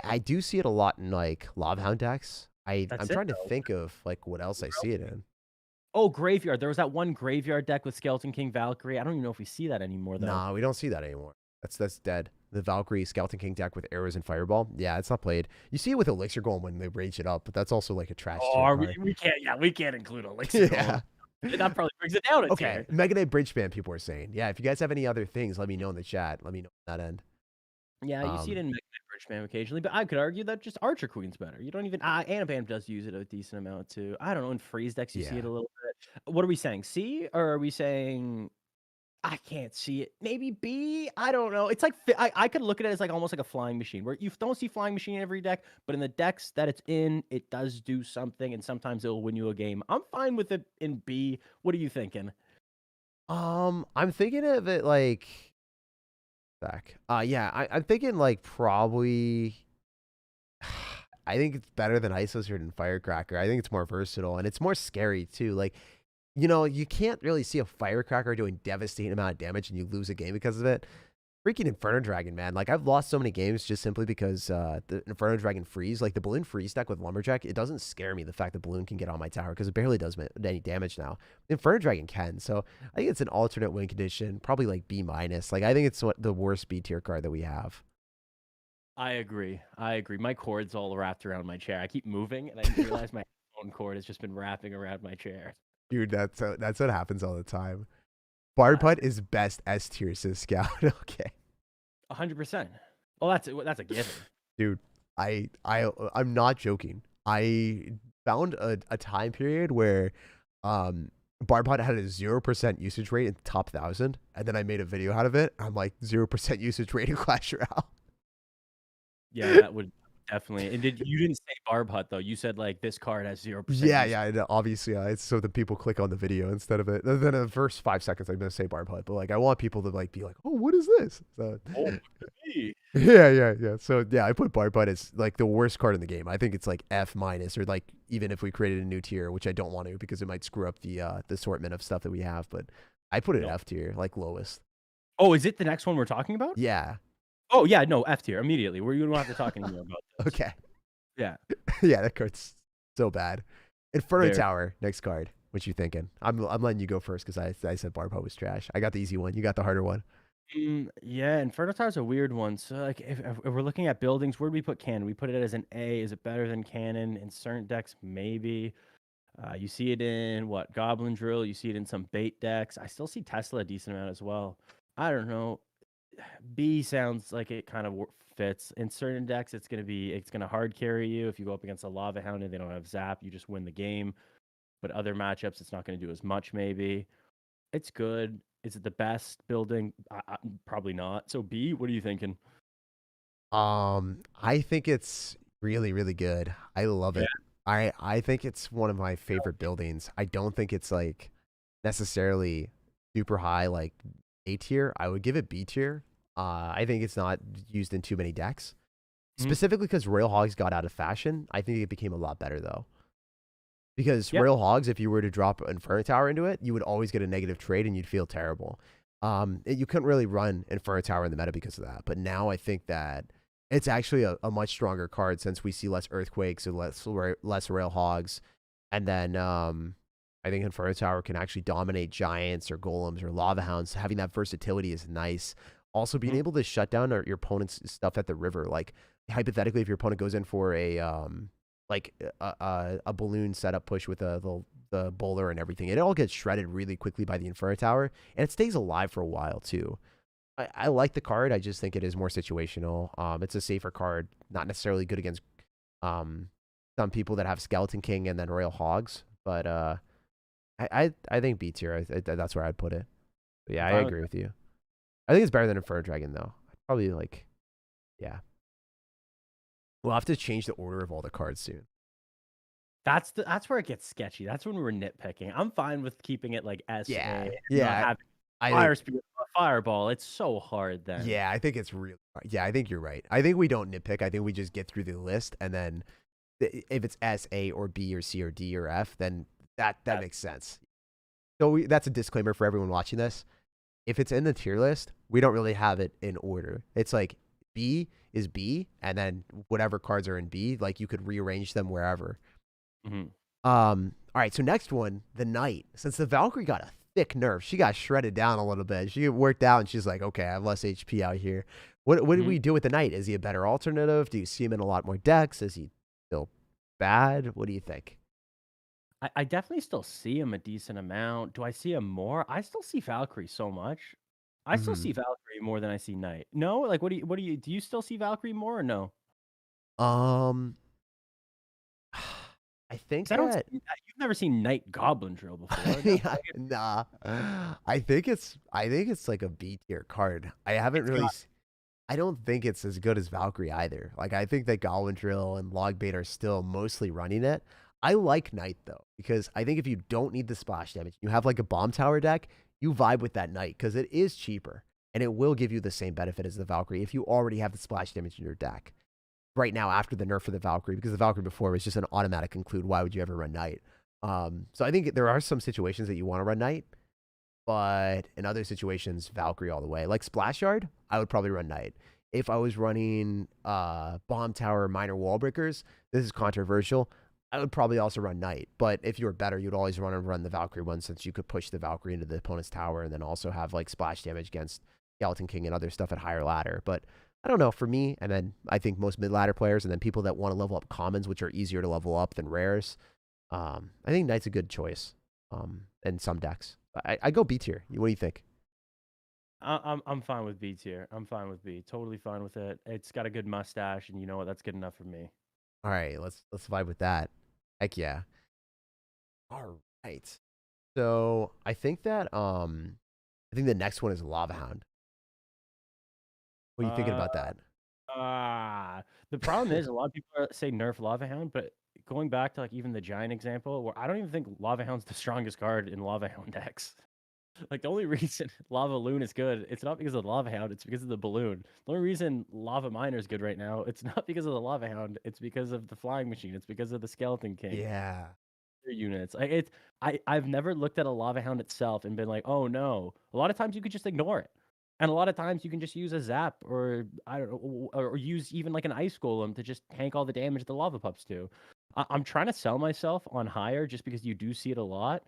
I do see it a lot in like Lava Hound decks. I'm That's it, trying to though. think of like what else I see it in. Oh, Graveyard. There was that one Graveyard deck with Skeleton King Valkyrie. I don't even know if we see that anymore, though. Nah, we don't see that anymore. That's dead. The Valkyrie Skeleton King deck with arrows and fireball. Yeah, it's not played. You see it with Elixir Golem when they rage it up, but that's also like a trash tier Oh, card. we can't include Elixir. Yeah. That probably brings it down a Okay. tier. Mega Knight Bridge Spam, people are saying. Yeah, if you guys have any other things, let me know in the chat. Let me know on that end. Yeah, you see it in Mega Knight Bridge Spam occasionally, but I could argue that just Archer Queen's better. You don't even Anabam does use it a decent amount too. I don't know, in freeze decks you see it Yeah. a little bit. What are we saying? C, or are we saying I can't see it? Maybe B? I don't know. It's like I could look at it as like almost like a flying machine, where you don't see flying machine in every deck, but in the decks that it's in, it does do something, and sometimes it'll win you a game. I'm fine with it in B. What are you thinking? I'm thinking of it like back. Yeah, I'm thinking like probably I think it's better than Isosword and Firecracker. I think it's more versatile and it's more scary too. Like, you know, you can't really see a Firecracker doing devastating amount of damage and you lose a game because of it. Freaking Inferno Dragon, man. Like, I've lost so many games just simply because the Inferno Dragon freeze, like the Balloon freeze deck with Lumberjack, it doesn't scare me the fact that Balloon can get on my tower because it barely does any damage now. Inferno Dragon can. So I think it's an alternate win condition, probably like B minus. Like, I think it's the worst B tier card that we have. I agree. My cord's all wrapped around my chair. I keep moving, and I didn't realize my phone cord has just been wrapping around my chair. Dude, that's what happens all the time. Bard Putt is best S tier, says Scout. Okay. 100%. Oh, that's a given. Dude, I'm not joking. I found a time period where Bard Putt had a 0% usage rate in the top 1,000, and then I made a video out of it. I'm like 0% usage rate in Clash Royale. Yeah, that would definitely. And you didn't say Barb Hut though. You said like this card has 0%. Yeah. And obviously, it's so that people click on the video instead of it. Then in the first 5 seconds, I'm gonna say Barb Hut, but like I want people to like be like, oh, what is this? So yeah. So yeah, I put Barb Hut as like the worst card in the game. I think it's like F minus, or like even if we created a new tier, which I don't want to because it might screw up the assortment of stuff that we have. But I put it F tier, like lowest. Oh, is it the next one we're talking about? Yeah. Oh yeah, no, F tier immediately. You don't have to talk anymore about this. Okay. Yeah. Yeah, that card's so bad. Inferno Fair. Tower, next card. What you thinking? I'm letting you go first because I said Barb Hut was trash. I got the easy one. You got the harder one. Yeah, Inferno Tower's a weird one. So like if we're looking at buildings, where do we put cannon? We put it as an A. Is it better than cannon? In certain decks, maybe. You see it in what? Goblin Drill. You see it in some bait decks. I still see Tesla a decent amount as well. I don't know. B sounds like it kind of fits. In certain decks, it's gonna hard carry you. If you go up against a Lava Hound and they don't have Zap, you just win the game. But other matchups, it's not gonna do as much. Maybe it's good. Is it the best building? Probably not. So B, what are you thinking? I think it's really, really good. I love it. I think it's one of my favorite buildings. I don't think it's like necessarily super high, like A tier. I would give it B tier. I think it's not used in too many decks. Specifically because Royal Hogs got out of fashion. I think it became a lot better though. Because Royal Hogs, if you were to drop Inferno Tower into it, you would always get a negative trade and you'd feel terrible. You couldn't really run Inferno Tower in the meta because of that. But now I think that it's actually a much stronger card since we see less Earthquakes or less Royal Hogs. And then I think Inferno Tower can actually dominate Giants or Golems or Lava Hounds. Having that versatility is nice. Also, being able to shut down your opponent's stuff at the river. Like, hypothetically, if your opponent goes in for a balloon setup push with the bowler and everything, it all gets shredded really quickly by the Inferno Tower, and it stays alive for a while too. I like the card. I just think it is more situational. It's a safer card, not necessarily good against some people that have Skeleton King and then Royal Hogs. but I think B tier. That's where I'd put it. But yeah, I'm I fine with agree with you. I think it's better than Inferno Dragon though. Probably like, yeah. We'll have to change the order of all the cards soon. That's where it gets sketchy. That's when we're nitpicking. I'm fine with keeping it like SA. Yeah, and yeah. Not having I fire think, speed, fireball. It's so hard then. yeah, I think it's really hard. Yeah, I think you're right. I think we don't nitpick. I think we just get through the list, and then if it's S, A, or B, or C, or D, or F, then that makes sense. So that's a disclaimer for everyone watching this. If it's in the tier list, we don't really have it in order. It's like B is B, and then whatever cards are in B, like you could rearrange them wherever. Mm-hmm. All right, so next one, the Knight. Since the Valkyrie got a thick nerf, she got shredded down a little bit. She worked out, and she's like, okay, I have less HP out here. What do we do with the Knight? Is he a better alternative? Do you see him in a lot more decks? Is he still bad? What do you think? I definitely still see him a decent amount. Do I see him more? I still see Valkyrie so much. I still see Valkyrie more than I see Knight. No, like do you still see Valkyrie more or no? I think 'Cause I don't. that You've never seen Knight Goblin drill before. yeah, nah. I think it's like a B tier card. I haven't really. I don't think it's as good as Valkyrie either. Like I think that Goblin Drill and Logbait are still mostly running it. I like Knight though because I think if you don't need the splash damage, you have like a bomb tower deck, you vibe with that Knight because it is cheaper and it will give you the same benefit as the Valkyrie if you already have the splash damage in your deck. Right now, after the nerf for the Valkyrie, because the Valkyrie before was just an automatic include. Why would you ever run Knight? So I think there are some situations that you want to run Knight, but in other situations, Valkyrie all the way. Like Splash Yard, I would probably run Knight. If I was running Bomb Tower, Minor Wall Breakers, this is controversial. I would probably also run Knight. But if you were better, you'd always run the Valkyrie one since you could push the Valkyrie into the opponent's tower and then also have like splash damage against Skeleton King and other stuff at higher ladder. But I don't know, for me, and then I think most mid-ladder players and then people that want to level up commons, which are easier to level up than rares, I think Knight's a good choice in some decks. I go B tier. What do you think? I'm fine with B tier. I'm fine with B. Totally fine with it. It's got a good mustache, and you know what? That's good enough for me. All right, let's vibe with that. Heck yeah. All right. So I think that the next one is Lava Hound. What are you thinking about that? The problem is a lot of people say nerf Lava Hound, but going back to like even the Giant example, where I don't even think Lava Hound's the strongest card in Lava Hound decks. Like the only reason Lava Loon is good, it's not because of the Lava Hound, it's because of the balloon. The only reason Lava Miner is good right now, it's not because of the Lava Hound, it's because of the Flying Machine, it's because of the Skeleton King. Yeah. Units. Like I've never looked at a Lava Hound itself and been like, oh no. A lot of times you could just ignore it. And a lot of times you can just use a zap or I don't know, or use even like an ice golem to just tank all the damage the lava pups do. I'm trying to sell myself on higher just because you do see it a lot,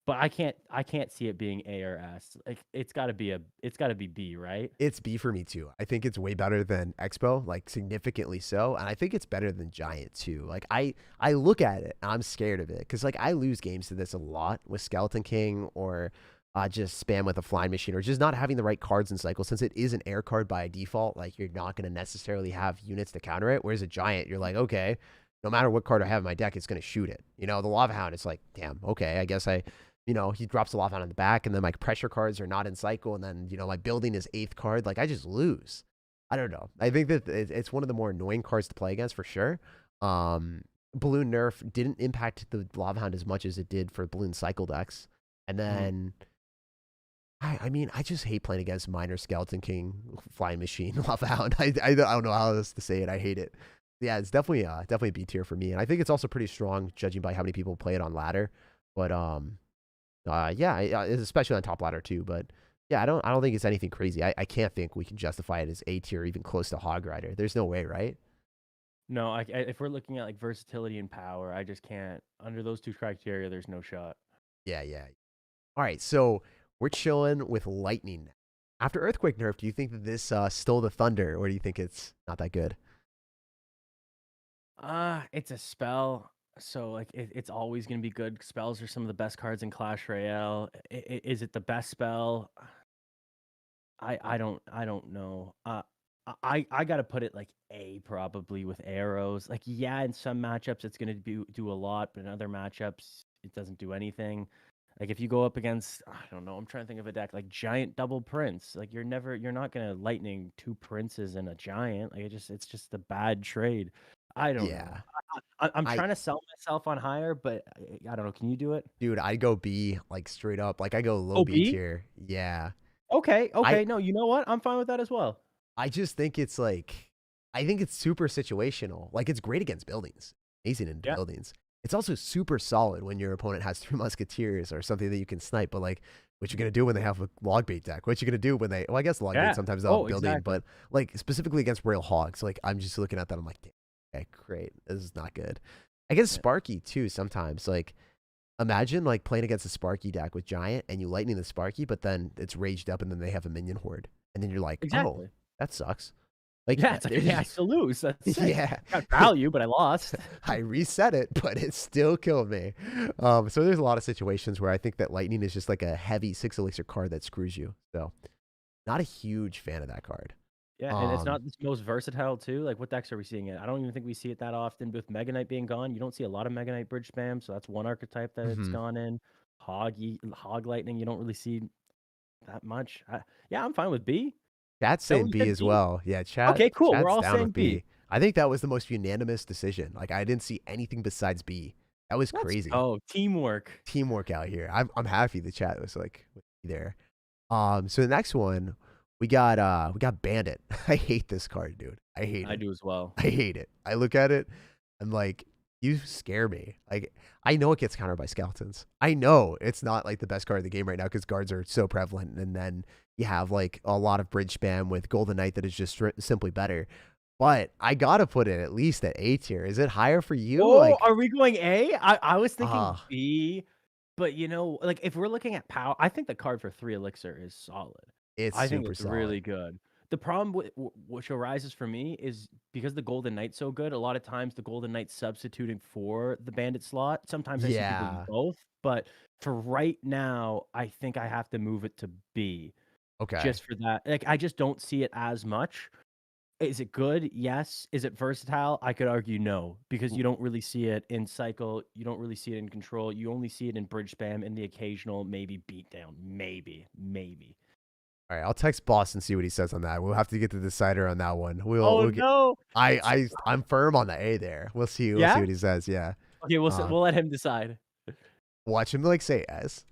but I can't see it being A or S. Like it's got to be B, right? It's B for me too. I think it's way better than Expo, like significantly so, and I think it's better than Giant too. Like I look at it and I'm scared of it because like I lose games to this a lot with Skeleton King or just spam with a Flying Machine or just not having the right cards in cycle since it is an air card by default. Like you're not going to necessarily have units to counter it. Whereas a Giant, you're like, okay, no matter what card I have in my deck, it's going to shoot it. You know, the Lava Hound, it's like, damn, okay, I guess he drops the Lava Hound on the back, and then my pressure cards are not in cycle, and then, my building is 8th card. Like, I just lose. I don't know. I think that it's one of the more annoying cards to play against for sure. Balloon nerf didn't impact the Lava Hound as much as it did for Balloon cycle decks. And then, I mean, I just hate playing against Minor Skeleton King, Flying Machine, Lava Hound. I don't know how else to say it. I hate it. Yeah, it's definitely B tier for me. And I think it's also pretty strong judging by how many people play it on ladder. But, especially on top ladder too. But yeah, I don't think it's anything crazy. I can't think we can justify it as A tier, even close to Hog Rider. There's no way, right? No, if we're looking at like versatility and power, I just can't. Under those two criteria, there's no shot. Yeah. All right, so we're chilling with Lightning. After Earthquake nerf, do you think that this stole the thunder, or do you think it's not that good? It's a spell. So like it's always gonna be good. Spells are some of the best cards in Clash Royale. Is it the best spell? I don't know. I gotta put it like A probably with arrows. Like yeah, in some matchups it's gonna do a lot, but in other matchups it doesn't do anything. Like if you go up against, I don't know, I'm trying to think of a deck like giant double prince. Like you're not gonna lightning 2 princes and a giant. Like it's just a bad trade. I don't know. Yeah. I'm I trying to sell myself on higher, but I don't know. Can you do it? Dude, I go B like straight up. Like I go low Oh, B B? tier. Yeah. Okay, I no, you know what? I'm fine with that as well. I just think it's like I think it's super situational. Like it's great against buildings. Amazing in Yeah. buildings. It's also super solid when your opponent has 3 musketeers or something that you can snipe, but like what you gonna do when they have a log bait deck? What you gonna do when they well I guess log Yeah. bait sometimes they'll have building, Exactly. but like specifically against Royal Hogs, like I'm just looking at that, I'm like, damn, okay, great. This is not good. I guess Yeah. Sparky too sometimes. Like imagine like playing against a Sparky deck with Giant and you lightning the Sparky, but then it's raged up and then they have a minion horde. And then you're like, oh, Exactly. that sucks. Like, Yeah, it's like, yeah, I still lose. That's sick. yeah. Got value, but I lost. I reset it, but it still killed me. So there's a lot of situations where I think that lightning is just like a heavy 6 elixir card that screws you. So not a huge fan of that card. Yeah, and it's not the most versatile too. Like what decks are we seeing it? I don't even think we see it that often. With Mega Knight being gone, you don't see a lot of Mega Knight bridge spam, so that's one archetype that it's gone in. Hog lightning, you don't really see that much. Yeah, I'm fine with B. Chat's So saying you B said as B? well. Yeah, chat. Okay, cool. We're Chat's all down saying with B. B. I think that was the most unanimous decision. Like I didn't see anything besides B. That was crazy. Oh, teamwork. Teamwork out here. I'm happy the chat was like with me there. So the next one we got Bandit. I hate this card, dude. I hate it. I do as well. I hate it. I look at it, I'm like, you scare me. Like I know it gets countered by skeletons. I know it's not like the best card in the game right now because guards are so prevalent, and then you have like a lot of bridge spam with Golden Knight that is just simply better. But I gotta put it at least at A tier. Is it higher for you? Oh, like, are we going A? I was thinking B, but you know, like if we're looking at power, I think the card for 3 elixir is solid. it's I think super it's solid. really good. The problem which arises for me is because the Golden Knight's so good, a lot of times the Golden Knight's substituting for the Bandit slot. Sometimes I see people do both, but for right now, I think I have to move it to B. Okay. Just for that. Like I just don't see it as much. Is it good? Yes. Is it versatile? I could argue no, because you don't really see it in cycle. You don't really see it in control. You only see it in bridge spam and the occasional maybe beatdown. Maybe. All right, I'll text Boss and see what he says on that. We'll have to get the decider on that one. Oh no! I'm firm on the A there. We'll see. We'll see what he says. Yeah. Okay, we'll let him decide. Watch him like say S.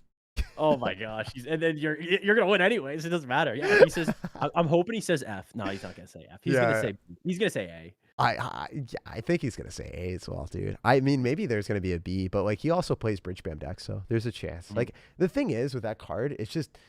Oh my gosh! And then you're gonna win anyways. It doesn't matter. Yeah, if he says. I'm hoping he says F. No, he's not gonna say F. He's gonna say A. I think he's gonna say A as well, dude. I mean, maybe there's gonna be a B, but like he also plays bridge spam deck, so there's a chance. Like the thing is with that card, it's just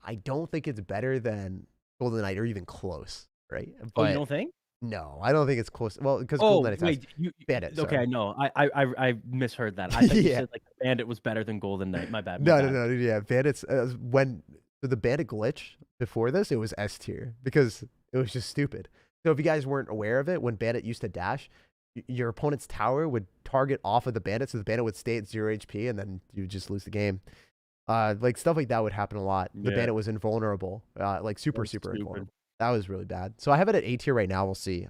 I don't think it's better than Golden Knight or even close, right? But, you don't think? No, I don't think it's close. Well, because Golden Knight has Bandit. Okay, no, I misheard that. I thought you said like Bandit was better than Golden Knight. My bad. No, yeah, Bandit's when the Bandit glitch before this, it was S tier because it was just stupid. So if you guys weren't aware of it, when Bandit used to dash, your opponent's tower would target off of the Bandit, so the Bandit would stay at 0 HP, and then you would just lose the game. Like stuff like that would happen a lot. The Bandit was invulnerable, like super invulnerable. That was really bad. So I have it at A tier right now. We'll see.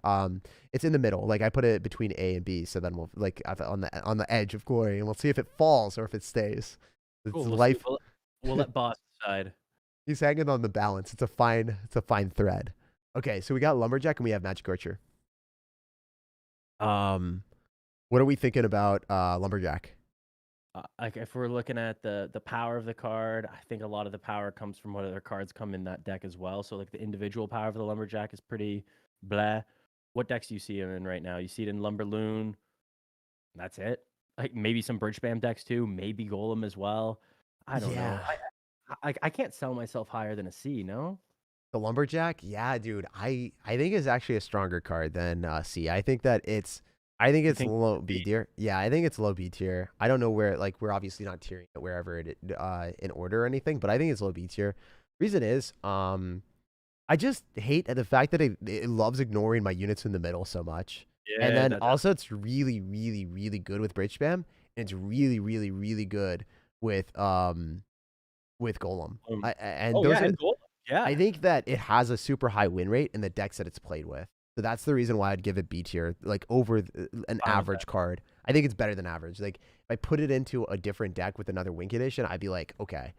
It's in the middle. Like I put it between A and B. So then we'll like on the edge of glory, and we'll see if it falls or if it stays. It's cool, life. We'll let Boss decide. He's hanging on the balance. It's a fine thread. Okay, so we got Lumberjack and we have Magic Archer. What are we thinking about Lumberjack? Like if we're looking at the power of the card, I think a lot of the power comes from what other cards come in that deck as well. So like the individual power of the Lumberjack is pretty blah. What decks do you see him in right now? You see it in Lumberloon. That's it. Like maybe some bridge spam decks too. Maybe Golem as well. I don't know. I can't sell myself higher than a C. No. The Lumberjack, yeah, dude. I think it's actually a stronger card than C. I think it's low B tier. Yeah, I think it's low B tier. I don't know where, like, we're obviously not tiering it wherever it in order or anything, but I think it's low B tier. Reason is, I just hate the fact that it loves ignoring my units in the middle so much. Yeah, and then also it's really, really, really good with bridge spam, and it's really, really, really good with Golem. Golem. Yeah, I think that it has a super high win rate in the decks that it's played with. So that's the reason why I'd give it B tier, like over an average card. I think it's better than average. Like if I put it into a different deck with another win condition, I'd be like, okay,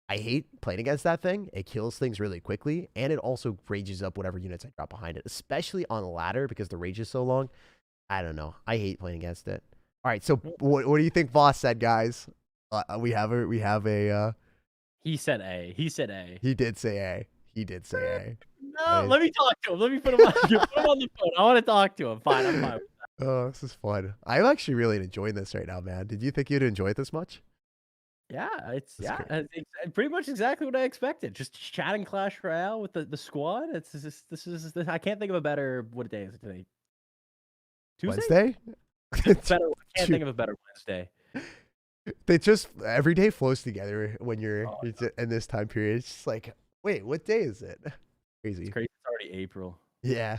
I hate playing against that thing. It kills things really quickly, and it also rages up whatever units I drop behind it, especially on the ladder because the rage is so long. I don't know. I hate playing against it. All right, so what do you think Voss said, guys? We have a. He said A. He said A. He did say A. He did say A. No, let me talk to him. Let me put him on, put him on the phone. I want to talk to him. Fine, I'm fine. Oh, this is fun. I'm actually really enjoying this right now, man. Did you think you'd enjoy it this much? Yeah, it's That's pretty much exactly what I expected. Just chatting Clash Royale with the squad. It's just this is I can't think of a better what day is it today? Tuesday? Wednesday? Better. I can't think of a better Wednesday. They just every day flows together when you're Oh, in this time period. It's just like, wait, what day is it? Crazy. It's crazy. It's already April. Yeah.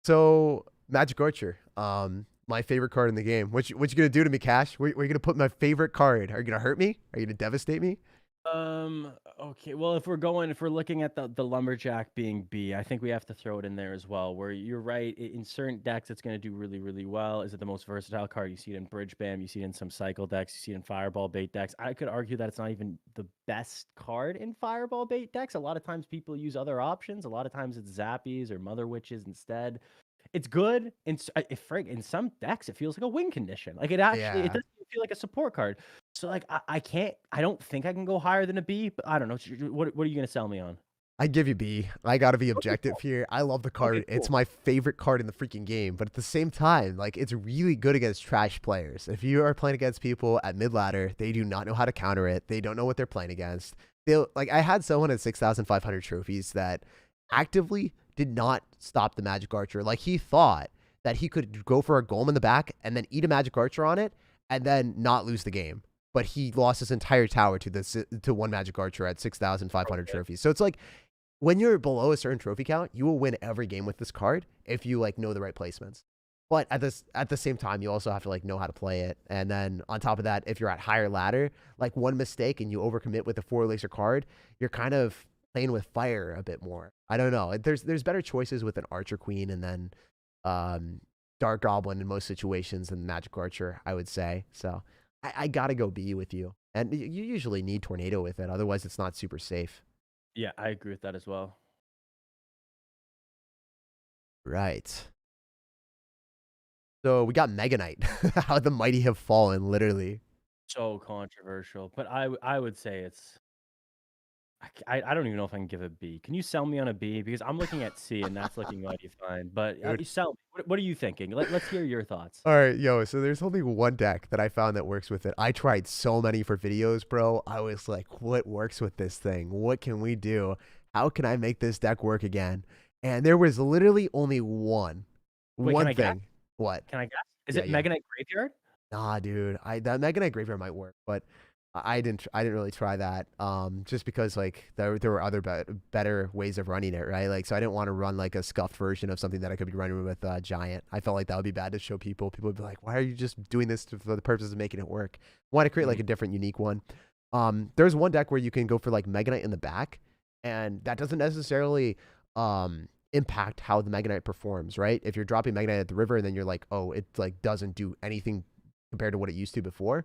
So Magic Archer, my favorite card in the game. What you gonna do to me, Cash? Where you gonna put my favorite card? Are you gonna hurt me? Are you gonna devastate me? Okay. Well, if we're looking at the Lumberjack being B, I think we have to throw it in there as well. Where you're right, in certain decks, it's going to do really, really well. Is it the most versatile card? You see it in Bridge Bam, you see it in some cycle decks, you see it in Fireball bait decks. I could argue that it's not even the best card in Fireball bait decks. A lot of times people use other options. A lot of times it's Zappies or Mother Witches instead. It's good in some decks. It feels like a win condition. Like it Yeah. doesn't feel like a support card. So like I can't. I don't think I can go higher than a B. But I don't know. What are you gonna sell me on? I give you B. I gotta be Okay, objective cool. here. I love the card. Okay, It's cool. my favorite card in the freaking game. But at the same time, like it's really good against trash players. If you are playing against people at mid ladder, they do not know how to counter it. They don't know what they're playing against. They'll like I had someone at 6,500 trophies that actively did not stop the Magic Archer. Like he thought that he could go for a Golem in the back and then eat a Magic Archer on it and then not lose the game. But he lost his entire tower to one Magic Archer at 6,500 trophies. So it's like when you're below a certain trophy count, you will win every game with this card if you like know the right placements. But at the same time, you also have to like know how to play it. And then on top of that, if you're at higher ladder, like one mistake and you overcommit with a 4 Elixir card, you're kind of playing with fire a bit more. I don't know. There's better choices with an Archer Queen and then Dark Goblin in most situations than Magic Archer, I would say. So I gotta go B with you. And you usually need Tornado with it, otherwise it's not super safe. Yeah, I agree with that as well. Right. So we got Mega Knight. How the mighty have fallen, literally. So controversial, but I would say it's. I don't even know if I can give it B. Can you sell me on a B? Because I'm looking at C and that's looking mighty fine. But Dude. you sell me. What are you thinking? Let's hear your thoughts. All right, yo, so there's only one deck that I found that works with it. I tried so many for videos, bro. I was like, what works with this thing? What can we do? How can I make this deck work again? And there was literally only one. Wait, one can I guess? thing. What? Can I guess? Is Yeah, it yeah. Mega Knight Graveyard? Nah, dude. That Mega Knight Graveyard might work, but I didn't really try that. Just because like there were other better ways of running it, right? Like so I didn't want to run like a scuffed version of something that I could be running with Giant. I felt like that would be bad to show people. People would be like, "Why are you just doing this for the purpose of making it work?" I want to create like a different, unique one. There's one deck where you can go for like Mega Knight in the back, and that doesn't necessarily impact how the Mega Knight performs, right? If you're dropping Mega Knight at the river and then you're like, oh, it like doesn't do anything compared to what it used to before,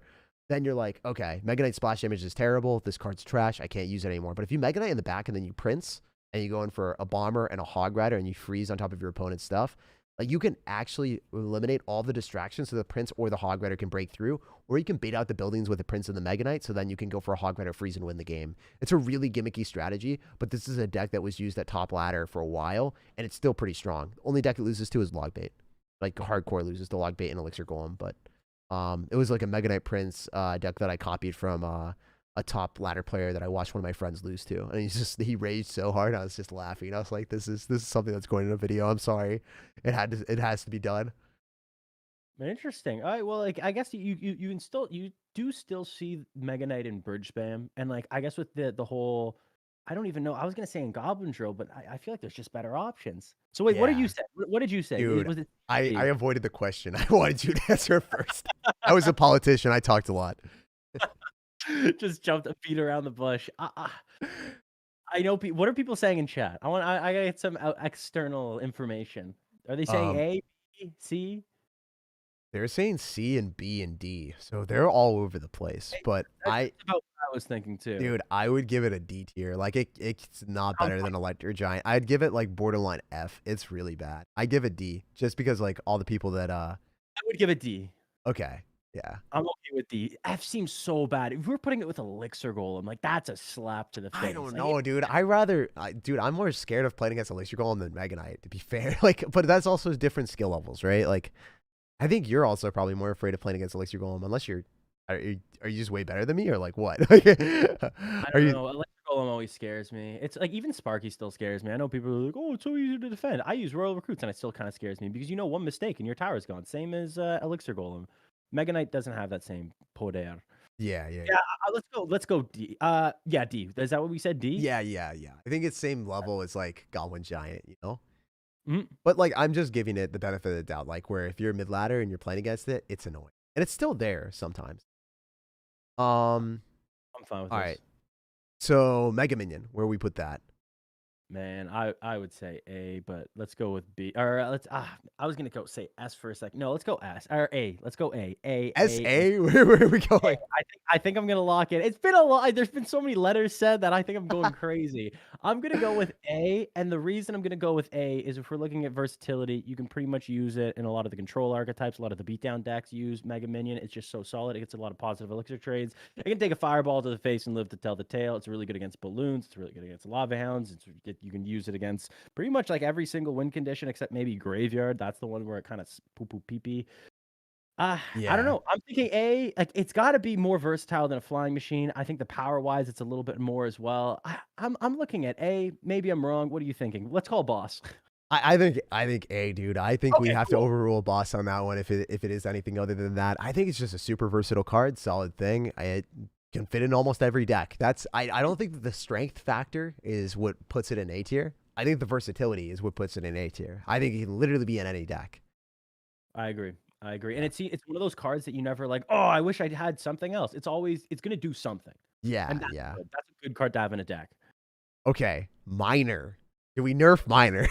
then you're like, okay, Mega Knight splash damage is terrible. This card's trash. I can't use it anymore. But if you Mega Knight in the back and then you Prince and you go in for a Bomber and a Hog Rider and you freeze on top of your opponent's stuff, like you can actually eliminate all the distractions so the Prince or the Hog Rider can break through, or you can bait out the buildings with the Prince and the Mega Knight, so then you can go for a Hog Rider freeze and win the game. It's a really gimmicky strategy, but this is a deck that was used at top ladder for a while, and it's still pretty strong. The only deck it loses to is Logbait. Like hardcore loses to Logbait and Elixir Golem, but it was like a Mega Knight Prince deck that I copied from a top ladder player that I watched one of my friends lose to, and he raged so hard. I was just laughing. I was like, this is something that's going in a video. I'm sorry, it has to be done. Interesting. All right. Well, like I guess you do still see Mega Knight in Bridge Spam, and like I guess with the whole, I don't even know. I was gonna say in Goblin Drill, but I feel like there's just better options. So wait, what did Yeah. you say? What did you say? Dude, Was it I avoided the question. I wanted you to answer first. I was a politician. I talked a lot. just jumped a feet around the bush? I know. What are people saying in chat? I gotta get some external information. Are they saying A, B, C? They're saying C and B and D, so they're all over the place. But That's about what I was thinking too. dude, I would give it a D tier. Like it's not I'm better than Electro Giant. I'd give it like borderline F. It's really bad. I give it D just because like all the people that I would give it D. okay. Yeah. I'm okay with D. F seems so bad. If we're putting it with Elixir Golem, like that's a slap to the face. I don't Like, know, dude. Dude, I'm more scared of playing against Elixir Golem than Mega Knight, to be fair. Like, but that's also different skill levels, right? Like, I think you're also probably more afraid of playing against Elixir Golem, unless are you just way better than me, or like what? I don't know. Elixir Golem always scares me. It's like even Sparky still scares me. I know people are like, "Oh, it's so easy to defend." I use Royal Recruits, and it still kind of scares me because one mistake and your tower's gone. Same as Elixir Golem. Mega Knight doesn't have that same poder. Yeah. Let's go D. Yeah, D. Is that what we said? D. Yeah. I think it's same level as like Goblin Giant, you know. Mhm. But like, I'm just giving it the benefit of the doubt. Like, where if you're mid ladder and you're playing against it, it's annoying, and it's still there sometimes. I'm fine with All this. right. So Mega Minion, where we put that? Man, I would say A, but let's go with B. Or I was gonna go say S for a second. No, let's go S or A. Let's go A. SA? Where are we going? I think I'm gonna lock it. It's been a lot. There's been so many letters said that I think I'm going crazy. I'm gonna go with A, and the reason I'm gonna go with A is if we're looking at versatility, you can pretty much use it in a lot of the control archetypes. A lot of the beatdown decks use Mega Minion. It's just so solid. It gets a lot of positive elixir trades. It can take a fireball to the face and live to tell the tale. It's really good against balloons. It's really good against lava hounds. You can use it against pretty much like every single win condition except maybe graveyard. That's the one where it kind of poo poo pee pee. I don't know. I'm thinking A. Like it's got to be more versatile than a flying machine. I think the power wise, it's a little bit more as well. I'm looking at A. Maybe I'm wrong. What are you thinking? Let's call boss. I think A, dude. I think we Okay, have to overrule boss on that one if it is anything other than that. I think it's just a super versatile card, solid thing. It can fit in almost every deck. I don't think that the strength factor is what puts it in A tier. I think the versatility is what puts it in A tier. I think it can literally be in any deck. I agree. And it's one of those cards that you never like, oh, I wish I'd had something else. It's gonna do something. Yeah, And that's yeah. good. That's a good card to have in a deck. Okay, Miner. Do we nerf Miner?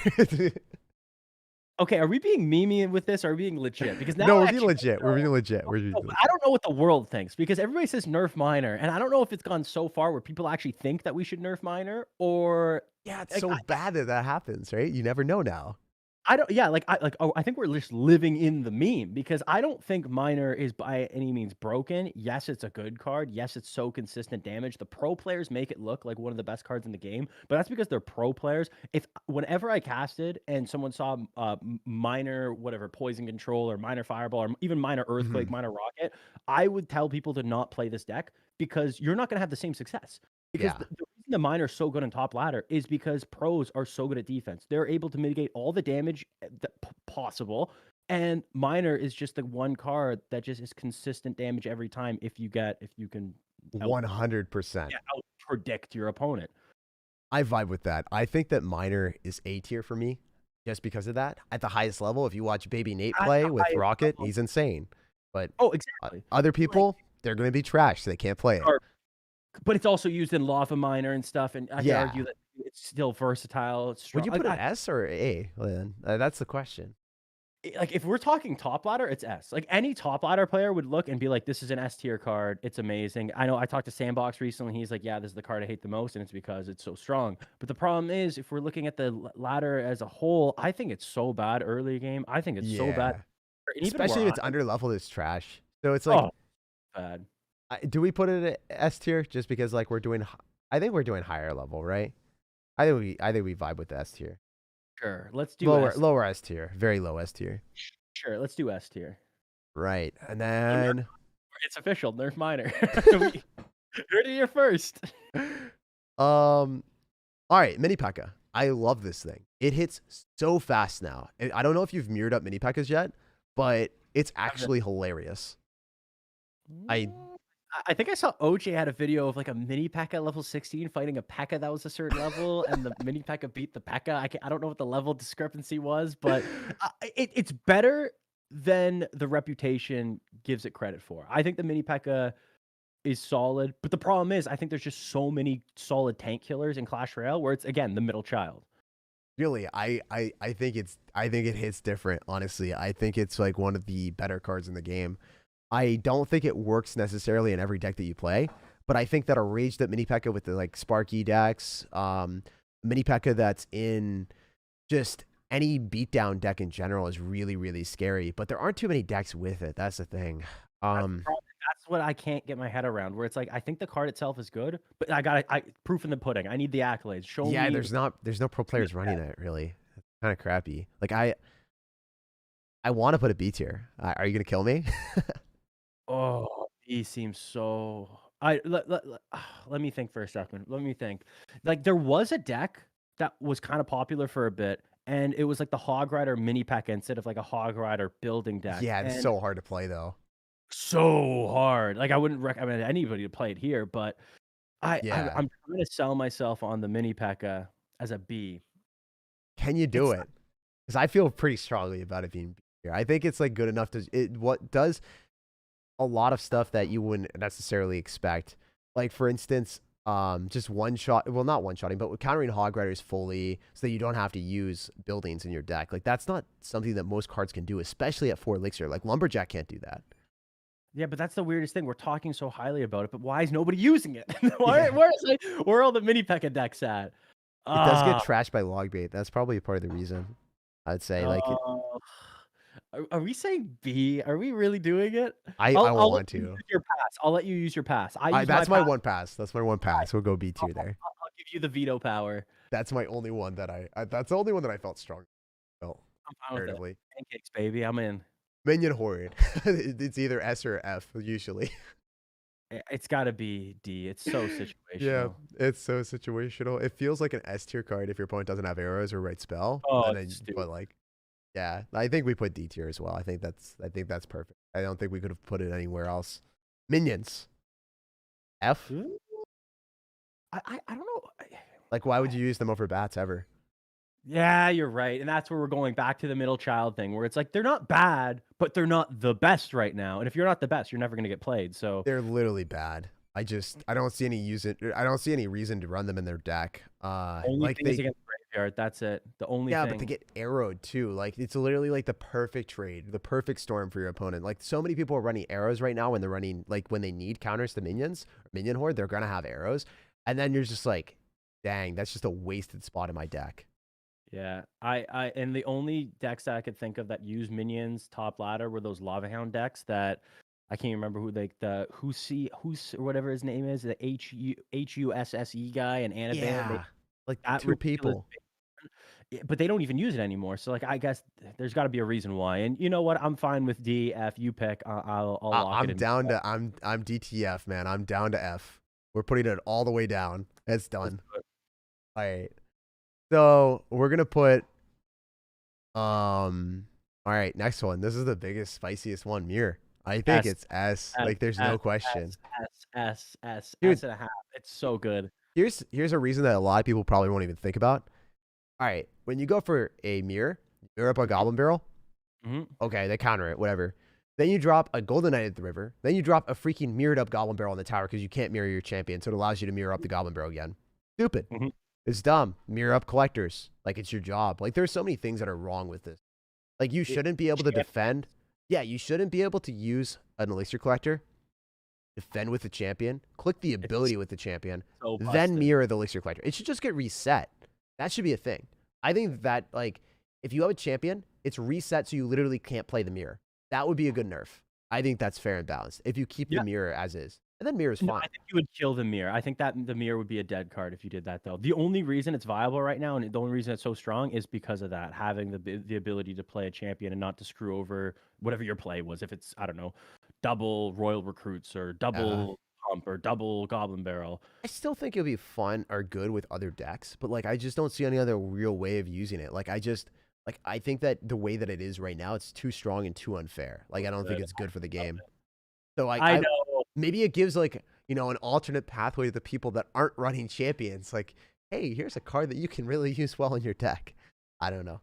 Okay, are we being memey with this or are we being legit? Because now No, we're I being legit. We're being legit. We're being No, but I don't know what the world thinks because everybody says nerf Miner, and I don't know if it's gone so far where people actually think that we should nerf Miner or Yeah, it's so bad that happens, right? You never know now. I don't. Yeah, I think we're just living in the meme because I don't think Miner is by any means broken. Yes, it's a good card. Yes, it's so consistent damage. The pro players make it look like one of the best cards in the game, but that's because they're pro players. If whenever I casted and someone saw Miner, whatever, poison control or Miner fireball or even Miner earthquake, Miner rocket, I would tell people to not play this deck because you're not going to have the same success. Because the reason the Miner is so good on top ladder is because pros are so good at defense. They're able to mitigate all the damage possible. And Miner is just the one card that just is consistent damage every time if you can 100%. out predict your opponent. I vibe with that. I think that Miner is A tier for me just because of that. At the highest level, if you watch Baby Nate play with Rocket, he's insane. But exactly. Other people, they're going to be trash. So they can't play it. But it's also used in Lava Miner and stuff, and I can argue that it's still versatile. It's strong. Would you put an S or A? Well, then that's the question. Like if we're talking top ladder, it's S. Like any top ladder player would look and be like, "This is an S tier card. It's amazing." I know I talked to Sandbox recently. He's like, "Yeah, this is the card I hate the most, and it's because it's so strong." But the problem is, if we're looking at the ladder as a whole, I think it's so bad early game. I think it's so bad, especially if it's under leveled. It's trash. So it's like bad. Do we put it at S tier just because like we're doing? I think we're doing higher level, right? I think we vibe with the S tier. Sure, let's do lower S tier, very low S tier. Sure, let's do S tier. Right, and then it's official. Nerf Miner. Heard it here first. All right, Mini Pekka. I love this thing. It hits so fast now. I don't know if you've mirrored up Mini Pekkas yet, but it's actually hilarious. I think I saw OJ had a video of like a mini Pekka level 16 fighting a Pekka that was a certain level, and the mini Pekka beat the Pekka. I don't know what the level discrepancy was, but it's better than the reputation gives it credit for. I think the mini Pekka is solid, but the problem is I think there's just so many solid tank killers in Clash Royale where it's again the middle child. Really, I think it hits different, honestly. I think it's like one of the better cards in the game. I don't think it works necessarily in every deck that you play, but I think that a raged up mini Pekka with the like Sparky decks, mini Pekka that's in just any beatdown deck in general is really, really scary. But there aren't too many decks with it. That's the thing. That's what I can't get my head around. Where it's like I think the card itself is good, but I proof in the pudding. I need the accolades. Show me. Yeah, there's no pro players running it really. It's kind of crappy. Like I want to put a B tier. Are you gonna kill me? Oh, he seems so. Let me think for a second. Let me think. Like there was a deck that was kind of popular for a bit, and it was like the Hog Rider mini pack instead of like a Hog Rider building deck. Yeah, it's and so hard to play though. so hard. Like I wouldn't recommend anybody to play it here, but Yeah. I'm trying to sell myself on the mini Pekka as a B. Can you do It's it? Because I feel pretty strongly about it being B tier. I think it's like good enough to what does a lot of stuff that you wouldn't necessarily expect. Like for instance, just one shot. Well, not one shotting, but countering Hog Riders fully, so that you don't have to use buildings in your deck. Like that's not something that most cards can do, especially at 4 Elixir. Like Lumberjack can't do that. Yeah, but that's the weirdest thing. We're talking so highly about it, but why is nobody using it? where, Yeah. where are all the mini Pekka decks at? It does get trashed by log bait. That's probably part of the reason. I'd say like are we saying B? Are we really doing it? I I'll want let you to. use your pass. I'll let you use your pass. That's my pass. one pass. That's my one pass. We'll go B tier there. I'll give you the veto power. That's my only one that that's the only one that I felt strong. Felt I'm fine with it. comparatively. Pancakes, baby. I'm in. Minion horde. It's either S or F usually. It's got to be D. It's so situational. Yeah, it's so situational. It feels like an S tier card if your opponent doesn't have arrows or right spell. Oh, but like, yeah, I think we put D tier as well. I think that's perfect. I don't think we could have put it anywhere else. Minions. F. I don't know. Like, why would you use them over bats ever? Yeah, you're right. And that's where we're going back to the middle child thing, where it's like they're not bad, but they're not the best right now. And if you're not the best, you're never going to get played. So they're literally bad. I don't see any reason to run them in their deck. only Like thing is against graveyard. That's it. The only yeah, thing. but they get arrowed too. Like it's literally like the perfect trade, the perfect storm for your opponent. Like so many people are running arrows right now when they're running like when they need counters to minions or minion horde, they're gonna have arrows, and then you're just like, dang, that's just a wasted spot in my deck. Yeah, and the only decks that I could think of that use minions top ladder were those lava hound decks that I can't remember who who's or whatever his name is, the HUSSE guy and Annabelle. Yeah, like that two people. But they don't even use it anymore. So like I guess there's got to be a reason why. And you know what? I'm fine with D, F. You pick. I'll lock it in. I'm DTF, man. I'm down to F. We're putting it all the way down. It's done. All right. So we're gonna put all right, next one. This is the biggest, spiciest one, mirror. I think it's S. Like there's no question. S Dude, and a half. It's so good. Here's a reason that a lot of people probably won't even think about. All right, when you go for a mirror up a goblin barrel. Okay, they counter it, whatever. Then you drop a golden knight at the river. Then you drop a freaking mirrored up goblin barrel on the tower because you can't mirror your champion, so it allows you to mirror up the goblin barrel again. Stupid. It's dumb. Mirror up collectors. Like, it's your job. Like, there's so many things that are wrong with this. Like, you shouldn't be able to defend. Yeah, you shouldn't be able to use an elixir collector, defend with the champion, click the ability with the champion, then mirror the elixir collector. It should just get reset. That should be a thing. I think that, like, if you have a champion, it's reset so you literally can't play the mirror. That would be a good nerf. I think that's fair and balanced. If you keep the mirror as is. And then mirror's fine. I think you would kill the mirror. I think that the mirror would be a dead card if you did that, though. The only reason it's viable right now, and the only reason it's so strong, is because of that, having the ability to play a champion and not to screw over whatever your play was. If it's, I don't know, double Royal Recruits or double Pump or double Goblin Barrel. I still think it'll be fun or good with other decks, but like I just don't see any other real way of using it. Like I think that the way that it is right now, it's too strong and too unfair. Like I don't think it's good for the game. So I know. Maybe it gives like, you know, an alternate pathway to the people that aren't running champions. Like, hey, here's a card that you can really use well in your deck. I don't know.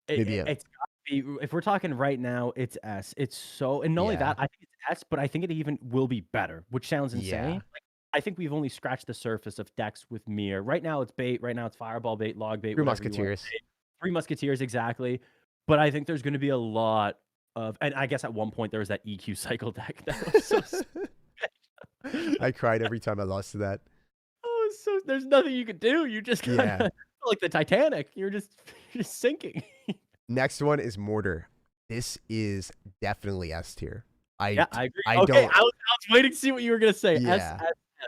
Maybe it's got to be, if we're talking right now, it's S. It's so, and not only that, I think it's S, but I think it even will be better, which sounds insane. Yeah. Like, I think we've only scratched the surface of decks with Mir. Right now it's bait. Right now it's fireball bait, log bait, Three whatever you want to Musketeers. say. Three Musketeers, exactly. But I think there's going to be a lot of, and I guess at one point there was that EQ cycle deck that was so I cried every time I lost to that. oh, so there's nothing you could do. You just kind of Yeah. like the Titanic. You're just sinking. Next one is Mortar. This is definitely S tier. Yeah, I agree. I Okay, don't. I was waiting to see what you were gonna say. Yeah.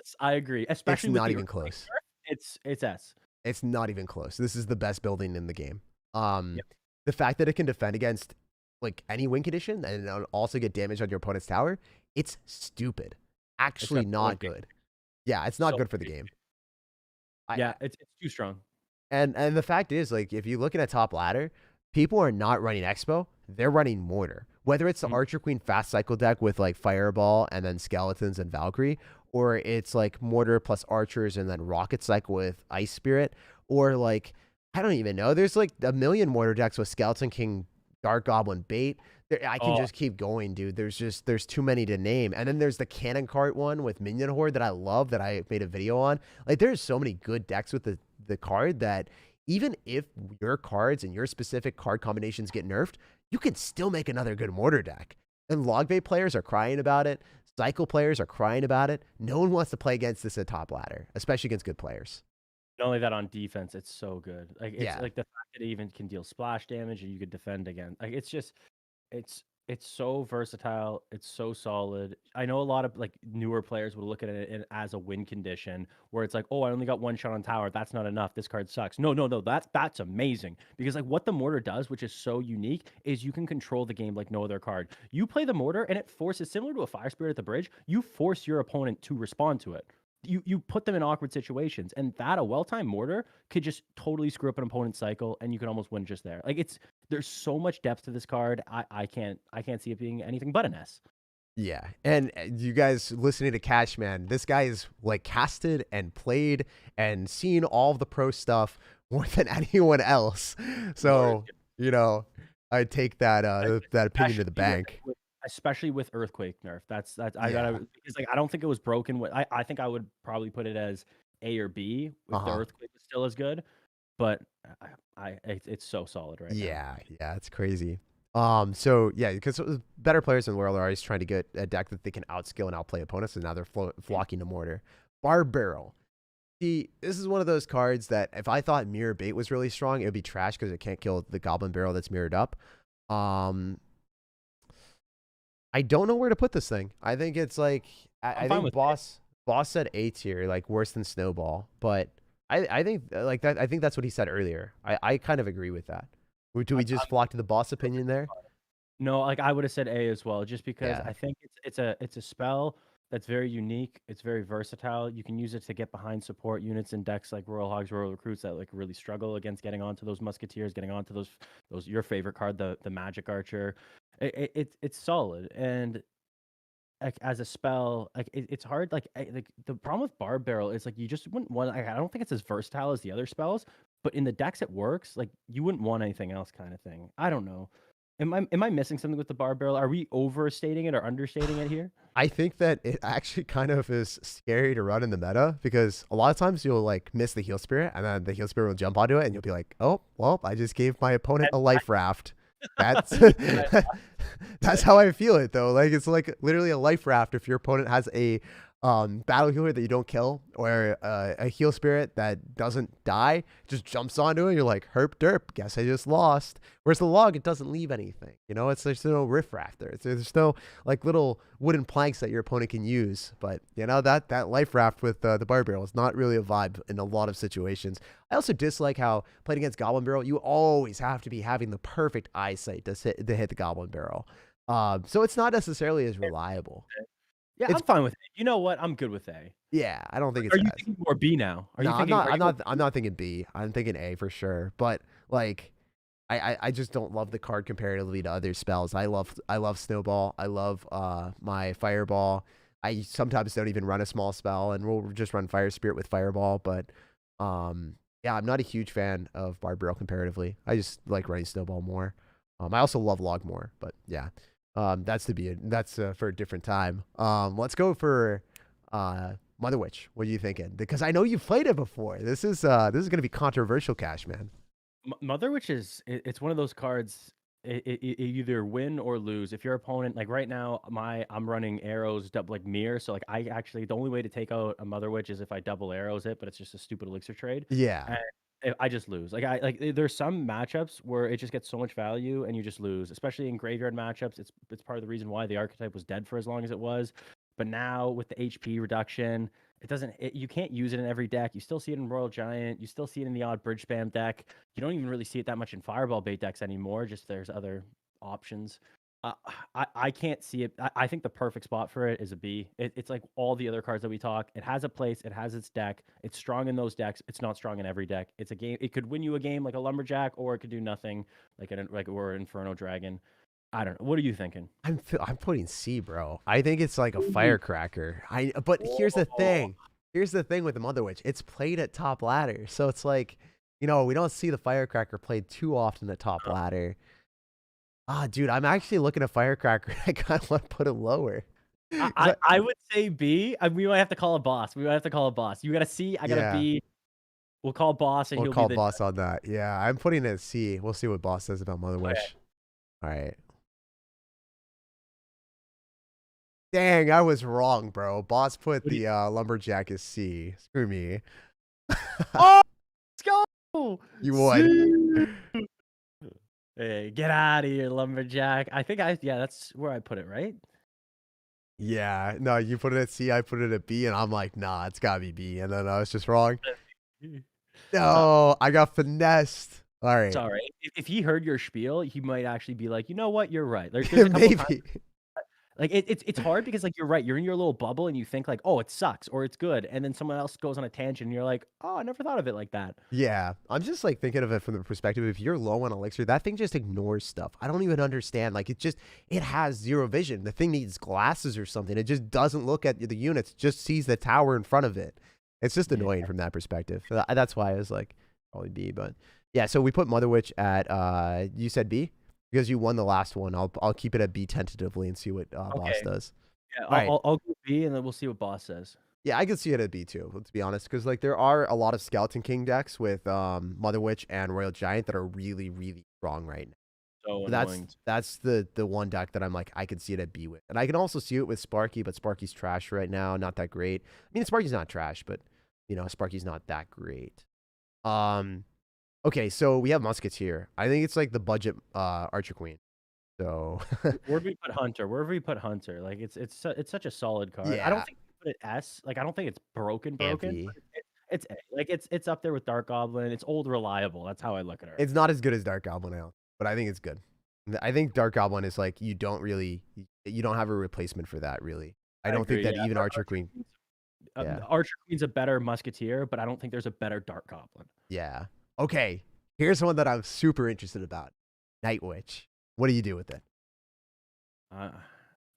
S. I agree. Especially It's with not the even earthquake close. nerf, it's S. It's not even close. This is the best building in the game. Yep. The fact that it can defend against like any win condition and also get damage on your opponent's tower, it's stupid. Actually, Except for not win condition. good. Yeah, it's not So good for the game. Yeah, it's too strong. And the fact is, like, if you look at a top ladder, people are not running Expo. They're running Mortar. Whether it's the Archer Queen fast cycle deck with like Fireball and then Skeletons and Valkyrie, or it's like Mortar plus Archers and then Rocket Cycle with Ice Spirit, or like, I don't even know. There's like a million Mortar decks with Skeleton King, Dark Goblin Bait. I can just keep going, dude. There's too many to name. And then there's the Cannon Cart one with Minion Horde that I love that I made a video on. Like, there's so many good decks with the card that even if your cards and your specific card combinations get nerfed, you can still make another good Mortar deck. And Logbait players are crying about it. Cycle players are crying about it. No one wants to play against this at top ladder, especially against good players. Not only that, on defense, it's so good. Like it's Yeah. like the fact that it even can deal splash damage and you could defend again. Like it's just it's so versatile. It's so solid. I know a lot of like newer players would look at it as a win condition where it's like, oh, I only got one shot on tower. That's not enough. This card sucks. No. That's amazing because like what the Mortar does, which is so unique, is you can control the game like no other card. You play the Mortar and it forces, similar to a Fire Spirit at the bridge, you force your opponent to respond to it. You put them in awkward situations, and that a well-timed Mortar could just totally screw up an opponent's cycle, and you can almost win just there. Like there's so much depth to this card. I can't see it being anything but an S. Yeah, and you guys listening to Cashman, this guy is like casted and played and seen all of the pro stuff more than anyone else. So you know, I take that that opinion to the bank. Especially with earthquake nerf. That's I gotta, because like I don't think it was broken. I think I would probably put it as A or B if the earthquake was still as good, but it's so solid right now. Yeah, it's crazy. So yeah, because better players in Royale are always trying to get a deck that they can outskill and outplay opponents, and now they're flocking to Mortar. Barbarrel. See, this is one of those cards that if I thought Mirror Bait was really strong, it would be trash because it can't kill the Goblin Barrel that's mirrored up. I don't know where to put this thing. I think it's like I think Boss said A tier, like worse than Snowball, but I think like that. I think that's what he said earlier. I kind of agree with that. Do we just flock to the Boss opinion there? No, like I would have said A as well, just because I think it's a spell that's very unique. It's very versatile. You can use it to get behind support units in decks like Royal Hogs, Royal Recruits that like really struggle against getting onto those Musketeers, getting onto those your favorite card, the Magic Archer. It's solid, and like as a spell, like it's hard. Like the problem with Barbarrel is like you just wouldn't want. I don't think it's as versatile as the other spells, but in the decks it works. Like you wouldn't want anything else, kind of thing. I don't know. Am I missing something with the Barbarrel? Are we overstating it or understating it here? I think that it actually kind of is scary to run in the meta because a lot of times you'll like miss the Heal Spirit and then the Heal Spirit will jump onto it and you'll be like, oh, well, I just gave my opponent a life raft. That's how I feel it though. Like it's like literally a life raft if your opponent has a battle healer that you don't kill or a heal spirit that doesn't die, just jumps onto it. You're like, herp derp, guess I just lost. Whereas the log, it doesn't leave anything. You know, there's no riffraff there. There's no like little wooden planks that your opponent can use. But you know that life raft with the Barbarrel is not really a vibe in a lot of situations. I also dislike how playing against Goblin Barrel, you always have to be having the perfect eyesight to hit the Goblin Barrel. So it's not necessarily as reliable. Yeah, I'm fine with it. You know what? I'm good with A. Yeah, I don't think it's. Are you thinking more B now? I'm not thinking B. I'm thinking A for sure. But like, I just don't love the card comparatively to other spells. I love Snowball. I love my Fireball. I sometimes don't even run a small spell, and we'll just run Fire Spirit with Fireball. But yeah, I'm not a huge fan of Barbarrel comparatively. I just like running Snowball more. I also love Log more. But yeah. That's for a different time. Let's go for Mother Witch, what are you thinking? Because I know you've played it before. This is gonna be controversial, Cash Man. Mother Witch it's one of those cards. It either win or lose. If your opponent, like right now, I'm running arrows like mirror, so like I actually the only way to take out a Mother Witch is if I double arrows it, but it's just a stupid elixir trade. Yeah. And I just lose. Like there's some matchups where it just gets so much value and you just lose, especially in graveyard matchups. It's part of the reason why the archetype was dead for as long as it was. But now with the HP reduction, you can't use it in every deck. You still see it in Royal Giant. You still see it in the odd bridge spam deck. You don't even really see it that much in Fireball bait decks anymore. Just there's other options. I can't see it. I think the perfect spot for it is a B. It's like all the other cards that we talk. It has a place. It has its deck. It's strong in those decks. It's not strong in every deck. It's a game. It could win you a game like a Lumberjack, or it could do nothing like or Inferno Dragon. I don't know. What are you thinking? I'm putting C, bro. I think it's like a Firecracker. But here's the thing. Here's the thing with the Mother Witch. It's played at top ladder, so it's like, we don't see the Firecracker played too often at top ladder. Dude, I'm actually looking at Firecracker. I kind of want to put it lower. I would say B. We might have to call a boss. You got a C. I got a B. We'll call boss, and we'll call boss on that. Yeah, I'm putting it at C. We'll see what boss says about Mother Witch. Okay. All right. Dang, I was wrong, bro. Boss put the Lumberjack as C. Screw me. Oh, let's go! You won. Hey, get out of here, Lumberjack. That's where I put it, right? Yeah, no, you put it at C, I put it at B, and I'm like, nah, it's gotta be B. And then I was just wrong. No, I got finessed. All right. It's all right. If he heard your spiel, he might actually be like, you know what, you're right. There's a couple Maybe. times, like it's hard because like you're right. You're in your little bubble and you think like, oh, it sucks or it's good, and then someone else goes on a tangent and you're like, oh, I never thought of it like that. Yeah, I'm just like thinking of it from the perspective, if you're low on elixir, that thing just ignores stuff. I don't even understand. Like it has zero vision. The thing needs glasses or something. It just doesn't look at the units. It just sees the tower in front of it. It's just annoying from that perspective. That's why I was like probably B. But yeah, so we put Mother Witch at you said B. Because you won the last one, I'll keep it at B tentatively and see what boss does. Yeah, I'll go B and then we'll see what boss says. Yeah, I could see it at B too. Let's be honest, because like there are a lot of Skeleton King decks with Mother Witch and Royal Giant that are really, really strong right now. So that's the one deck that I'm like I could see it at B with, and I can also see it with Sparky, but Sparky's trash right now, not that great. I mean, Sparky's not trash, but Sparky's not that great. Okay, so we have Musketeer. I think it's like the budget Archer Queen. So where do we put Hunter? Wherever we put Hunter, like it's such a solid card. Yeah. I don't think we put it S. Like I don't think it's broken. It's A. Like it's up there with Dark Goblin. It's old reliable. That's how I look at it. It's not as good as Dark Goblin now, but I think it's good. I think Dark Goblin is like you don't have a replacement for that really. I don't think that even Archer Queen. Archer Queen's a better Musketeer, but I don't think there's a better Dark Goblin. Yeah. Okay, here's one that I'm super interested about. Night Witch. What do you do with it?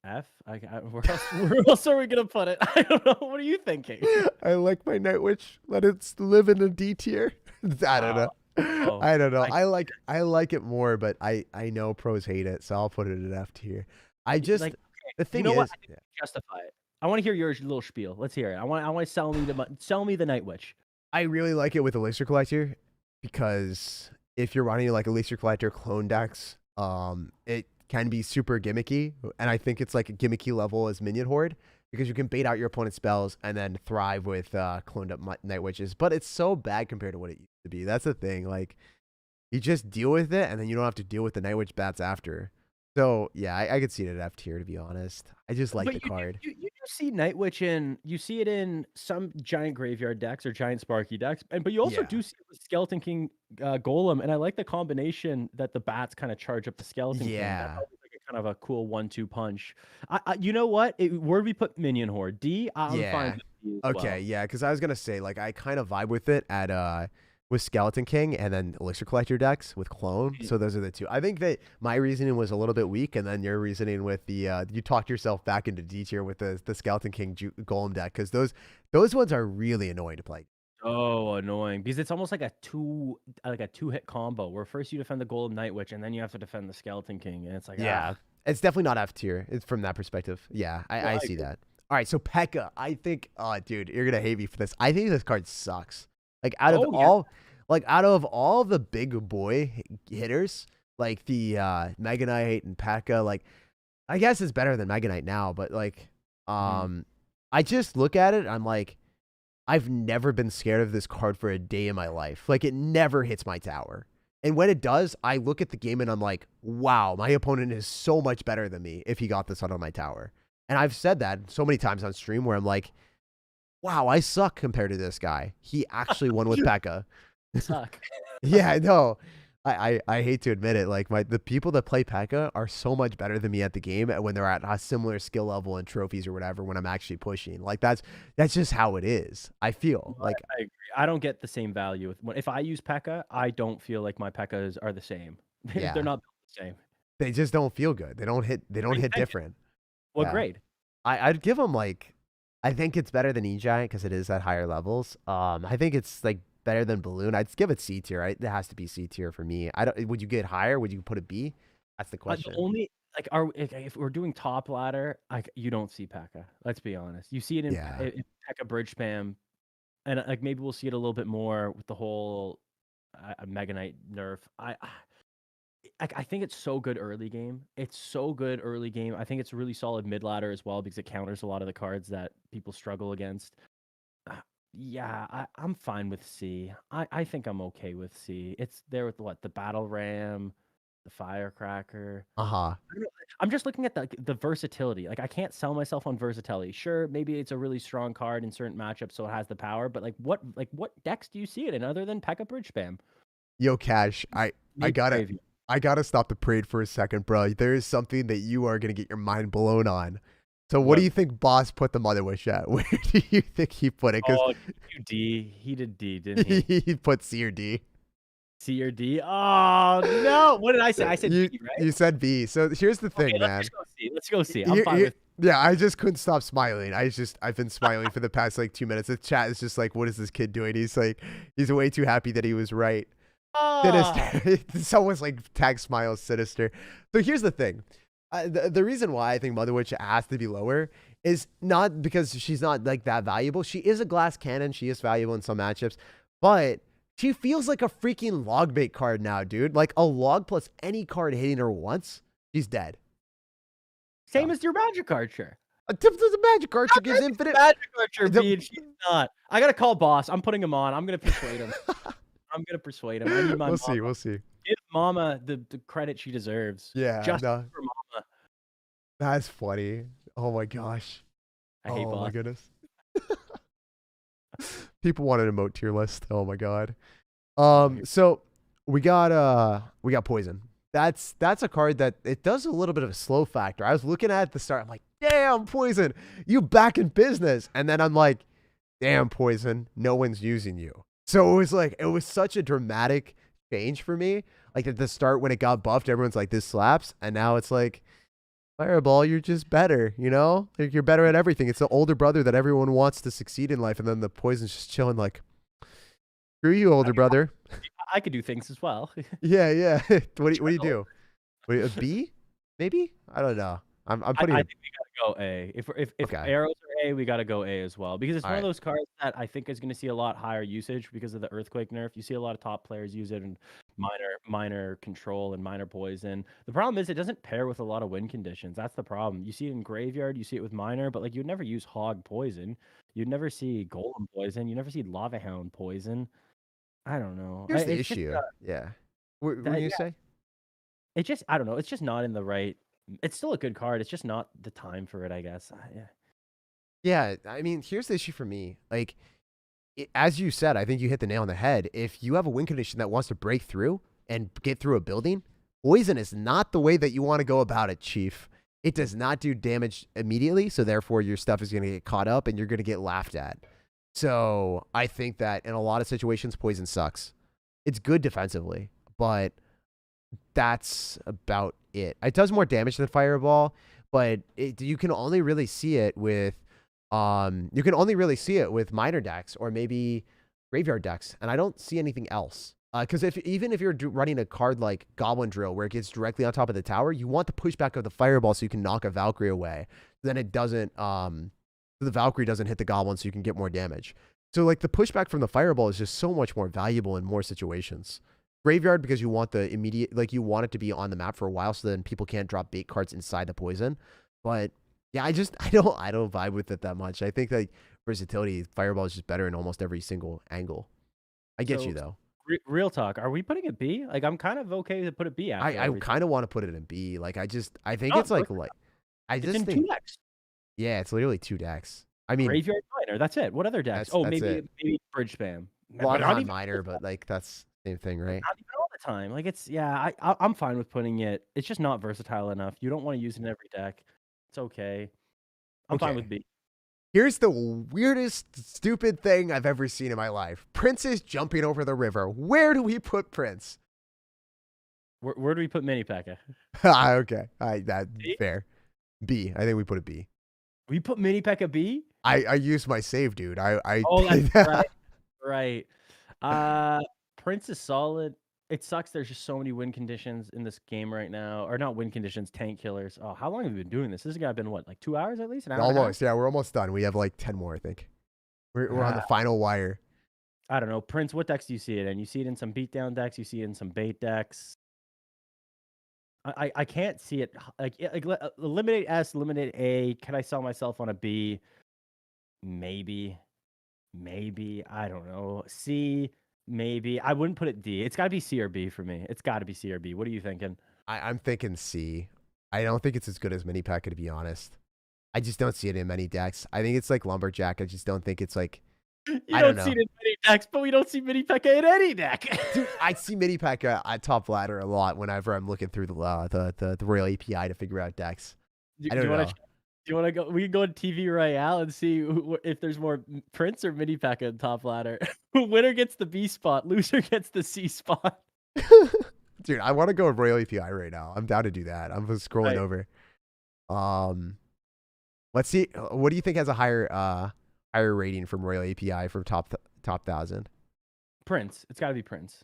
F? Where else are we going to put it? I don't know. What are you thinking? I like my Night Witch. Let it live in a D tier. I don't know. I don't know. I like it more, but I know pros hate it, so I'll put it at F tier. The thing is, justify it. I want to hear your little spiel. Let's hear it. I want to sell me the Night Witch. I really like it with Elixir Collector. Because if you're running like Elixir Collector clone decks, it can be super gimmicky, and I think it's like a gimmicky level as Minion Horde, because you can bait out your opponent's spells and then thrive with cloned up Night Witches. But it's so bad compared to what it used to be. That's the thing. Like, you just deal with it, and then you don't have to deal with the Night Witch bats after. So yeah, I could see it at F tier, to be honest. I just like the card. You do see Night Witch you see it in some giant graveyard decks or giant Sparky decks, but you also do see it with Skeleton King Golem, and I like the combination that the bats kind of charge up the Skeleton King. That's like a kind of a cool 1-2 punch. You know what? Where do we put Minion Horde? D? I'm fine with D as well. Yeah, because I was gonna say like I kind of vibe with it at with Skeleton King and then Elixir Collector decks with Clone. So those are the two. I think that my reasoning was a little bit weak, and then your reasoning with the you talked yourself back into D tier with the Skeleton King Golem deck, because those ones are really annoying to play. Oh, annoying, because it's almost like a two hit combo where first you defend the Golem Night Witch and then you have to defend the Skeleton King, and it's like it's definitely not F tier. It's from that perspective. Yeah, I see that. All right, so Pekka, I think, dude, you're gonna hate me for this. I think this card sucks. Like out of all the big boy hitters, like the Mega Knight and Pekka, like I guess it's better than Mega Knight now, but like, I just look at it, I'm like, I've never been scared of this card for a day in my life. Like it never hits my tower. And when it does, I look at the game and I'm like, wow, my opponent is so much better than me if he got this on my tower. And I've said that so many times on stream where I'm like, wow, I suck compared to this guy. He actually won with Pekka. Suck. Yeah, I know. I hate to admit it. Like the people that play Pekka are so much better than me at the game when they're at a similar skill level and trophies or whatever when I'm actually pushing. Like that's just how it is. I feel like I agree. I don't get the same value if I use Pekka. I don't feel like my Pekkas are the same. Yeah. They're not the same. They just don't feel good. They don't hit different. What Yeah. grade? I'd give them like, I think it's better than E-Giant because it is at higher levels. I think it's like better than Balloon. I'd give it C tier. It has to be C tier for me. Would you get higher? Would you put a B? That's the question. The only like if we're doing top ladder, you don't see Pekka. Let's be honest. You see it in Pekka bridge spam, and like maybe we'll see it a little bit more with the whole Mega Knight nerf. I think it's so good early game. It's so good early game. I think it's really solid mid ladder as well because it counters a lot of the cards that people struggle against. Yeah, I'm fine with C. I think I'm okay with C. It's there with the battle ram, the firecracker. I'm just looking at the versatility. Like I can't sell myself on versatility. Sure, maybe it's a really strong card in certain matchups, so it has the power. But what decks do you see it in other than Pekka bridge spam? Yo, Cash, I gotta stop the parade for a second, bro. There is something that you are gonna get your mind blown on. So what do you think Boss put the Mother Wish at? Where do you think he put it? D. He did D, didn't he? He put C or D. C or D? Oh, no. What did I say? I said B, right? You said B. So here's the thing, man. Let's go C. I'm fine with Yeah, I just couldn't stop smiling. I've been smiling for the past like 2 minutes. The chat is just like, what is this kid doing? He's way too happy that he was right. Sinister. Someone's like tag smiles sinister. So here's the thing. The reason why I think Mother Witch has to be lower is not because she's not like that valuable. She is a glass cannon. She is valuable in some matchups, but she feels like a freaking log bait card now, dude. Like a log plus any card hitting her once, she's dead. Same as your magic archer. The magic archer gives infinite. Magic archer, and she's not. I gotta call Boss. I'm putting him on. I'm gonna persuade him. I need my We'll see. Give Mama the credit she deserves. Yeah, just for Mama. That's funny. Oh my gosh. I hate Boss. Oh my goodness. People want an emote tier list. Oh my god. So we got poison. That's a card that it does a little bit of a slow factor. I was looking at the start. I'm like, damn, poison, you back in business. And then I'm like, damn, poison, no one's using you. So it was such a dramatic change for me. Like at the start when it got buffed, everyone's like, this slaps. And now it's like, Fireball, you're just better, you know? Like you're better at everything. It's the older brother that everyone wants to succeed in life, and then the poison's just chilling like, screw you, older brother. I could do things as well. Yeah. What do you do? A B? Maybe? I don't know. I'm putting. I think we gotta go A. If arrows are A, we gotta go A as well because it's one of those cards that I think is going to see a lot higher usage because of the earthquake nerf. You see a lot of top players use it in minor control and minor poison. The problem is it doesn't pair with a lot of win conditions. That's the problem. You see it in graveyard, you see it with minor, but like you'd never use hog poison. You'd never see golem poison. You never see lava hound poison. I don't know. Here's the issue. Yeah. What were you say? It just I don't know. It's just not in the right. It's still a good card. It's just not the time for it, I guess. Yeah. I mean, here's the issue for me. Like, as you said, I think you hit the nail on the head. If you have a win condition that wants to break through and get through a building, poison is not the way that you want to go about it, Chief. It does not do damage immediately, so therefore your stuff is going to get caught up and you're going to get laughed at. So I think that in a lot of situations, poison sucks. It's good defensively, but that's about it. It does more damage than Fireball, but you can only really see it with minor decks or maybe graveyard decks, and I don't see anything else. Because even if you're running a card like Goblin Drill where it gets directly on top of the tower, you want the pushback of the Fireball so you can knock a Valkyrie away. Then it doesn't So the Valkyrie doesn't hit the goblin, so you can get more damage. So like the pushback from the fireball is just so much more valuable in more situations. Graveyard, because you want the immediate, like you want it to be on the map for a while, so then people can't drop bait cards inside the poison. But yeah, I don't vibe with it that much. I think like versatility, fireball is just better in almost every single angle. I get you though. Real talk, are we putting a B? Like I'm kind of okay to put a B after. I kind of want to put it in B. Like I think Oh, it's like I it's just in think 2 decks. yeah, it's literally 2 decks. I mean, Graveyard Miner. That's it. What other decks? that's Maybe Bridge Spam. well, But not even minor, but like that's the same thing, right? not even all the time. Like it's I'm fine with putting it. It's just not versatile enough. You don't want to use it in every deck. It's okay. I'm fine Okay. with B. Here's the weirdest, stupid thing I've ever seen in my life. Prince is jumping over the river. Where do we put Prince? Where do we put Mini Pekka? Okay. All right, that's B? fair. B. I think we put a B. We put Mini Pekka B? I used my save, dude. Oh, that's right. Prince is solid. It sucks there's just so many win conditions in this game right now. Or not win conditions, tank killers. Oh, how long have we been doing this? This has got been what, like 2 hours at least? An hour and a half? Almost. Yeah, we're almost done. We have like 10 more, I think. We're on the final wire. I don't know. Prince, what decks do you see it in? You see it in some beatdown decks. You see it in some bait decks. I can't see it. Like eliminate S, eliminate A. Can I sell myself on a B? Maybe. I don't know. C, maybe. I wouldn't put it D. It's got to be C or B for me. It's got to be C or B. What are you thinking? I'm thinking C. I don't think it's as good as Mini Pekka, to be honest. I just don't see it in many decks. I think it's like Lumberjack. I just don't think it's like. You don't see it in many decks, but we don't see Mini Pekka in any deck. Dude, I see Mini Pekka at top ladder a lot whenever I'm looking through the Royale API to figure out decks. I don't know. Do you want to go? We can go to TV Royale and see if there's more Prince or Mini Pekka in top ladder. Winner gets the B spot. Loser gets the C spot. Dude, I want to go with Royale API right now. I'm down to do that. I'm just scrolling over. Let's see. What do you think has a higher rating from Royale API from top 1,000? Prince. It's got to be Prince.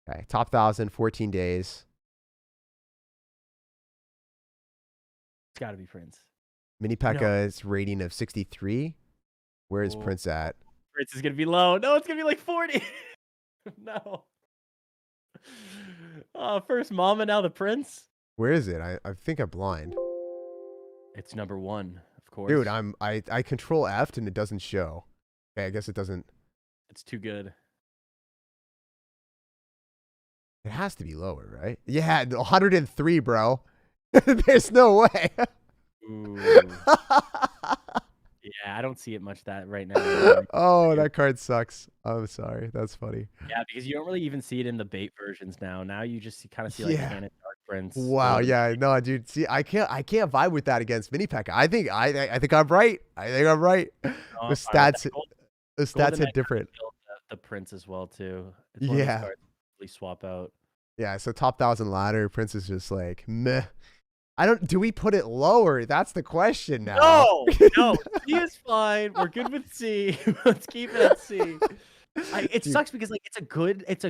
Okay, top 1,000, 14 days. It's got to be Prince. Mini Pekka's rating of 63. Where is Oh. Prince at? Prince is gonna be low. No, it's gonna be like 40. No. First Mama, now the Prince. Where is it? I think I'm blind. It's number 1, of course. Dude, I control F and it doesn't show. Okay, I guess it doesn't. It's too good. It has to be lower, right? Yeah, 103, bro. There's no way. Ooh. Yeah, I don't see it much that right now. Oh, that card sucks. I'm sorry. That's funny. Yeah, because you don't really even see it in the bait versions now. Now you just kind of see like Cannon Dark Prince. Wow. Yeah. No, dude. See, I can't vibe with that against Mini Pekka. I think I'm right. The stats hit different. The Prince as well too. It's one of those cards really swap out. Yeah. So top 1,000 ladder, Prince is just like meh. Do we put it lower? That's the question now. No, C is fine. We're good with C. Let's keep it at C. It sucks because like it's a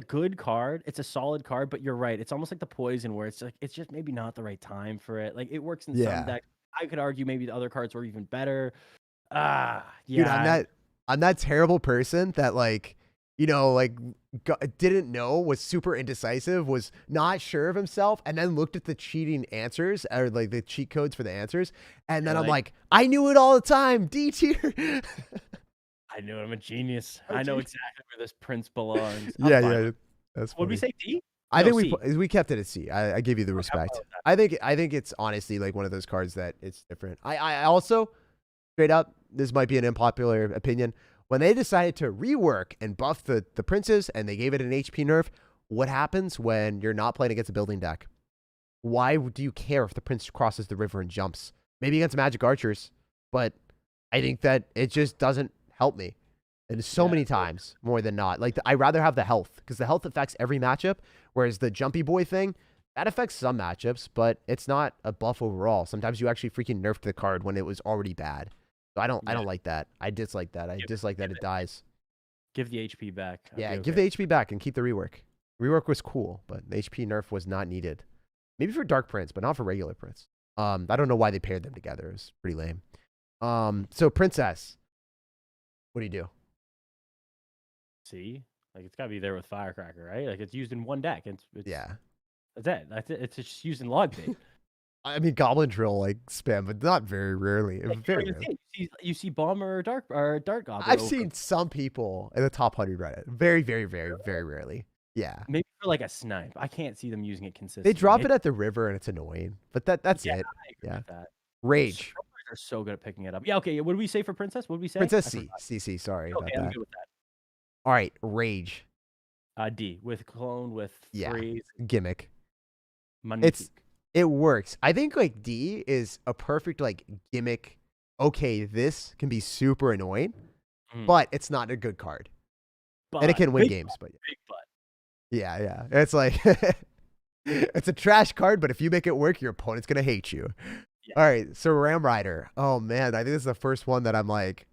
good card. It's a solid card, but you're right. It's almost like the poison where it's like it's just maybe not the right time for it. Like it works in some decks. I could argue maybe the other cards were even better. Yeah. Dude, I'm that terrible person that like, didn't know, was super indecisive, was not sure of himself, and then looked at the cheating answers or like the cheat codes for the answers, and then I'm like, I knew it all the time. D tier. I knew it. I'm a genius. I know exactly where this Prince belongs. Yeah. That's funny. Would we say D? I think we kept it at C. I give you the respect. I think it's honestly like one of those cards that it's different. I also, straight up, this might be an unpopular opinion. When they decided to rework and buff the princes and they gave it an HP nerf, what happens when you're not playing against a building deck? Why do you care if the prince crosses the river and jumps? Maybe against magic archers, but I think that it just doesn't help me. And so many times, more than not. Like, I'd rather have the health, because the health affects every matchup, whereas the jumpy boy thing, that affects some matchups, but it's not a buff overall. Sometimes you actually freaking nerfed the card when it was already bad. So I don't like that. I dislike that. I dislike that it dies. Give the HP back. Give the HP back and keep the rework. Rework was cool, but the HP nerf was not needed. Maybe for Dark Prince, but not for regular Prince. I don't know why they paired them together. It was pretty lame. So princess, what do you do? See, like it's gotta be there with Firecracker, right? Like it's used in one deck. It's Yeah. that's it. That's it. It's just used in log bait. I mean, Goblin Drill like spam, but not very rarely. Like, Very you rarely. you see bomber or dart goblin. I've seen some people in the top 100 Reddit. Very, very, very, very rarely. Yeah. maybe for like a snipe. I can't see them using it consistently. They drop it at the river and it's annoying, but that's Yeah, it. I agree Yeah. with that. Rage. Are so good at picking it up. Yeah, okay. What did we say for princess? What did we say? Princess I C. forgot. CC, sorry Okay, about I'm that. good with that. All right, rage. D with clone with Yeah. freeze. Gimmick. Magnifique. It works. I think like D is a perfect like gimmick. Okay, this can be super annoying, but it's not a good card. And it can win games, but big butt. yeah. It's like it's a trash card, but if you make it work, your opponent's gonna hate you. Yeah. All right, so Ram Rider. Oh man, I think this is the first one that I'm like,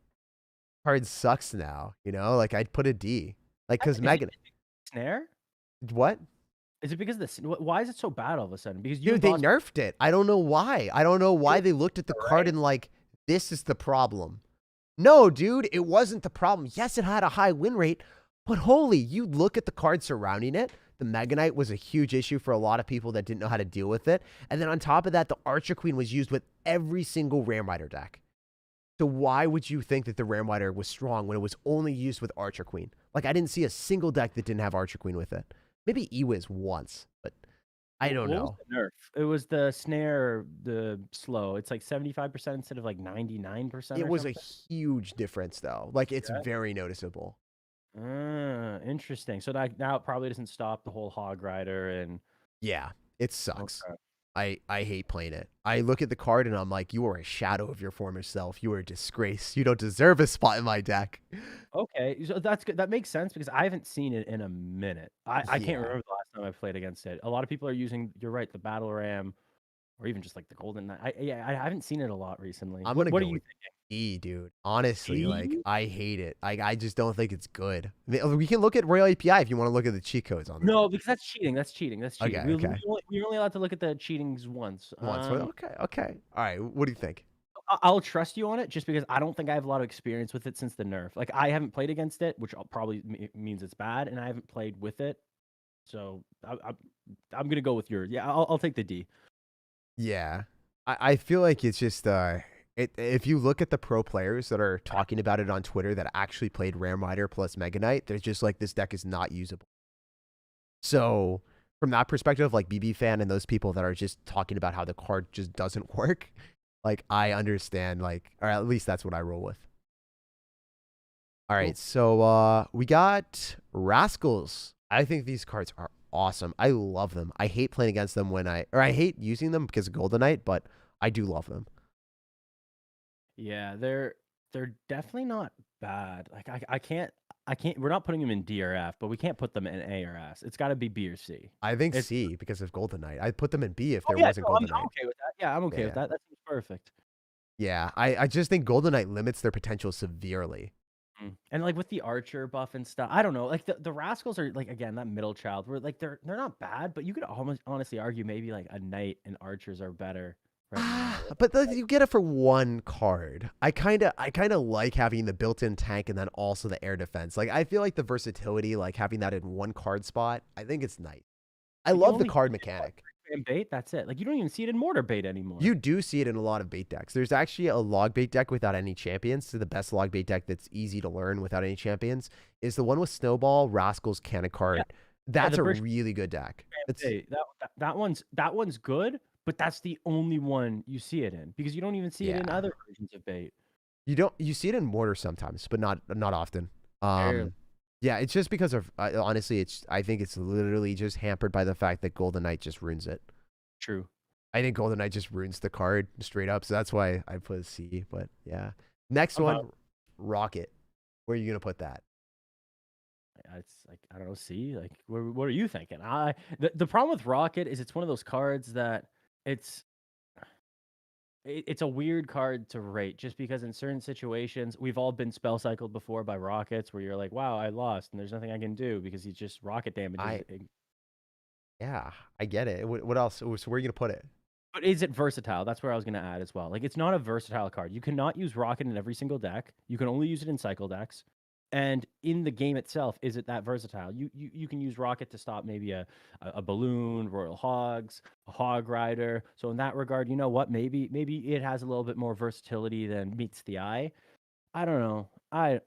card sucks now. You know, like I'd put a D, like because Megan. Snare? What? Is it because why is it so bad all of a sudden? Because Dude, they nerfed it. I don't know why. I don't know why they looked at the card and like, this is the problem. No, dude, it wasn't the problem. Yes, it had a high win rate, but holy, you look at the card surrounding it. The Mega Knight was a huge issue for a lot of people that didn't know how to deal with it. And then on top of that, the Archer Queen was used with every single Ram Rider deck. So why would you think that the Ram Rider was strong when it was only used with Archer Queen? Like, I didn't see a single deck that didn't have Archer Queen with it. Maybe Ewiz once, but I don't know. Was the nerf? It was the snare, the slow. It's like 75% instead of like 99%. It was a huge difference, though. Like, it's very noticeable. Interesting. So now it probably doesn't stop the whole Hog Rider and... Yeah, it sucks. Okay. I hate playing it. I look at the card and I'm like, you are a shadow of your former self. You are a disgrace. You don't deserve a spot in my deck. Okay, so that's good. That makes sense because I haven't seen it in a minute. I can't remember the last time I played against it. A lot of people are using, you're right, the Battle Ram, or even just like the Golden Knight. I haven't seen it a lot recently. What are you thinking? E, dude. Honestly, like, I hate it. I just don't think it's good. We can look at Royale API if you want to look at the cheat codes on that. No, because that's cheating. That's cheating. Okay, we're only allowed to look at the cheatings once. Okay. All right, what do you think? I'll trust you on it just because I don't think I have a lot of experience with it since the nerf. Like, I haven't played against it, which probably means it's bad, and I haven't played with it. So I'm going to go with yours. Yeah, I'll take the D. Yeah. I feel like it's just... if you look at the pro players that are talking about it on Twitter that actually played Ram Rider plus Mega Knight, they're just like, this deck is not usable. So from that perspective, like BB fan and those people that are just talking about how the card just doesn't work, like I understand, like, or at least that's what I roll with. All right, so we got Rascals. I think these cards are awesome. I love them. I hate playing against them I hate using them because of Golden Knight, but I do love them. Yeah, they're definitely not bad. Like I can't. We're not putting them in D or F, but we can't put them in A or S. It's got to be B or C. I think C because of Golden Knight. I'd put them in B if there wasn't Golden Knight. I'm okay with that. Yeah, I'm okay with that. That seems perfect. Yeah, I just think Golden Knight limits their potential severely. And like with the Archer buff and stuff, I don't know. Like the Rascals are like, again, that middle child. Where like they're not bad, but you could almost honestly argue maybe like a Knight and Archers are better. But you get it for one card. I kind of like having the built-in tank and then also the air defense. Like I feel like the versatility, like having that in one card spot, I think it's nice. I love the card mechanic. And bait, that's it. Like you don't even see it in mortar bait anymore. You do see it in a lot of bait decks. There's actually a log bait deck without any champions. So the best log bait deck that's easy to learn without any champions is the one with Snowball, Rascals, Cannon Card. Yeah. That's a really good deck. That one's good. But that's the only one you see it in because you don't even see it in other versions of bait. You see it in mortar sometimes, but not often. Yeah, it's just because of honestly, I think it's literally just hampered by the fact that Golden Knight just ruins it. True. I think Golden Knight just ruins the card straight up, so that's why I put a C. But yeah, next one, Rocket. Where are you gonna put that? It's like I don't know. C. Like what are you thinking? The problem with Rocket is it's one of those cards that. It's a weird card to rate just because in certain situations we've all been spell cycled before by rockets where you're like, wow, I lost and there's nothing I can do because he's just rocket damage. Yeah, I get it. What else? So where are you gonna put it? But is it versatile? That's where I was going to add as well. Like, it's not a versatile card. You cannot use Rocket in every single deck. You can only use it in cycle decks. And in the game itself, is it that versatile? You can use Rocket to stop maybe a balloon, Royal Hogs, a Hog Rider. So in that regard, you know what? Maybe it has a little bit more versatility than meets the eye. I don't know. I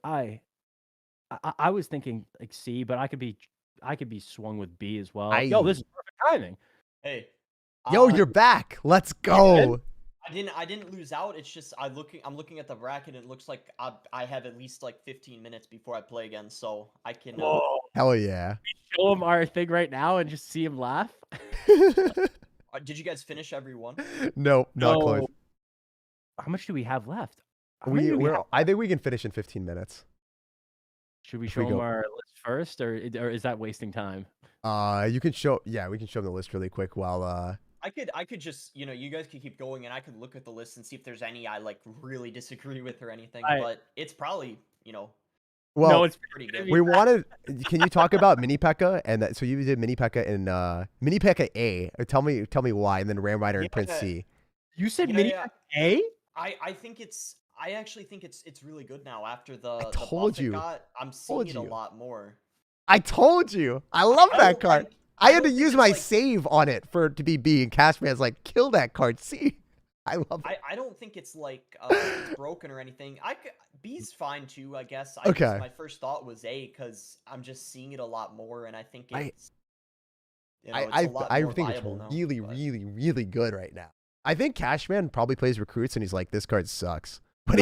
was thinking like C, but I could be swung with B as well. Yo, this is perfect timing. Hey. Yo, you're back. Let's go. I didn't lose out. It's just I'm looking at the bracket and it looks like I have at least like 15 minutes before I play again, so I can Hell yeah. Show him our thing right now and just see him laugh. Did you guys finish every one? Nope, not close. How much do we have left? I think we can finish in 15 minutes. Should we show them our list first, or is that wasting time? You can show. Yeah, we can show them the list really quick while. I could just, you guys could keep going and I could look at the list and see if there's any I like really disagree with or anything. But it's probably, Well, no, it's pretty good. We wanted. Can you talk about mini pekka and that? So you did mini pekka and mini pekka A. Tell me why, and then Ram Rider and Prince C. You said mini pekka A? I actually think it's really good now after the told the buff you. it got. I'm seeing it a lot more. I told you. I love that card. I had to use my save on it for it to be B, and Cashman's like, kill that card. C. I love it. I don't think it's like it's broken or anything. B's fine too, I guess. Okay. My first thought was A because I'm just seeing it a lot more, and I think it's. I think it's really, really, really good right now. I think Cashman probably plays recruits, and he's like, this card sucks. But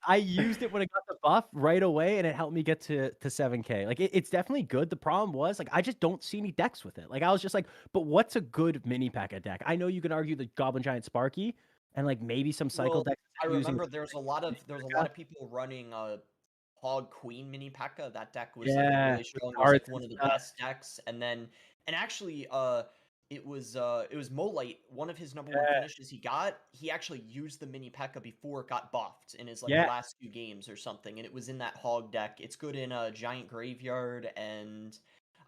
I used it when it got the buff right away, and it helped me get to 7K. Like, it's definitely good. The problem was, like, I just don't see any decks with it. Like, I was just like, but what's a good mini pekka deck? I know you can argue the Goblin Giant Sparky, and like maybe some cycle decks. I remember there's a lot of people running Hog Queen mini pekka. That deck was really strong. It was like one of the best decks, and actually it was Molite, one of his number one finishes he actually used the mini pekka before it got buffed in his last few games or something, and it was in that hog deck. It's good in a giant graveyard, and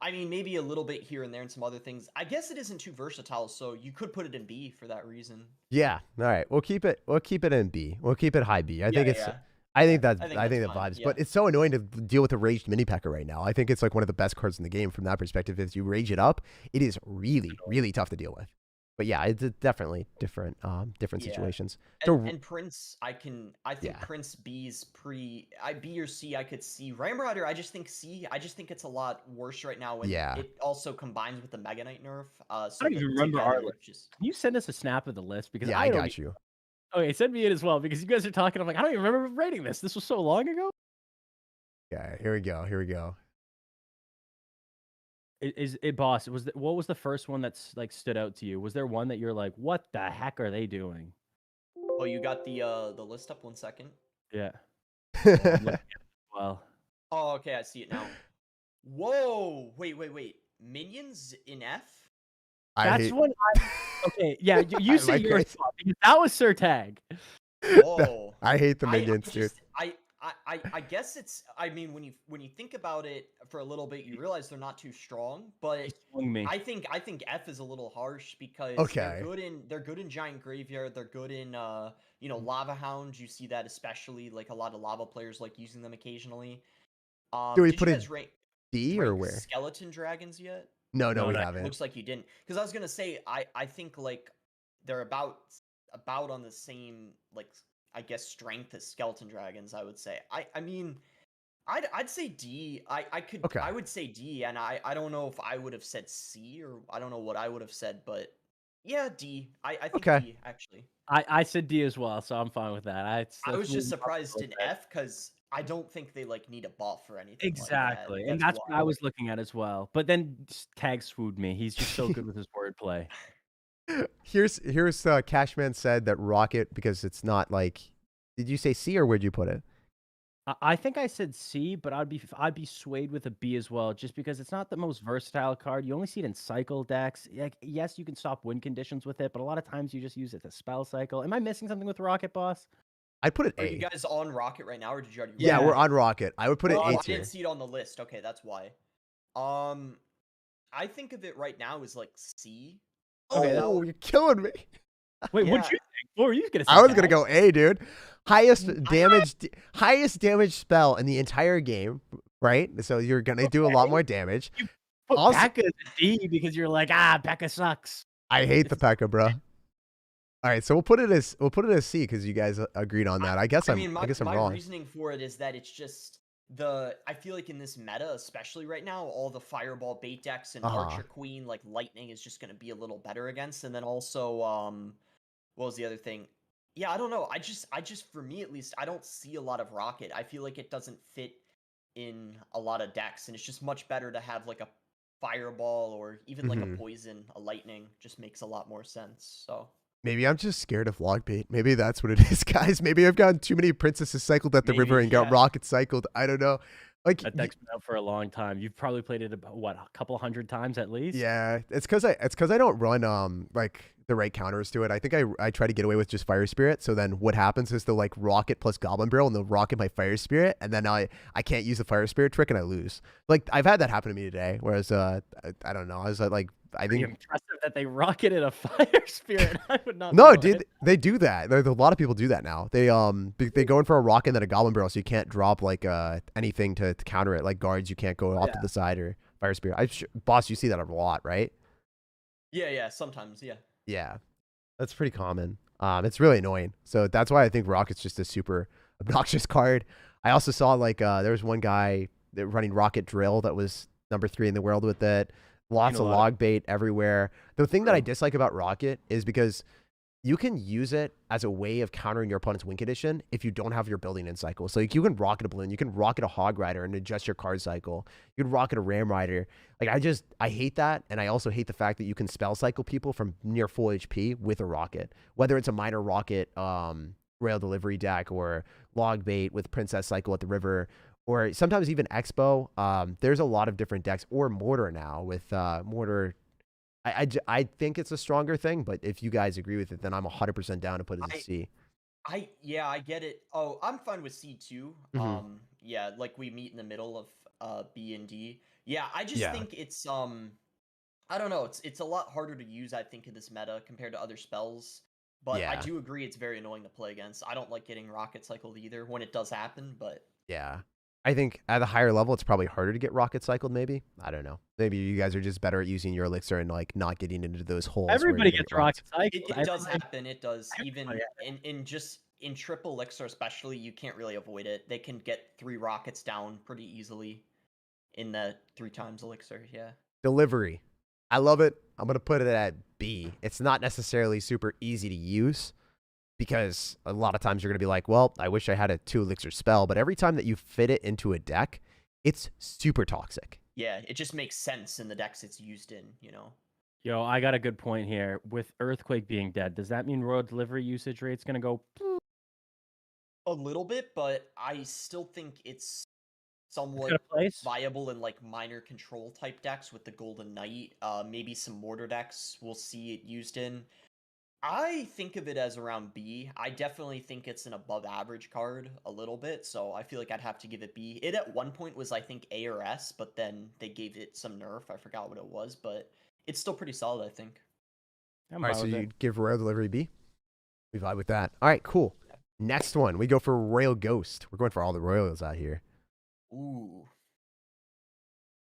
I mean maybe a little bit here and there and some other things. I guess it isn't too versatile, so you could put it in B for that reason. Yeah. All right. We'll keep it in B. We'll keep it high B. I think that vibes. Yeah. But it's so annoying to deal with a raged mini pekka right now. I think it's like one of the best cards in the game from that perspective. If you rage it up, it is really, really tough to deal with. But yeah, it's definitely different situations. And Prince, I think Prince B's B or C I could see. Ram Rider, I just think C. I just think it's a lot worse right now. And it also combines with the Mega Knight nerf. So I don't even remember our list. Can you send us a snap of the list? Because I got you. Okay, send me it as well, because you guys are talking. I'm like, I don't even remember rating this. This was so long ago. Yeah, here we go. Boss? What was the first one that's like stood out to you? Was there one that you're like, what the heck are they doing? Oh, you got the list up. 1 second. Yeah. Well. Oh, okay, I see it now. Whoa! Wait. Minions in F. Okay, yeah, you say your thought, because that was SIRTAG. Whoa! I hate the minions, dude. I guess it's. I mean, when you think about it for a little bit, you realize they're not too strong. But I think F is a little harsh because they're good in giant graveyard. They're good in lava hound. You see that especially, like a lot of lava players like using them occasionally. Do we put it D or where? Skeleton dragons yet? No, we haven't. Looks like you didn't. Because I was gonna say, I think like they're about on the same, like, I guess, strength as skeleton dragons. I would say. I mean, I'd say D. I would say D, and I don't know if I would have said C, or I don't know what I would have said, but yeah, D. I think D actually. I said D as well, so I'm fine with that. I was just surprised in F because I don't think they like need a buff or anything. Exactly, like that. And that's what I was looking at as well. But then Tag swooned me. He's just so good with his wordplay. Here's Cashman said that Rocket, because it's not like. Did you say C or where'd you put it? I think I said C, but I'd be swayed with a B as well, just because it's not the most versatile card. You only see it in cycle decks. Like, yes, you can stop win conditions with it, but a lot of times you just use it to spell cycle. Am I missing something with Rocket, boss? I'd put it A. Are you guys on Rocket right now, or did you already? Yeah, we're on Rocket. I would put it A tier. I didn't see it on the list. Okay, that's why. I think of it right now as like C. Okay, Oh, you're killing me. Wait, what'd Yeah. you think? What were you gonna say? I was gonna Cal? go A, dude. Highest damage spell in the entire game, right? So you're gonna do a lot more damage. Put Also- Pekka as a D because you're like, Pekka sucks. I hate the Pekka, bro. All right, so we'll put it as C because you guys agreed on that. I guess I'm my wrong. reasoning for it is that it's just I feel like in this meta, especially right now, all the fireball bait decks and Archer Queen, like lightning, is just gonna be a little better against. And then also, what was the other thing? Yeah, I don't know. I just for me at least, I don't see a lot of rocket. I feel like it doesn't fit in a lot of decks, and it's just much better to have like a fireball or even like a poison, a lightning. Just makes a lot more sense. So. Maybe I'm just scared of log bait. Maybe that's what it is, guys. Maybe I've gotten too many princesses cycled at the river and got rocket cycled. I don't know. Like That deck's been out for a long time. You've probably played it about what, a couple hundred times at least. Yeah, it's because I don't run like the right counters to it. I think I try to get away with just Fire Spirit. So then what happens is they'll like rocket plus Goblin Barrel and they'll rocket my Fire Spirit, and then I can't use the Fire Spirit trick and I lose. Like I've had that happen to me today. Whereas I don't know. I was like. I think impressive that they rocketed a Fire Spirit. I would not. No, dude, they do that. There's a lot of people do that now. They go in for a rocket and then a Goblin Barrel, so you can't drop like anything to counter it. Like guards, you can't go off to the side or Fire Spirit. Boss, you see that a lot, right? Yeah, sometimes, yeah. Yeah, that's pretty common. It's really annoying. So that's why I think Rocket's just a super obnoxious card. I also saw like there was one guy running Rocket Drill that was number 3 in the world with it. Lots of log bait everywhere. The thing that I dislike about Rocket is because you can use it as a way of countering your opponent's win condition if you don't have your building in cycle. So like you can rocket a balloon, you can rocket a hog rider and adjust your card cycle. You can rocket a ram rider. Like I hate that, and I also hate the fact that you can spell cycle people from near full HP with a rocket. Whether it's a minor rocket rail delivery deck or log bait with princess cycle at the river, or sometimes even Expo. There's a lot of different decks, or Mortar now with Mortar. I think it's a stronger thing, but if you guys agree with it, then I'm 100% down to put it as C. I get it. Oh, I'm fine with C too. Yeah, like we meet in the middle of B and D. Yeah, I just think it's I don't know. It's a lot harder to use, I think, in this meta compared to other spells. But I do agree it's very annoying to play against. I don't like getting rocket cycled either when it does happen, but yeah. I think at a higher level, it's probably harder to get rocket cycled, maybe. I don't know. Maybe you guys are just better at using your elixir and like not getting into those holes. Everybody gets rocket cycled. It does happen. It does. Even in triple elixir especially, you can't really avoid it. They can get 3 rockets down pretty easily in the 3 times elixir, yeah. Delivery. I love it. I'm going to put it at B. It's not necessarily super easy to use, because a lot of times you're going to be like, well, I wish I had a 2 elixir spell, but every time that you fit it into a deck, it's super toxic. Yeah, it just makes sense in the decks it's used in, you know? Yo, I got a good point here. With Earthquake being dead, does that mean Royal Delivery usage rate's going to go? A little bit, but I still think it's somewhat viable in like minor control type decks with the Golden Knight. Maybe some Mortar decks we'll see it used in. I think of it as around B. I definitely think it's an above average card a little bit, so I feel like I'd have to give it B. It at one point was, I think, A or S, but then they gave it some nerf. I forgot what it was, but it's still pretty solid, I think. All right, so you give Royal Delivery B? We vibe with that. All right, cool. Next one, we go for Royal Ghost. We're going for all the Royals out here. Ooh.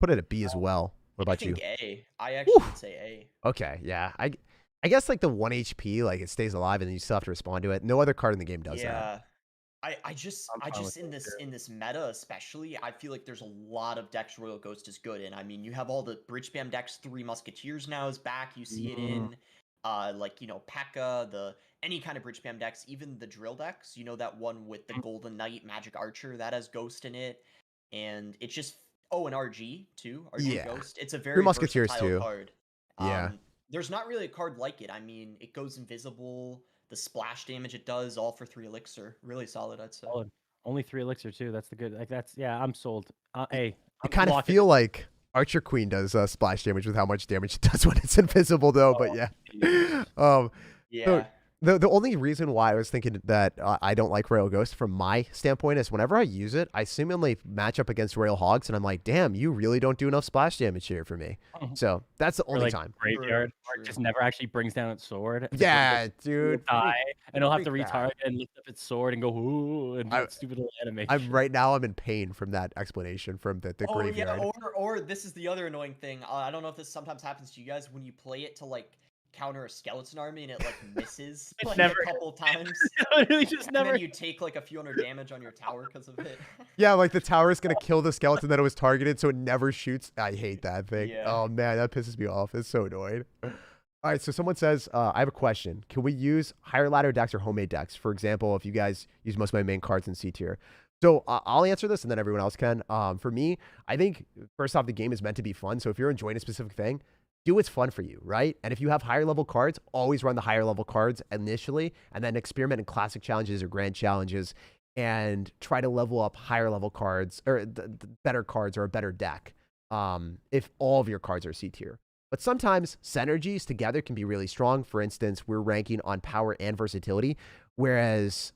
Put it at B as well. What about you? A. I actually would say A. Okay, yeah. I guess like the 1 HP, like it stays alive and then you still have to respond to it. No other card in the game does that. I just in this meta especially, I feel like there's a lot of decks Royal Ghost is good in. I mean, you have all the bridge spam decks. 3 Musketeers now is back. You see it in like, you know, Pekka, any kind of bridge spam decks, even the drill decks. You know, that one with the Golden Knight Magic Archer that has Ghost in it, and it's just and RG too. RG Ghost. It's a very Musketeers versatile too. card. Yeah. There's not really a card like it. I mean, it goes invisible. The splash damage it does, all for 3 elixir. Really solid, I'd say. Solid. Only 3 elixir too. That's the good. Like I'm sold. I kind of feel like Archer Queen does splash damage with how much damage it does when it's invisible, though. But yeah. So The only reason why I was thinking that I don't like Royal Ghost from my standpoint is whenever I use it, I seemingly match up against Royal Hogs, and I'm like, damn, you really don't do enough splash damage here for me. So that's the Or only like time. graveyard, or True. it just never actually brings down its sword. The Yeah, ghost dude. will die, and it'll have to freak that. retarget and lift up its sword and go ooh and do I- that stupid little animation. I'm right now. I'm in pain from that explanation from the Oh graveyard. yeah, or this is the other annoying thing. I don't know if this sometimes happens to you guys when you play it to like counter a skeleton army and it like misses It like never- a couple times, Literally just and never. then you take like a few hundred damage on your tower because of it. Yeah, like the tower is gonna kill the skeleton that it was targeted, so it never shoots. I hate that thing. Yeah. Oh man, that pisses me off. It's so annoying. All right, so someone says, I have a question. Can we use higher ladder decks or homemade decks? For example, if you guys use most of my main cards in C tier. So I'll answer this, and then everyone else can. For me, I think first off, the game is meant to be fun. So if you're enjoying a specific thing, do what's fun for you, right? And if you have higher level cards, always run the higher level cards initially, and then experiment in classic challenges or grand challenges, and try to level up higher level cards or the better cards or a better deck. If all of your cards are C tier. But sometimes synergies together can be really strong. For instance, we're ranking on power and versatility, whereas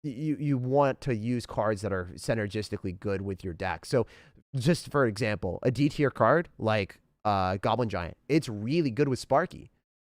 you want to use cards that are synergistically good with your deck. So just for example, a D tier card like Goblin Giant, it's really good with Sparky,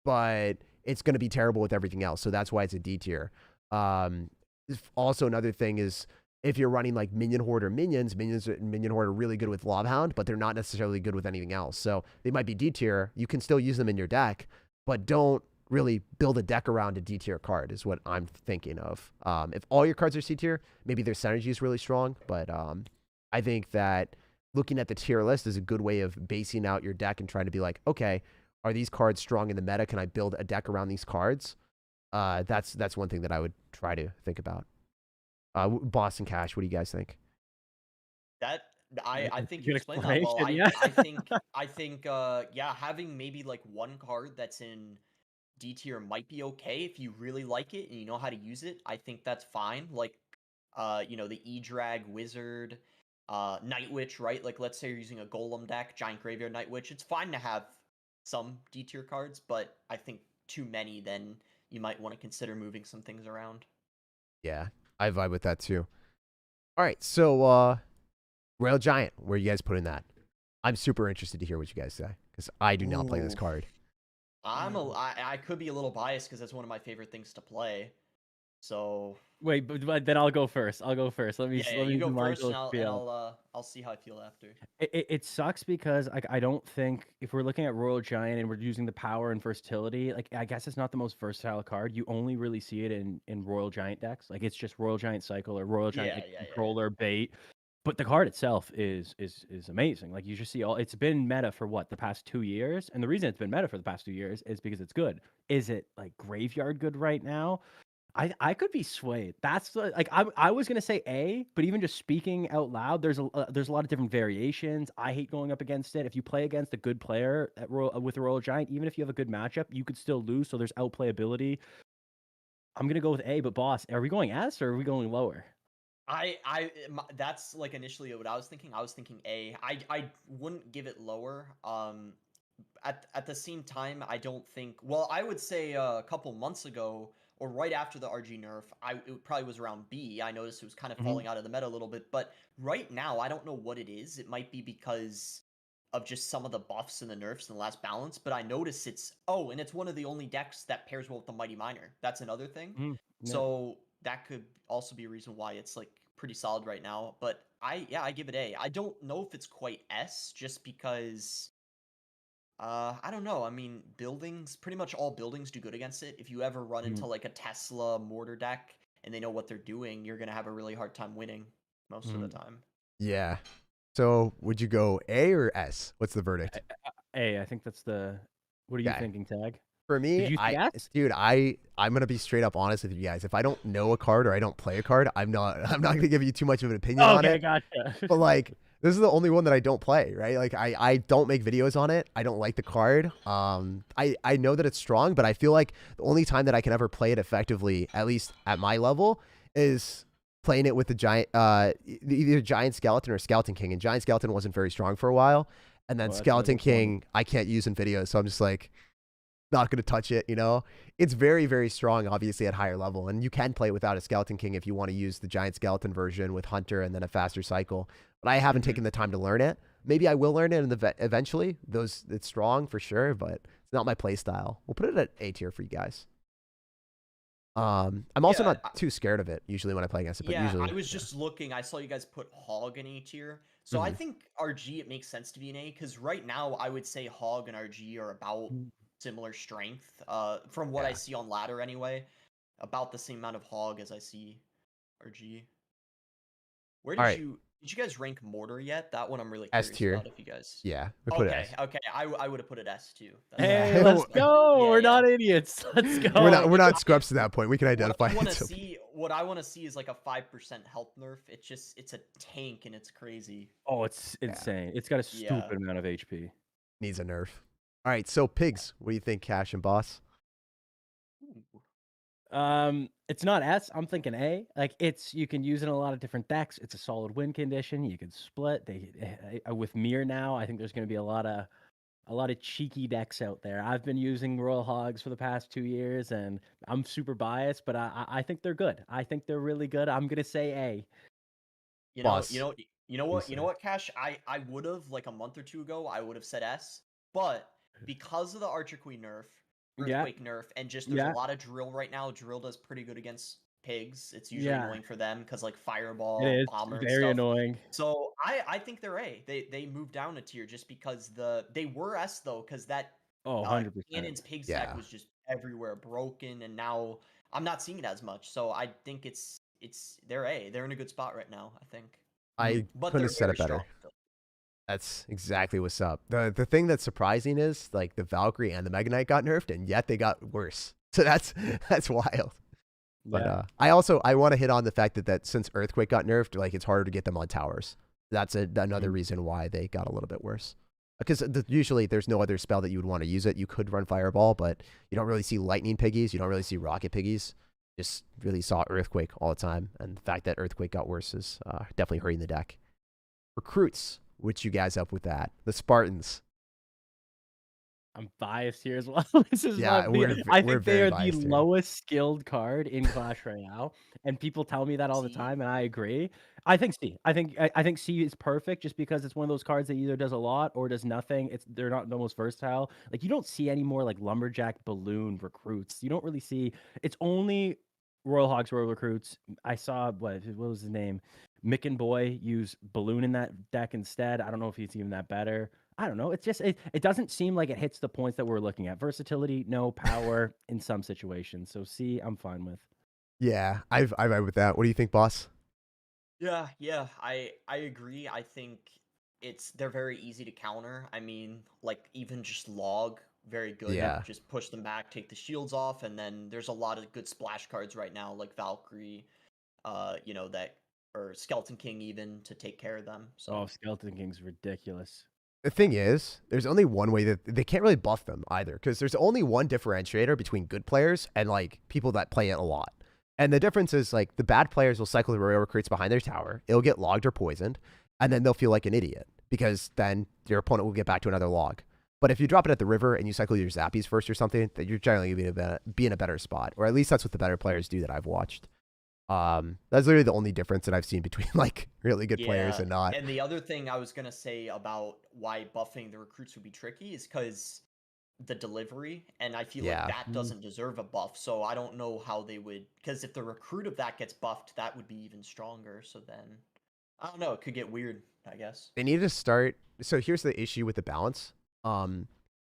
but it's going to be terrible with everything else. So that's why it's a D tier. Also, another thing is if you're running like Minion Horde or Minions and Minion Horde are really good with Hound, but they're not necessarily good with anything else. So they might be D tier. You can still use them in your deck, but don't really build a deck around a D tier card is what I'm thinking of. If all your cards are C tier, maybe their synergy is really strong, but I think that looking at the tier list is a good way of basing out your deck and trying to be like, okay, are these cards strong in the meta? Can I build a deck around these cards? That's one thing that I would try to think about. Boston Cash, what do you guys think? That I think Good you explained that well. explanation, yeah. I think yeah, having maybe like one card that's in D tier might be okay if you really like it and you know how to use it. I think that's fine. Like you know, the E-Drag Wizard, Night Witch, right? Like let's say you're using a Golem deck, Giant Graveyard Night Witch. It's fine to have some D tier cards, but I think too many, then you might want to consider moving some things around. Yeah, I vibe with that too. All right, so Royal Giant, where you guys putting that? I'm super interested to hear what you guys say because I do not play this Ooh. card. I could be a little biased because that's one of my favorite things to play. So Wait, but then I'll go first. I'll go first. Let me yeah, let me you go do my first, and little spiel. I'll see how I feel after. It sucks because I don't think if we're looking at Royal Giant and we're using the power and versatility, like I guess it's not the most versatile card. You only really see it in Royal Giant decks. Like it's just Royal Giant Cycle or Royal Giant Controller Bait. But the card itself is amazing. Like you just see it's been meta for what, the past 2 years? And the reason it's been meta for the past 2 years is because it's good. Is it like graveyard good right now? I could be swayed. That's like I was gonna say A, but even just speaking out loud, there's a lot of different variations. I hate going up against it. If you play against a good player with Royal Giant, even if you have a good matchup, you could still lose. So there's outplayability. I'm gonna go with A, but boss, are we going S or are we going lower? That's like initially what I was thinking. I was thinking A. I wouldn't give it lower. At the same time, I don't think. Well, I would say a couple months ago, or right after the RG nerf, it probably was around B. I noticed it was kind of falling out of the meta a little bit, but right now I don't know what it is. It might be because of just some of the buffs and the nerfs in the last balance, but I notice and it's one of the only decks that pairs well with the Mighty Miner. That's another thing. Yeah. So that could also be a reason why it's like pretty solid right now. But I give it A. I don't know if it's quite S, just because I don't know. I mean, pretty much all buildings do good against it. If you ever run into like a Tesla mortar deck and they know what they're doing, you're gonna have a really hard time winning most of the time. Yeah. So would you go A or S? What's the verdict? A, I think that's the. What are you thinking, Tag? For me, Did you say S? dude, I'm gonna be straight up honest with you guys. If I don't know a card or I don't play a card, I'm not gonna give you too much of an opinion on it. Gotcha. But like, this is the only one that I don't play, right? Like, I don't make videos on it. I don't like the card. I know that it's strong, but I feel like the only time that I can ever play it effectively, at least at my level, is playing it with the giant, either Giant Skeleton or Skeleton King. And Giant Skeleton wasn't very strong for a while, and then Skeleton King I can't use in videos, so I'm just like, not going to touch it, you know? It's very, very strong, obviously, at higher level. And you can play without a Skeleton King if you want to use the Giant Skeleton version with Hunter and then a faster cycle. But I haven't taken the time to learn it. Maybe I will learn it eventually. It's strong for sure, but it's not my play style. We'll put it at A tier for you guys. I'm also not too scared of it usually when I play against it. But usually, I was just looking. I saw you guys put Hog in A tier. So I think RG, it makes sense to be an A, because right now I would say Hog and RG are about similar strength. From what I see on ladder anyway, about the same amount of Hog as I see RG. Where did you guys rank Mortar yet? That one I'm really curious about. If you guys, we put it S. Okay, I would have put it S too. Hey, let's go! We're not idiots. Let's go. We're not scrubs to that point. We can identify. What I want to see is like a 5% health nerf. It's a tank and it's crazy. Oh, it's insane. It's got a stupid amount of HP. Needs a nerf. All right, so pigs. What do you think, Cash and Boss? It's not S. I'm thinking A. Like you can use it in a lot of different decks. It's a solid win condition. You can split. With Mir now, I think there's going to be a lot of cheeky decks out there. I've been using Royal Hogs for the past 2 years, and I'm super biased, but I think they're good. I think they're really good. I'm gonna say A. You know what, Cash? I would have, like a month or two ago, I would have said S, but because of the Archer Queen nerf, Earthquake nerf, and just there's a lot of drill right now. Drill does pretty good against pigs. It's usually annoying for them because like fireball, bomber, and very stuff. Annoying. So I think they're A. They moved down a tier just because they were S though, because that 100%. Cannon's pigs deck was just everywhere broken, and now I'm not seeing it as much. So I think they're A. They're in a good spot right now, I think. I couldn't have said it better. That's exactly what's up. The thing that's surprising is like the Valkyrie and the Mega Knight got nerfed, and yet they got worse. So that's wild. But I want to hit on the fact that since Earthquake got nerfed, like it's harder to get them on towers. That's another reason why they got a little bit worse. Because usually there's no other spell that you would want to use it. You could run Fireball, but you don't really see Lightning Piggies. You don't really see Rocket Piggies. Just really saw Earthquake all the time. And the fact that Earthquake got worse is definitely hurting the deck. Recruits. Which you guys up with that? The Spartans. I'm biased here as well. This is I think they are the lowest skilled card in Clash Royale, and people tell me that all the time, and I agree. I think C. I think C is perfect just because it's one of those cards that either does a lot or does nothing. They're not the most versatile. Like you don't see any more like Lumberjack balloon recruits. You don't really see. It's only Royal Hogs Royal recruits. I saw what was his name? Mick and Boy use balloon in that deck instead. I don't know if he's even that better. I don't know. It's just it doesn't seem like it hits the points that we're looking at. Versatility, no power in some situations. So C, I'm fine with. Yeah, I vibe with that. What do you think, Boss? Yeah, I agree. I think they're very easy to counter. I mean, like even just log, very good. Yeah. Just push them back, take the shields off, and then there's a lot of good splash cards right now, like Valkyrie, or Skeleton King even to take care of them. So Skeleton King's ridiculous. The thing is, there's only one way that they can't really buff them either, because there's only one differentiator between good players and like people that play it a lot. And the difference is like the bad players will cycle the Royal recruits behind their tower. It'll get logged or poisoned, and then they'll feel like an idiot because then your opponent will get back to another log. But if you drop it at the river and you cycle your Zappies first or something, then you're generally going to be in a better spot, or at least that's what the better players do that I've watched. That's literally the only difference that I've seen between like really good players and not. And the other thing I was gonna say about why buffing the recruits would be tricky is because the delivery, and I feel like that doesn't deserve a buff. So I don't know how they would, because if the recruit of that gets buffed, that would be even stronger. So then I don't know, it could get weird, I guess. They need to start. So here's the issue with the balance.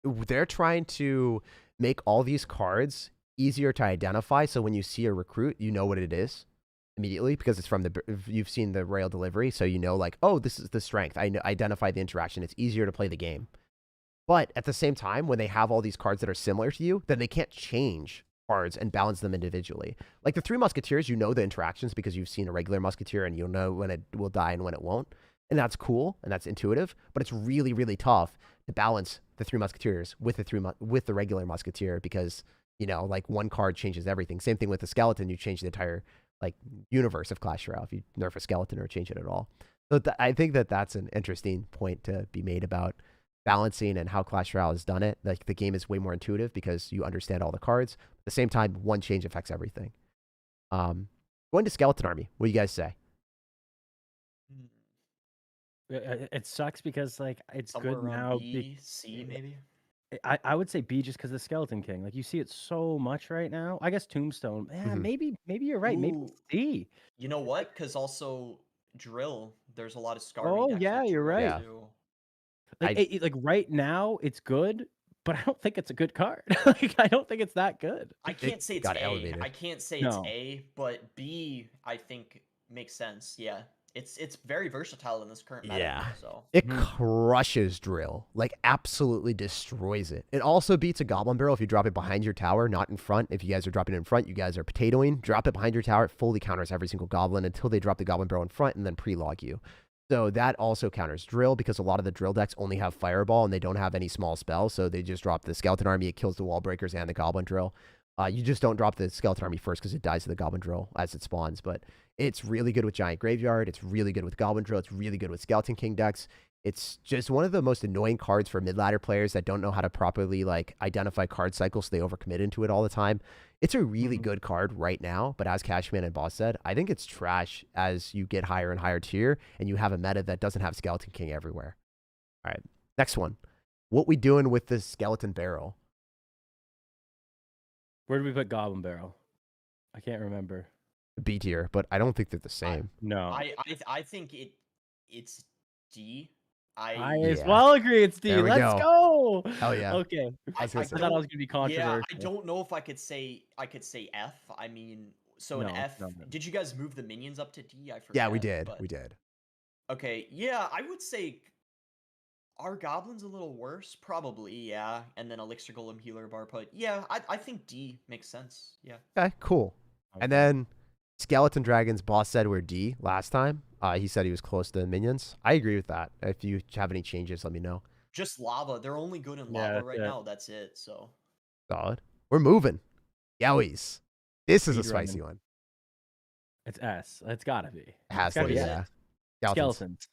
They're trying to make all these cards easier to identify, so when you see a recruit, you know what it is immediately because it's from you've seen the Royal delivery, so you know like, oh, this is the strength. I identify the interaction. It's easier to play the game. But at the same time, when they have all these cards that are similar to you, then they can't change cards and balance them individually. Like the Three Musketeers, you know the interactions because you've seen a regular Musketeer and you'll know when it will die and when it won't. And that's cool and that's intuitive, but it's really, really tough to balance the Three Musketeers with the regular Musketeer because like one card changes everything. Same thing with the skeleton. You change the entire like universe of Clash Royale if you nerf a skeleton or change it at all. So I think that's an interesting point to be made about balancing and how Clash Royale has done it. Like the game is way more intuitive because you understand all the cards. At the same time, one change affects everything. Going to Skeleton Army. What do you guys say? It sucks because like it's Somewhere good around now. B, C, maybe. I would say B just because the Skeleton King. Like you see it so much right now. I guess Tombstone. Yeah, maybe you're right. Maybe Ooh, C. You know what? Because also drill. There's a lot of Scarmy Oh decks yeah, with you're drill right. Yeah. too. Like like right now it's good, but I don't think it's a good card. Like I don't think it's that good. I can't say it's got A. elevated. I can't say No. it's A, but B I think makes sense. Yeah. It's very versatile in this current meta. Yeah. So It crushes drill, like absolutely destroys it. It also beats a goblin barrel if you drop it behind your tower, not in front. If you guys are dropping it in front, you guys are potatoing. Drop it behind your tower, it fully counters every single goblin until they drop the goblin barrel in front and then pre-log you. So that also counters drill because a lot of the drill decks only have fireball and they don't have any small spells. So they just drop the skeleton army. It kills the wall breakers and the goblin drill. You just don't drop the skeleton army first because it dies to the goblin drill as it spawns. But it's really good with giant graveyard. It's really good with goblin drill. It's really good with skeleton king decks. It's just one of the most annoying cards for mid-ladder players that don't know how to properly like identify card cycles, so they overcommit into it all the time. It's a really good card right now, but as Cashman and Boss said, I think it's trash as you get higher and higher tier and you have a meta that doesn't have Skeleton King everywhere. All right, next one. What we doing with this Skeleton Barrel? Where do we put Goblin Barrel? I can't remember. B tier, but I don't think they're the same. No. I think it's D. I as Yeah. well agree it's D. There we Let's go. Hell yeah. Okay. I was I gonna say. thought I was gonna be controversial. Yeah, I don't know if I could say F. I mean, so an No, F. no. Did you guys move the minions up to D? I forget. Yeah, we did. but- We did. Okay, yeah, I would say are goblins a little worse? Probably, yeah. And then Elixir, Golem, Healer, Bar Put. Yeah, I think D makes sense. Yeah. Okay, cool. And then Skeleton Dragons, Boss said we're D last time. He said he was close to minions. I agree with that. If you have any changes, let me know. Just lava. They're only good in Yeah, lava that's right it. now. That's it. So Solid. We're moving. Yowies. This is a Speed spicy running. one. It's S. It's gotta be. It has It's gotta to, be yeah. S. Skeletons. Skeletons.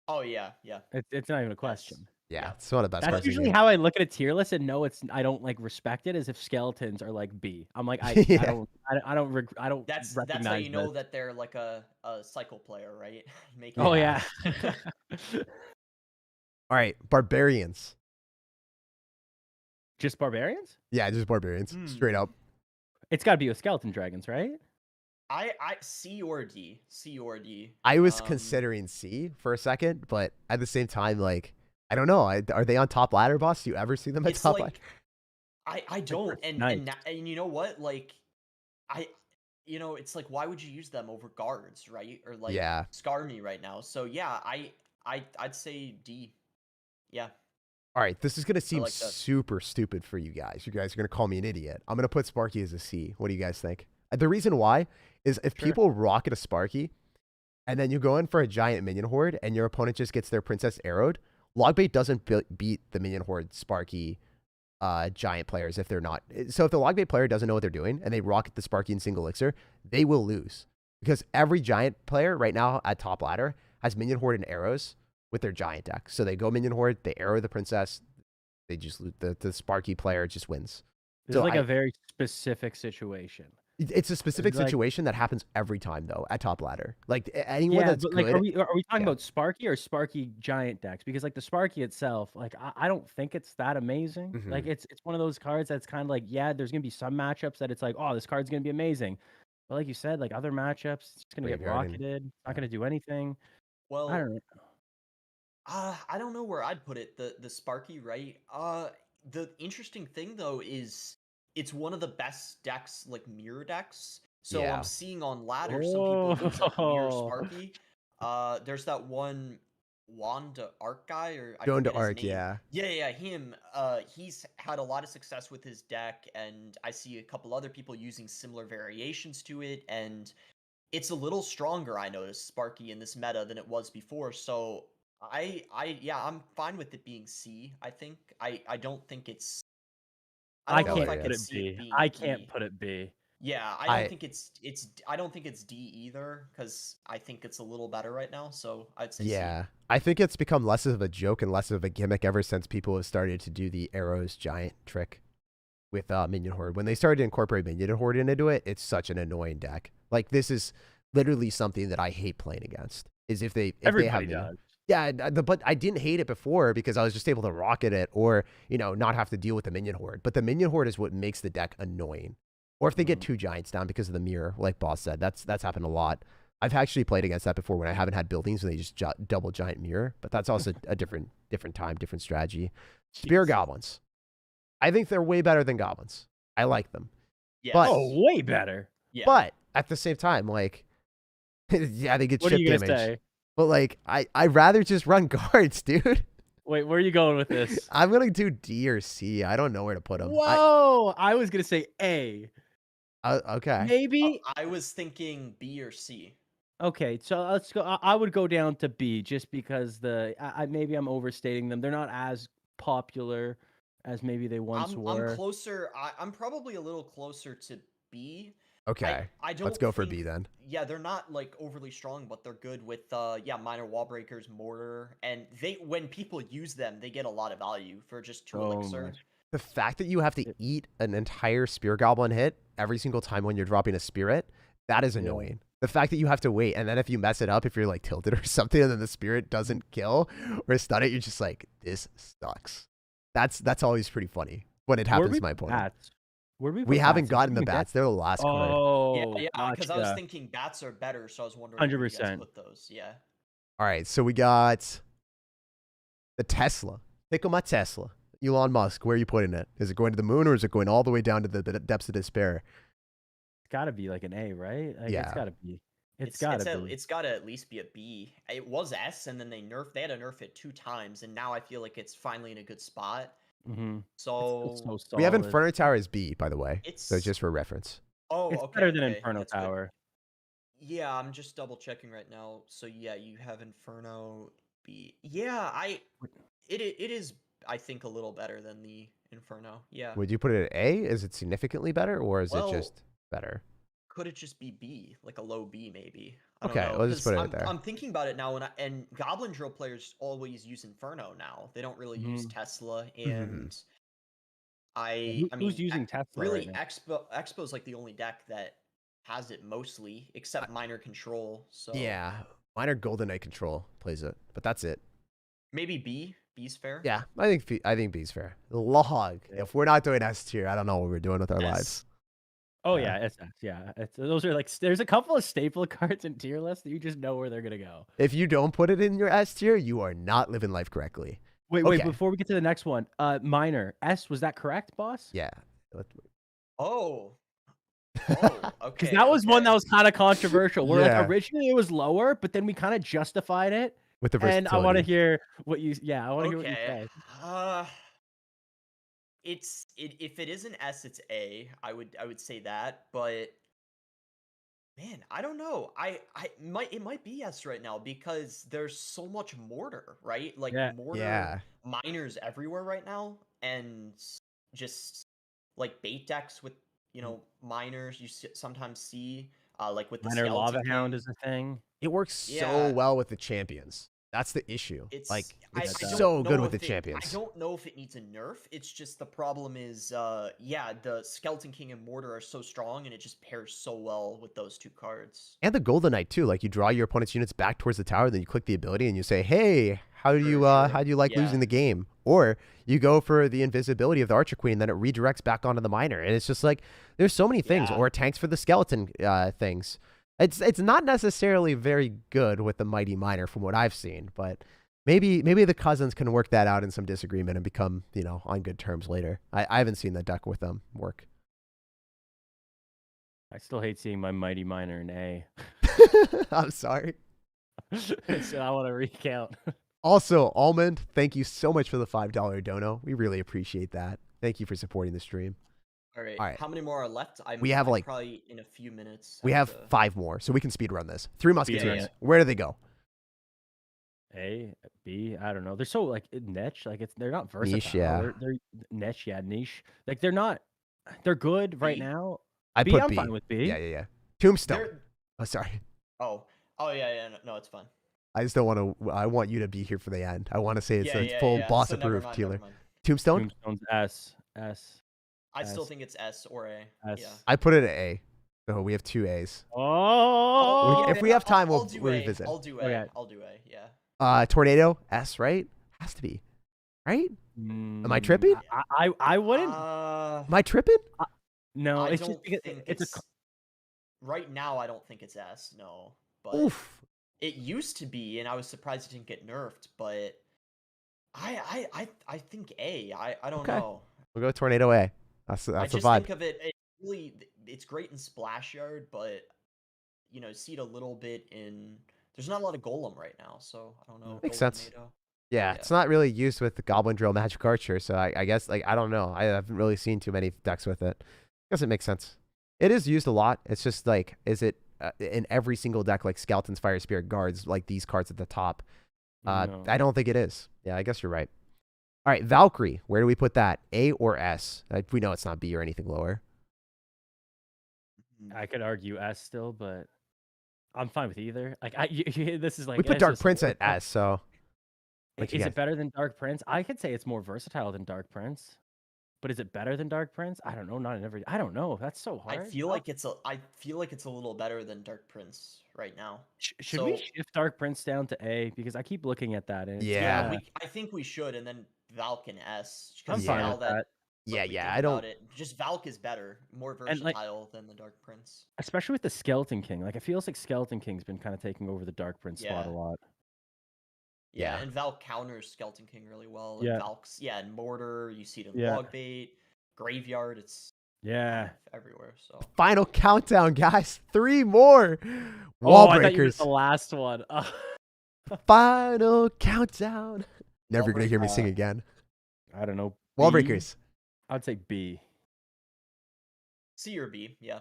oh yeah, yeah. It's not even a question. Yeah, Yeah. it's one of the best That's cards in the usually game. how I look at a tier list and know I don't like respect it is if skeletons are like B. I'm like I Yeah. I don't That's recognize how you know this. that they're like a cycle player, right? Making Oh Yeah. yeah. All right, barbarians. Just barbarians? Yeah, just barbarians, straight up. It's got to be with skeleton dragons, right? I C or D. C or D. I was considering C for a second, but at the same time, like, I don't know. Are they on top ladder, boss? Do you ever see them at It's top like I don't, nice. and you know what? Like, it's like why would you use them over guards, right? Or like Yeah. scar me right now. So yeah, I'd say D. Yeah. All right, this is going to seem like that. super stupid for you guys. You guys are going to call me an idiot. I'm going to put Sparky as a C. What do you guys think? The reason why is if people rocket a Sparky and then you go in for a giant minion horde and your opponent just gets their princess arrowed, Logbait doesn't beat the minion horde Sparky giant players if they're not. So if the Logbait player doesn't know what they're doing and they rocket the Sparky in single elixir, they will lose. Because every giant player right now at top ladder has minion horde and arrows with their giant deck. So they go minion horde, they arrow the princess, they just the Sparky player just wins. This So is like a very specific situation. It's a specific like- situation that happens every time though at top ladder. Like anyone that's but good. like, are we talking Yeah. about Sparky or Sparky giant decks? Because like the Sparky itself, like I don't think it's that amazing. Mhm. Like it's one of those cards that's kind of like, yeah, there's gonna be some matchups that it's like, oh, this card's gonna be amazing. But like you said, like other matchups, it's gonna get Graveyarding. rocketed, not gonna do anything. Well, I don't know. I don't know where I'd put it. The Sparky, right? The interesting thing though is it's one of the best decks, like mirror decks. So Yeah. I'm seeing on ladder some people use like mirror Oh. Sparky. There's that one Wanda Arc guy, or I Going to forget his Arc, name. yeah. Yeah, him. He's had a lot of success with his deck, and I see a couple other people using similar variations to it, and it's a little stronger, I noticed, Sparky in this meta than it was before. So I'm fine with it being C. I think I don't think it's. I don't know if can't could put it see B. being I can't B. put it B. Yeah, I don't think it's D either, because I think it's a little better right now. So I'd say C. Yeah, I think it's become less of a joke and less of a gimmick ever since people have started to do the arrows giant trick with Minion Horde. When they started to incorporate Minion Horde into it, it's such an annoying deck. Like, this is literally something that I hate playing against. Is if they Everybody have does. Yeah, but I didn't hate it before because I was just able to rocket it or, not have to deal with the Minion Horde. But the Minion Horde is what makes the deck annoying. Or if they get 2 giants down because of the mirror, like Boss said, that's happened a lot. I've actually played against that before when I haven't had buildings and they just double giant mirror. But that's also a different time, different strategy. Spear Goblins. I think they're way better than Goblins. I like them. Yes. But, way better. Yeah. But at the same time, like, yeah, they get What are chip you gonna damage. say? But like, I'd rather just run guards, dude. Wait, where are you going with this? I'm gonna do D or C. I don't know where to put them. Whoa! I was gonna say A. Okay. Maybe. I was thinking B or C. Okay, so let's go. I would go down to B just because maybe I'm overstating them. They're not as popular as maybe they once were. I'm closer. I'm probably a little closer to B. Okay. I don't. Let's go for B then. Yeah, they're not like overly strong, but they're good with minor wall breakers, mortar, and when people use them, they get a lot of value for just 2 elixir. The fact that you have to eat an entire spear goblin hit every single time when you're dropping a spirit, that is annoying. The fact that you have to wait, and then if you mess it up, if you're like tilted or something, and then the spirit doesn't kill or stun it, you're just like, this sucks. That's always pretty funny when it happens to my opponent. We haven't gotten the bats. They're the last card. Oh, yeah, because I was thinking bats are better, so I was wondering 100%. where you guys put those. Yeah. All right, so we got the Tesla. Pick on my Tesla. Elon Musk, where are you putting it? Is it going to the moon or is it going all the way down to the depths of despair? It's got to be like an A, right? Like, yeah. It's got to be. It's got to at least be a B. It was S, and then they had to nerf it 2 times, and now I feel like it's finally in a good spot. So, it's so we have Inferno Tower as B, by the way. It's so just for reference. Oh, it's okay, better than Inferno That's Tower. Good. Yeah, I'm just double checking right now. So yeah, you have Inferno B. Yeah, it is I think a little better than the Inferno. Yeah. Would you put it at A? Is it significantly better or is it just better? Could it just be B, like a low B maybe? Okay, let's just put it there. I'm thinking about it now, and Goblin drill players always use Inferno now. They don't really use Tesla, and who's using Tesla? Really, right now? Expo's like the only deck that has it mostly, except minor control. So yeah, minor Golden Knight control plays it, but that's it. Maybe B. B's fair. Yeah, I think B's fair. Log. Yeah. If we're not doing S tier, I don't know what we're doing with our lives. Oh yeah, it's S. Yeah, those are like there's a couple of staple cards in tier lists that you just know where they're gonna go. If you don't put it in your S tier, you are not living life correctly. Wait, before we get to the next one, minor S, was that correct, boss? Yeah. Oh, okay. Because that was one that was kind of controversial. Where like originally it was lower, but then we kind of justified it. With the versatility. And I want to hear what you. Yeah, I want to hear what you say. If it is an S, it's A. I would say that, but man, I don't know. It might be S right now because there's so much mortar, right? Like mortar miners everywhere right now, and just like bait decks with miners. You sometimes see like with the Miner Lava Hound is a thing. It works so well with the champions. That's the issue. It's so good with the champions. I don't know if it needs a nerf. It's just the problem is, the Skeleton King and Mortar are so strong, and it just pairs so well with those 2 cards. And the Golden Knight too. Like you draw your opponent's units back towards the tower, then you click the ability and you say, "Hey, how do you like losing the game?" Or you go for the invisibility of the Archer Queen, then it redirects back onto the miner, and it's just like there's so many things. Or it tanks for the skeleton things. It's not necessarily very good with the Mighty Miner from what I've seen, but maybe the cousins can work that out in some disagreement and become, on good terms later. I haven't seen the deck with them work. I still hate seeing my Mighty Miner in A. I'm sorry. So I want to recount. Also, Almond, thank you so much for the $5 dono. We really appreciate that. Thank you for supporting the stream. All right. How many more are left? We have like probably in a few minutes. We have 5 more, so we can speed run this. 3 Musketeers. Yeah. Where do they go? A, B, I don't know. They're so like niche, like they're not versatile. Niche, yeah. They're niche, yeah, niche. Like they're not. They're good right now. I B, put I'm B. fine with B. Yeah. Tombstone. They're- Oh, sorry. Oh, yeah. No, it's fine. I just don't want to. I want you to be here for the end. I want to say it's a Yeah. full So boss never approved mind, Keeler. never mind. Tombstone. Tombstone's S. I still S. think it's S or A. S. Yeah. I put it at A. So we have 2 A's. Oh. If we have time, I'll we'll do revisit. I'll do A. Okay. I'll do A. Yeah. Tornado S, right? Has to be, right? Am I tripping? I wouldn't. Am I tripping? No, I it's don't just because think it's a. right now. I don't think it's S. No, but Oof. it used to be, and I was surprised it didn't get nerfed. But I think A. I don't Okay. know. We'll go Tornado A. That's I a just vibe. think of it. Really, it's great in Splash Yard, but see it a little bit in. There's not a lot of Golem right now, so I don't know. Makes Golem sense. NATO. Yeah, it's not really used with the Goblin Drill Magic Archer, so I guess I don't know. I haven't really seen too many decks with it. I guess it makes sense. It is used a lot. It's just is it in every single deck like Skeletons, Fire Spirit, Guards, like these cards at the top? No. I don't think it is. Yeah, I guess you're right. All right, Valkyrie. Where do we put that? A or S? We know it's not B or anything lower. I could argue S still, but I'm fine with either. Like this is like We put it's Dark just Prince weird. at S, so. What you Is guys- it better than Dark Prince? I could say it's more versatile than Dark Prince, but is it better than Dark Prince? I don't know. Not in every. I don't know. That's so hard. I feel like it's a little better than Dark Prince right now. Should we so- shift Dark Prince down to A because I keep looking at that and it's Yeah. I think we should, and then Valk and S. I'm 'cause fine now with that. Yeah, we yeah. think I don't. about it, just Valk is better, more And, like- versatile than the Dark Prince. Especially with the Skeleton King. Like it feels like Skeleton King's been kind of taking over the Dark Prince spot a Yeah. lot. Yeah, Yeah. and Valk counters Skeleton King really well. Yeah. And Valk's in Mortar, you see it in Yeah. Log Bait, Graveyard, it's Yeah. everywhere. So Final countdown, guys. 3 more. Oh, Wall I thought you were breakers. the last one. Final countdown. Never Wall gonna hear me break- sing again. I don't know. Wall B? breakers. I'd say B. C or B, yeah.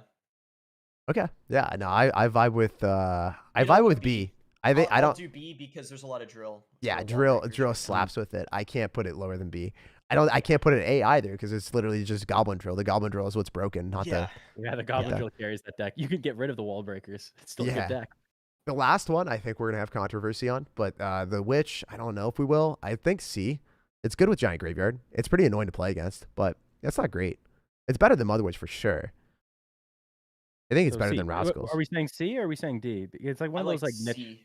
Okay. Yeah. No, I vibe with I You know vibe what, with B. I think I I'll don't. do B because there's a lot of drill. Yeah, Wall drill breakers drill right now. slaps with it. I can't put it lower than B. I can't put it A either because it's literally just Goblin Drill. The Goblin Drill is what's broken, not Yeah. Yeah, the Goblin Yeah. Drill carries that deck. You can get rid of the Wall Breakers. It's still a Yeah. good deck. the last one. I think we're gonna have controversy on, but the Witch, I don't know if we will. I think C. It's good with Giant Graveyard. It's pretty annoying to play against, but that's not great. It's better than Mother Witch for sure. I think it's So better C. than Rascals. Are we saying C or are we saying D? It's like one of those like niche. C.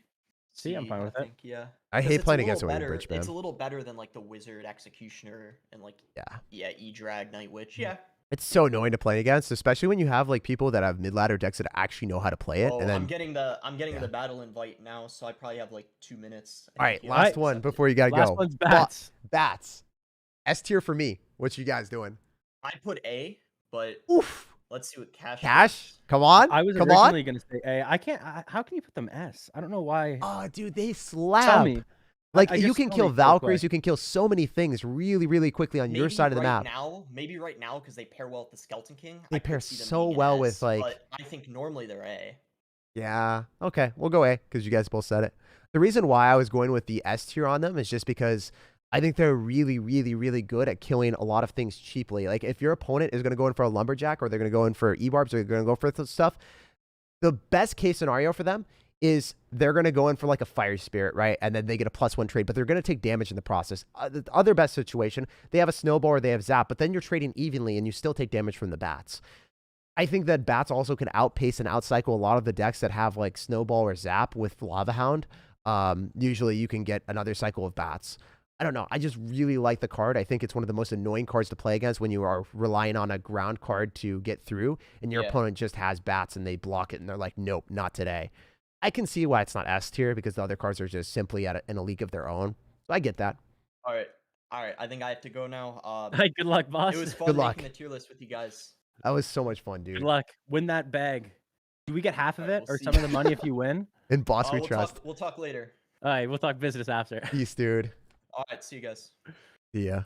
C, I'm fine I with that. think, yeah. I 'Cause hate it's a playing little against a Winged better- Bridge, man. It's a little better than like the Wizard, Executioner, and like Yeah. E-Drag, Night Witch. Yeah. It's so annoying to play against, especially when you have like people that have mid-ladder decks that actually know how to play it. Oh, and then, I'm getting the yeah. the battle invite now, so I probably have like 2 minutes. all right, think, last yeah. one before you gotta Last go. one's bats. Bats. S tier for me. What you guys doing? I put A, but Oof. let's see what Cash. Cash, does. come on. I was come originally on. gonna say A. I can't. How can you put them S? I don't know why. Oh, dude, they slap. Tell me. Like I you just can tell kill me real Valkyries, quick. you can kill so many things really, really quickly on your Maybe side of the right map. Now, maybe right now because they pair well with the Skeleton King. They I could pair see them so being an well with, S, like- But I think normally they're A. Yeah. Okay. We'll go A because you guys both said it. The reason why I was going with the S tier on them is just because I think they're really, really, really good at killing a lot of things cheaply. Like if your opponent is going to go in for a Lumberjack or they're going to go in for E-Barbs or they're going to go for stuff, the best case scenario for them is they're going to go in for like a Fire Spirit, right? And then they get a +1 trade, but they're going to take damage in the process. The other best situation, they have a Snowball or they have Zap, but then you're trading evenly and you still take damage from the bats. I think that bats also can outpace and outcycle a lot of the decks that have like Snowball or Zap with Lava Hound. Usually you can get another cycle of bats. I don't know. I just really like the card. I think it's one of the most annoying cards to play against when you are relying on a ground card to get through and your Yeah. opponent just has bats and they block it and they're like, nope, not today. I can see why it's not S tier because the other cards are just simply in a league of their own. So I get that. All right. I think I have to go now. Hey, good luck, boss. It was fun Good making luck. the tier list with you guys. That was so much fun, dude. Good luck. Win that bag. Do we get half of Alright, it we'll or see. some of the money if you win? In Boss We we'll Trust. We'll talk later. All right, we'll talk business after. Peace, dude. All right. See you guys. Yeah.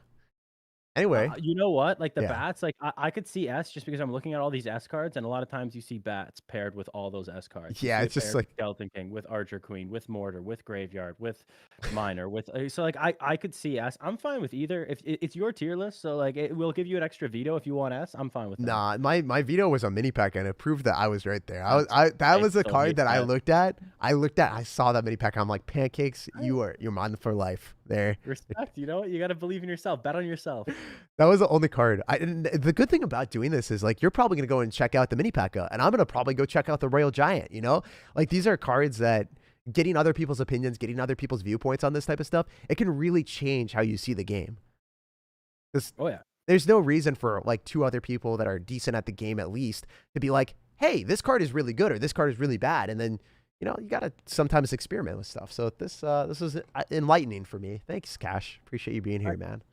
Anyway, You know what? Like the yeah. bats, like I could see S just because I'm looking at all these S cards, and a lot of times you see bats paired with all those S cards. You Yeah, see it it's just paired like with Skeleton King, with Archer Queen, with Mortar, with Graveyard, with Miner, with so like I could see S. I'm fine with either. If it's your tier list, so like it will give you an extra veto if you want S. I'm fine with that. nah, my veto was a mini pack and it proved that I was right there. That's- That I was the still card hate that I that. looked at. I saw that mini pack. I'm like, pancakes, you're mine for life. There. Respect, you know what? You got to believe in yourself. Bet on yourself. That was the only card. The good thing about doing this is like you're probably gonna go and check out the mini pekka, and I'm gonna probably go check out the Royal Giant. You know, like these are cards that getting other people's opinions, getting other people's viewpoints on this type of stuff, it can really change how you see the game. Oh yeah. There's no reason for like two other people that are decent at the game at least to be like, hey, this card is really good or this card is really bad, and then you know you gotta sometimes experiment with stuff. So this was enlightening for me. Thanks, Cash. Appreciate you being here, man.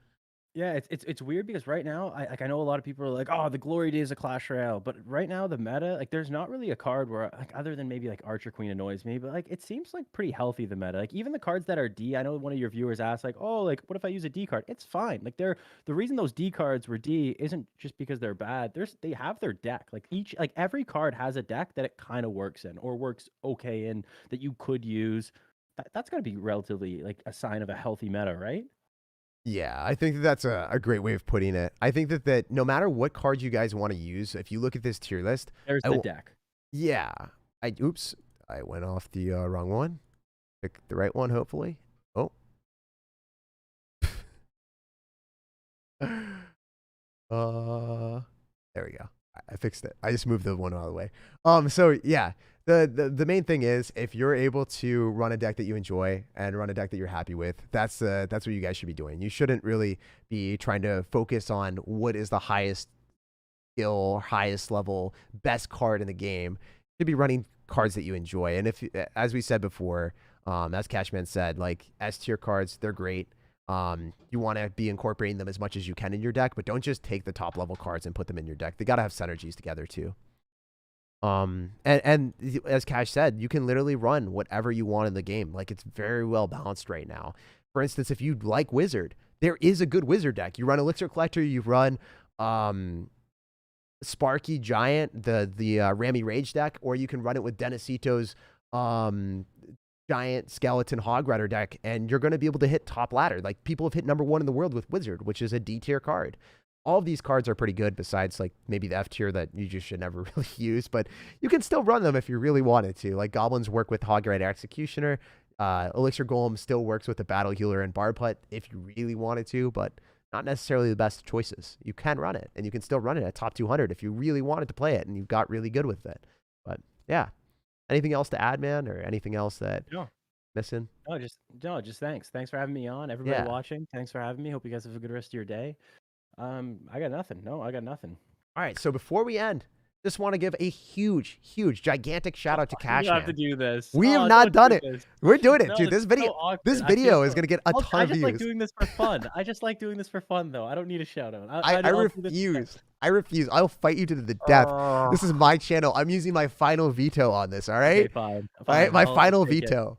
Yeah, it's weird because right now, I know a lot of people are like, oh, the glory days of Clash Royale, but right now the meta, like, there's not really a card where, like, other than maybe like Archer Queen annoys me, but like it seems like pretty healthy the meta. Like even the cards that are D, I know one of your viewers asked like, oh, like what if I use a D card? It's fine. Like the reason those D cards were D isn't just because they're bad. They have their deck. Like every card has a deck that it kind of works in or works okay in that you could use. That's got to be relatively like a sign of a healthy meta, right? Yeah, I think that's a great way of putting it. I think that no matter what cards you guys want to use, if you look at this tier list, There's the deck. Yeah, oops, I went off the wrong one. Pick the right one, hopefully. Oh, there we go. I fixed it. I just moved the one out of the way. So yeah, the main thing is if you're able to run a deck that you enjoy and run a deck that you're happy with, that's what you guys should be doing. You shouldn't really be trying to focus on what is the highest skill, highest level, best card in the game. You should be running cards that you enjoy. And if, as we said before, as Cashman said, like S tier cards, they're great. You want to be incorporating them as much as you can in your deck, but don't just take the top level cards and put them in your deck. They got to have synergies together too. And as Cash said, you can literally run whatever you want in the game. Like it's very well balanced right now. For instance, if you like Wizard, there is a good Wizard deck. You run Elixir Collector, you run Sparky Giant, the Rami Rage deck, or you can run it with Denisito's Giant Skeleton Hog Rider deck, and you're going to be able to hit top ladder. Like people have hit #1 in the world with Wizard, which is a D tier card. All of these cards are pretty good besides like maybe the F tier that you just should never really use, but you can still run them if you really wanted to. Like Goblins work with Hog Rider Executioner. Elixir Golem still works with the Battle Healer and Barbput if you really wanted to, but not necessarily the best choices. You can run it, and you can still run it at top 200 if you really wanted to play it and you got really good with it. But yeah. Anything else to add, man, or anything else that missing? No, just thanks. Thanks for having me on. Everybody watching, thanks for having me. Hope you guys have a good rest of your day. I got nothing. No, I got nothing. All right, so before we end, just want to give a huge, gigantic shout out to Cash. You have to do this. We have not done it. We're doing it, No, dude. This video, so this video is gonna get a ton of views. I just like doing this for fun. I just like doing this for fun, though. I don't need a shout out. I refuse. I refuse. I'll fight you to the death. This is my channel. I'm using my final veto on this. All right. Okay, fine. All right. My final veto.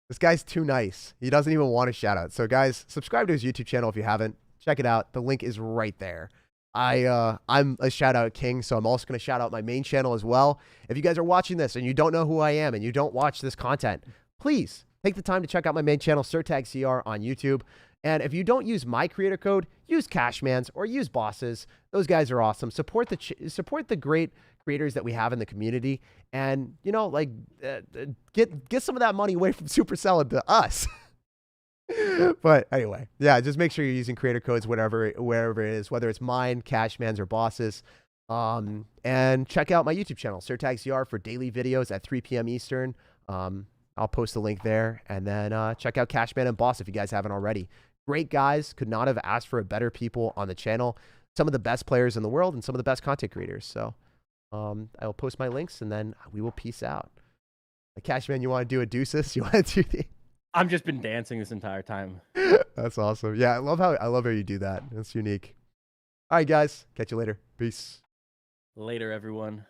This guy's too nice. He doesn't even want a shout out. So guys, subscribe to his YouTube channel if you haven't. Check it out. The link is right there. I'm a shout out king, so I'm also going to shout out my main channel as well. If you guys are watching this and you don't know who I am and you don't watch this content, please take the time to check out my main channel, SIRTAG CR on YouTube. And if you don't use my creator code, use Cashman's or use Boss's. Those guys are awesome. Support the great creators that we have in the community, and you know, like get some of that money away from Supercell and to us. But anyway, yeah, just make sure you're using creator codes wherever it is, whether it's mine, Cashman's, or Boss's. And check out my YouTube channel, SIRTAG CR, for daily videos at 3 p.m. Eastern. I'll post a link there, and then check out Cashman and Boss if you guys haven't already. Great guys, could not have asked for a better people on the channel. Some of the best players in the world and some of the best content creators. So I will post my links, and then we will peace out. Cashman, you want to do a deuces? You want to do the... I've just been dancing this entire time. That's awesome. Yeah, I love how you do that. That's unique. All right, guys. Catch you later. Peace. Later, everyone.